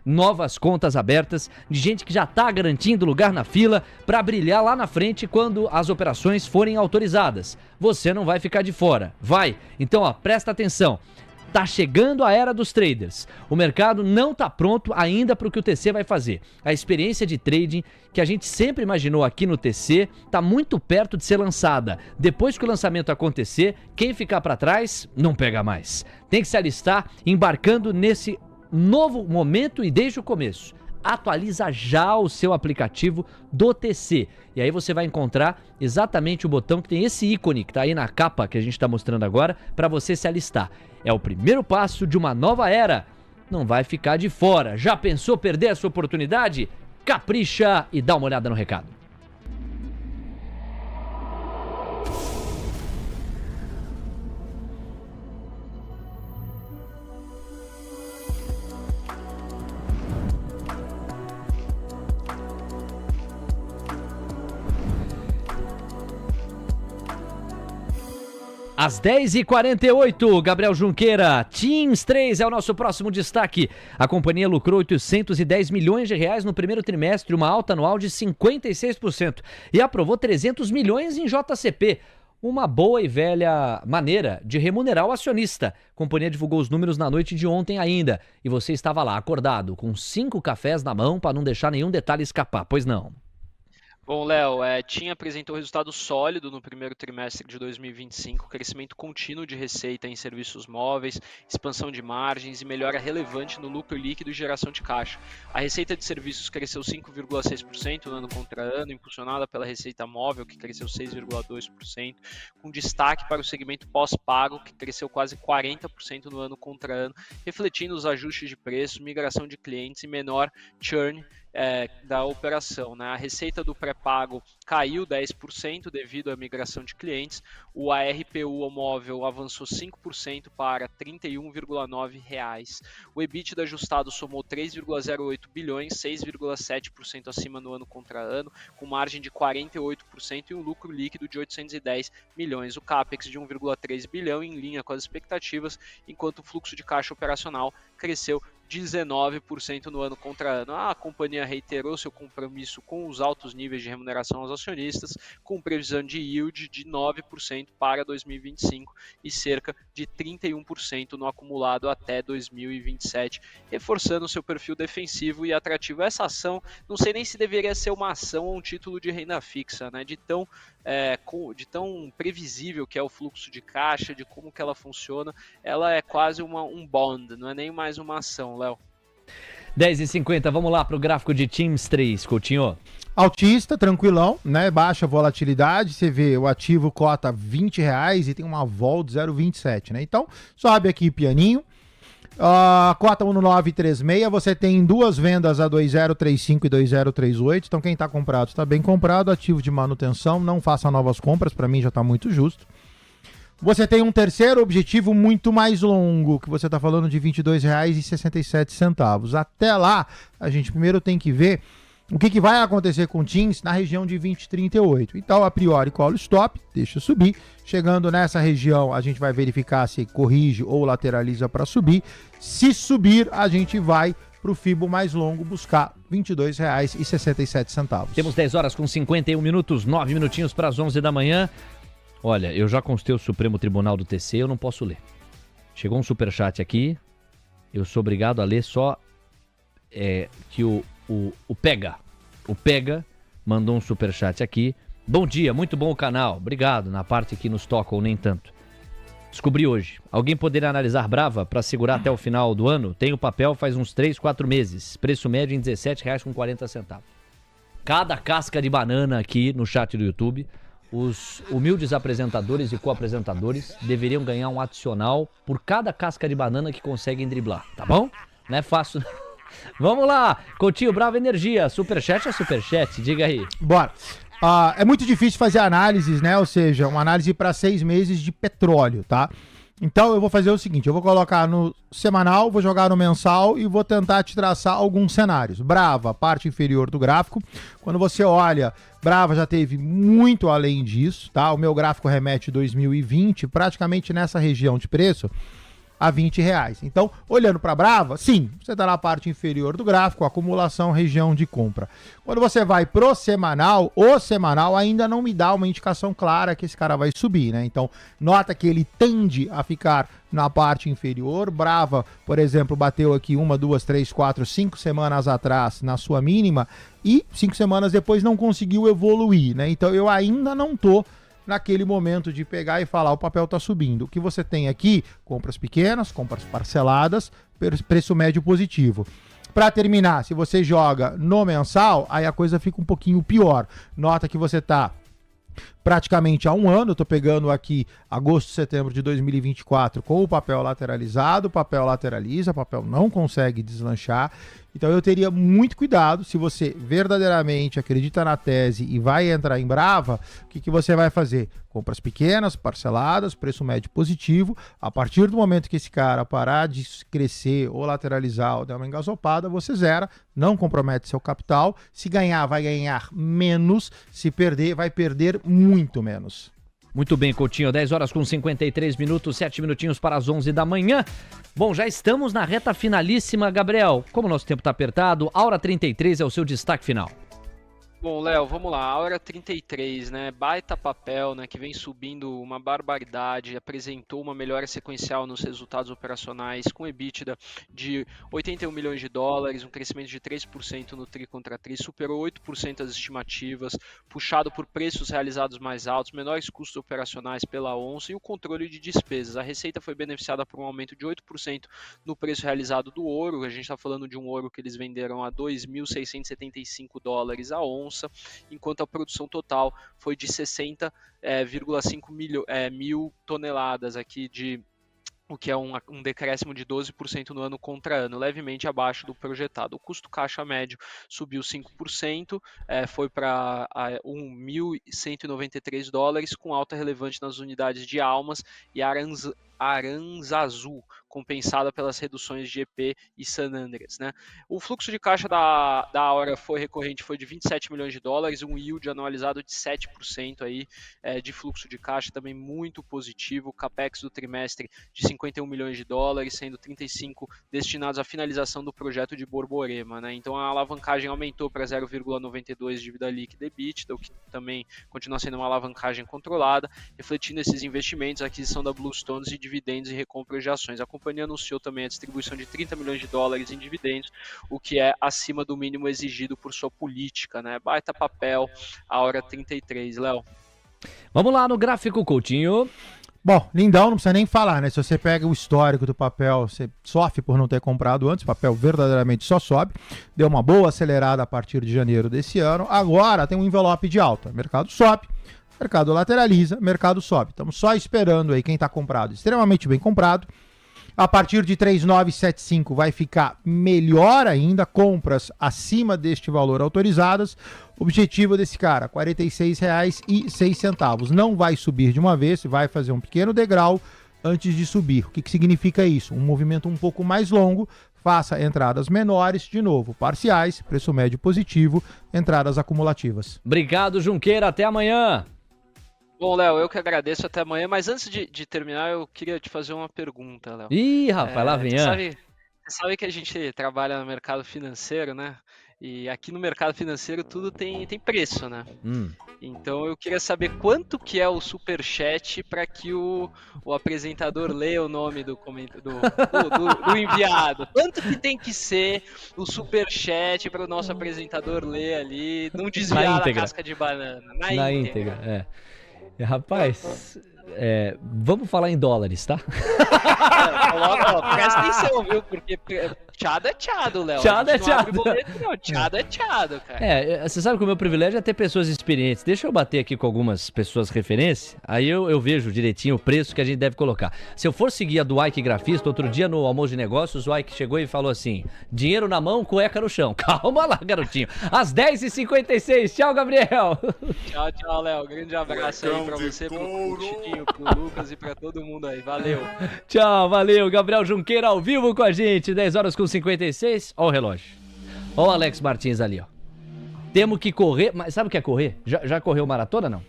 novas contas abertas, de gente que já está garantindo lugar na fila para brilhar lá na frente quando as operações forem autorizadas. Você não vai ficar de fora, vai. Então, ó, presta atenção. Tá chegando a era dos traders. O mercado não tá pronto ainda para o que o TC vai fazer. A experiência de trading que a gente sempre imaginou aqui no TC tá muito perto de ser lançada. Depois que o lançamento acontecer, quem ficar para trás não pega mais. Tem que se alistar embarcando nesse novo momento e desde o começo. Atualiza já o seu aplicativo do TC. E aí você vai encontrar exatamente o botão que tem esse ícone que está aí na capa que a gente está mostrando agora para você se alistar. É o primeiro passo de uma nova era. Não vai ficar de fora. Já pensou perder essa oportunidade? Capricha e dá uma olhada no recado. Às 10h48, Gabriel Junqueira, Teams 3 é o nosso próximo destaque. A companhia lucrou 810 milhões de reais no primeiro trimestre, uma alta anual de 56%, e aprovou 300 milhões em JCP. Uma boa e velha maneira de remunerar o acionista. A companhia divulgou os números na noite de ontem ainda, e você estava lá acordado, com 5 cafés na mão para não deixar nenhum detalhe escapar, pois não? Bom, Léo, TIM apresentou resultado sólido no primeiro trimestre de 2025, crescimento contínuo de receita em serviços móveis, expansão de margens e melhora relevante no lucro líquido e geração de caixa. A receita de serviços cresceu 5,6% no ano contra ano, impulsionada pela receita móvel, que cresceu 6,2%, com destaque para o segmento pós-pago, que cresceu quase 40% no ano contra ano, refletindo os ajustes de preço, migração de clientes e menor churn da operação, né? A receita do pré-pago caiu 10% devido à migração de clientes, o ARPU móvel avançou 5% para R$ 31,9. O EBITDA ajustado somou 3,08 bilhões, 6,7% acima no ano contra ano, com margem de 48% e um lucro líquido de 810 milhões. O CAPEX de 1,3 bilhão em linha com as expectativas, enquanto o fluxo de caixa operacional cresceu 19% no ano contra ano. A companhia reiterou seu compromisso com os altos níveis de remuneração aos acionistas, com previsão de yield de 9% para 2025 e cerca de 31% no acumulado até 2027, reforçando seu perfil defensivo e atrativo. Essa ação, não sei nem se deveria ser uma ação ou um título de renda fixa, né? De tão previsível que é o fluxo de caixa, de como que ela funciona, ela é quase um bond, não é nem mais uma ação, Léo. 10h50, vamos lá para o gráfico de Teams 3, Coutinho. Altista, tranquilão, né? Baixa volatilidade, você vê o ativo cota R$20 e tem uma vol de 0,27, né? Então, sobe aqui pianinho. Cota 1,936, você tem duas vendas a 2,035 e 2,038, então quem está comprado está bem comprado, ativo de manutenção, não faça novas compras, para mim já está muito justo. Você tem um terceiro objetivo muito mais longo, que você está falando de R$22,67. Até lá, a gente primeiro tem que ver o que vai acontecer com o Teams na região de 20,38. Então, a priori, call stop, deixa subir. Chegando nessa região, a gente vai verificar se corrige ou lateraliza para subir. Se subir, a gente vai para o FIBO mais longo buscar R$22,67. Temos 10h51, 9 minutinhos para as 11 da manhã. Olha, eu já consultei o Supremo Tribunal do TC, eu não posso ler. Chegou um superchat aqui, eu sou obrigado a ler só que o Pega mandou um superchat aqui. Bom dia, muito bom o canal, obrigado. Na parte que nos toca ou nem tanto. Descobri hoje, alguém poderia analisar Brava para segurar até o final do ano? Tem o papel faz uns 3, 4 meses, preço médio em R$17,40. Cada casca de banana aqui no chat do YouTube, os humildes apresentadores e co-apresentadores deveriam ganhar um adicional por cada casca de banana que conseguem driblar, tá bom? Não é fácil. Vamos lá, Coutinho, Brava Energia, superchat é superchat, diga aí. Bora. É muito difícil fazer análises, né? Ou seja, uma análise para 6 meses de petróleo, tá? Então eu vou fazer o seguinte, eu vou colocar no semanal, vou jogar no mensal e vou tentar te traçar alguns cenários. Brava, parte inferior do gráfico. Quando você olha, Brava já teve muito além disso, tá? O meu gráfico remete 2020, praticamente nessa região de preço, a R$20. Então, olhando para Brava, sim, você está na parte inferior do gráfico, acumulação, região de compra. Quando você vai pro semanal, o semanal ainda não me dá uma indicação clara que esse cara vai subir, né? Então, nota que ele tende a ficar na parte inferior. Brava, por exemplo, bateu aqui 1, 2, 3, 4, 5 semanas atrás na sua mínima e 5 semanas depois não conseguiu evoluir, né? Então, eu ainda não tô naquele momento de pegar e falar, o papel tá subindo. O que você tem aqui, compras pequenas, compras parceladas, preço médio positivo. Para terminar, se você joga no mensal, aí a coisa fica um pouquinho pior. Nota que você tá praticamente há um ano, eu tô pegando aqui agosto, setembro de 2024 com o papel lateralizado, o papel lateraliza, o papel não consegue deslanchar. Então eu teria muito cuidado, se você verdadeiramente acredita na tese e vai entrar em Brava, o que você vai fazer? Compras pequenas, parceladas, preço médio positivo. A partir do momento que esse cara parar de crescer ou lateralizar ou der uma engasopada, você zera, não compromete seu capital. Se ganhar, vai ganhar menos. Se perder, vai perder muito menos. Muito bem, Coutinho, 10h53, 7 minutinhos para as 11 da manhã. Bom, já estamos na reta finalíssima, Gabriel. Como o nosso tempo está apertado, a hora 33 é o seu destaque final. Bom, Léo, vamos lá, a hora 33, né, baita papel, né, que vem subindo uma barbaridade, apresentou uma melhora sequencial nos resultados operacionais, com EBITDA de 81 milhões de dólares, um crescimento de 3% no TRI contra TRI, superou 8% as estimativas, puxado por preços realizados mais altos, menores custos operacionais pela onça e o controle de despesas. A receita foi beneficiada por um aumento de 8% no preço realizado do ouro, a gente está falando de um ouro que eles venderam a 2.675 dólares a onça, enquanto a produção total foi de 60,5 mil toneladas aqui de o que é um decréscimo de 12% no ano contra ano, levemente abaixo do projetado. O custo caixa médio subiu 5%, foi para $1.193, com alta relevante nas unidades de Almas e Aranzazu, compensada pelas reduções de EP e San Andreas, né? O fluxo de caixa da Aura recorrente foi de $27 milhões, um yield anualizado de 7% aí, de fluxo de caixa, também muito positivo. O capex do trimestre de $51 milhões, sendo 35 destinados à finalização do projeto de Borborema, né? Então a alavancagem aumentou para 0,92 dívida líquida EBITDA, o que também continua sendo uma alavancagem controlada, refletindo esses investimentos, a aquisição da Bluestones e dividendos e recompras de ações. A companhia anunciou também a distribuição de $30 milhões em dividendos, o que é acima do mínimo exigido por sua política, né? Baita papel, a hora 33, Léo. Vamos lá no gráfico, Coutinho. Bom, lindão, não precisa nem falar, né? Se você pega o histórico do papel, você sofre por não ter comprado antes, o papel verdadeiramente só sobe. Deu uma boa acelerada a partir de janeiro desse ano. Agora tem um envelope de alta. Mercado sobe, mercado lateraliza, mercado sobe. Estamos só esperando aí quem está comprado, extremamente bem comprado. A partir de 3,975 vai ficar melhor ainda, compras acima deste valor autorizadas. Objetivo desse cara, R$ 46,06. Não vai subir de uma vez, vai fazer um pequeno degrau antes de subir. O que significa isso? Um movimento um pouco mais longo, faça entradas menores, de novo, parciais, preço médio positivo, entradas acumulativas. Obrigado, Junqueira, até amanhã. Bom, Léo, eu que agradeço, até amanhã, mas antes de terminar, eu queria te fazer uma pergunta, Léo. Ih, rapaz, lá vem. Você sabe que a gente trabalha no mercado financeiro, né? E aqui no mercado financeiro tudo tem preço, né? Então eu queria saber quanto que é o superchat para que o apresentador leia o nome do enviado. Quanto que tem que ser o superchat para o nosso apresentador ler ali, não desviar da casca de banana? Na íntegra, Rapaz, vamos falar em dólares, tá? Presta atenção, viu? Porque tchado é tchado, Léo. Tchado é tchado. Tchado é tchado, cara. Você sabe que o meu privilégio é ter pessoas experientes. Deixa eu bater aqui com algumas pessoas referência, aí eu vejo direitinho o preço que a gente deve colocar. Se eu for seguir a do Ike Grafista, outro dia no almoço de negócios, o Ike chegou e falou assim, dinheiro na mão, cueca no chão. Calma lá, garotinho. Às 10h56. Tchau, Gabriel. Tchau, Léo. Grande abraço aí pra você, pro Coutinho, pro Lucas e pra todo mundo aí. Valeu. Tchau, valeu. Gabriel Junqueira ao vivo com a gente. 10h56. Ó o relógio. Ó o Alex Martins ali, ó. Temos que correr. Mas sabe o que é correr? Já correu maratona, não?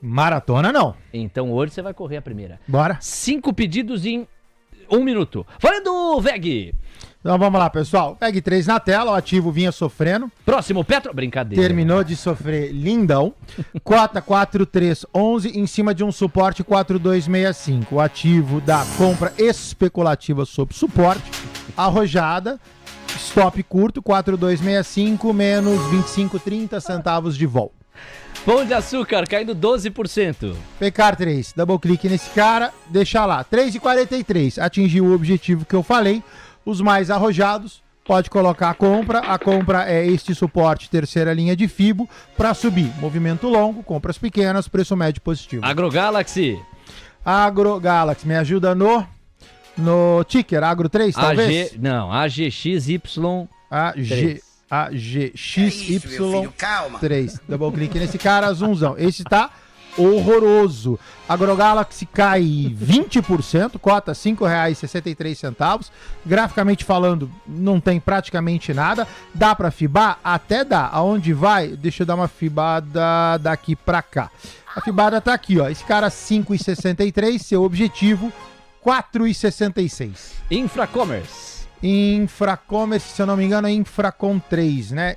Maratona, não. Então hoje você vai correr a primeira. Bora. 5 pedidos em 1 minuto. Valendo, VEG! Então vamos lá, pessoal. VEG 3 na tela, o ativo vinha sofrendo. Próximo, Petro. Brincadeira. Terminou de sofrer lindão. Cota 4311 em cima de um suporte 4265. O ativo da compra especulativa sob suporte. Arrojada. Stop curto, 4265 menos 25,30 centavos de vol. Pão de açúcar caindo 12%. PECAR 3, double clique nesse cara, deixa lá. 3,43, atingiu o objetivo que eu falei. Os mais arrojados, pode colocar a compra é este suporte, terceira linha de FIBO, para subir. Movimento longo, compras pequenas, preço médio positivo. AgroGalaxy, me ajuda no ticker, Agro 3, talvez? AGXY3. AGXY3. Double clique nesse cara, zoomzão. Esse tá horroroso. AgroGalaxy cai 20%, cota R$ 5,63. Graficamente falando, não tem praticamente nada. Dá pra fibar? Até dá. Aonde vai? Deixa eu dar uma fibada daqui pra cá. A fibada tá aqui, ó. Esse cara 5,63, seu objetivo 4,66. Infracommerce, se eu não me engano, é Infracom 3, né?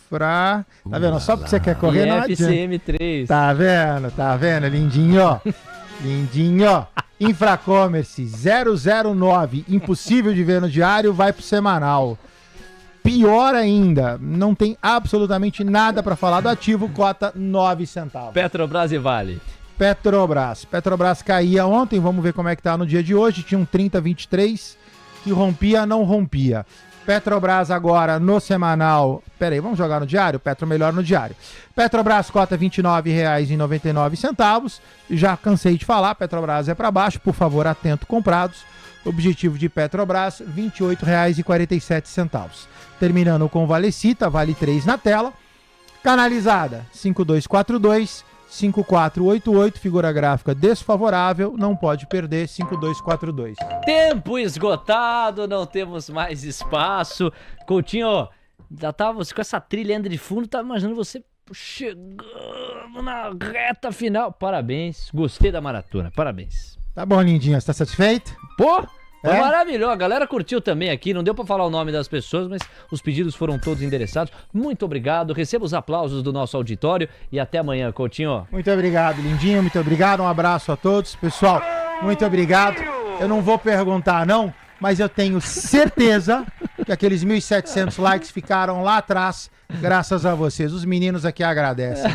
Tá vendo? Só porque você quer correr, não adianta. FCM3. Tá vendo? Lindinho. Infracommerce 009, impossível de ver no diário, vai pro semanal. Pior ainda, não tem absolutamente nada pra falar do ativo, cota 9 centavos. Petrobras e Vale. Petrobras caía ontem, vamos ver como é que tá no dia de hoje. Tinha um 30,23 que rompia, não rompia. Petrobras agora no semanal. Peraí, vamos jogar no diário? Petro melhor no diário. Petrobras cota R$ 29,99. Já cansei de falar, Petrobras é para baixo. Por favor, atento, comprados. Objetivo de Petrobras, R$ 28,47. Terminando com Valecita, vale 3 na tela. Canalizada, 5242, 5488, figura gráfica desfavorável, não pode perder, 5242. Tempo esgotado, não temos mais espaço. Coutinho, já tava com essa trilha ainda de fundo, tava imaginando você chegando na reta final. Parabéns, gostei da maratona, parabéns. Tá bom, lindinha, você tá satisfeito? Pô, foi maravilhoso, a galera curtiu também aqui, não deu pra falar o nome das pessoas, mas os pedidos foram todos endereçados. Muito obrigado, receba os aplausos do nosso auditório e até amanhã, Coutinho. Muito obrigado, lindinho, muito obrigado, um abraço a todos. Pessoal, muito obrigado. Eu não vou perguntar não, mas eu tenho certeza que aqueles 1.700 likes ficaram lá atrás, graças a vocês. Os meninos aqui agradecem.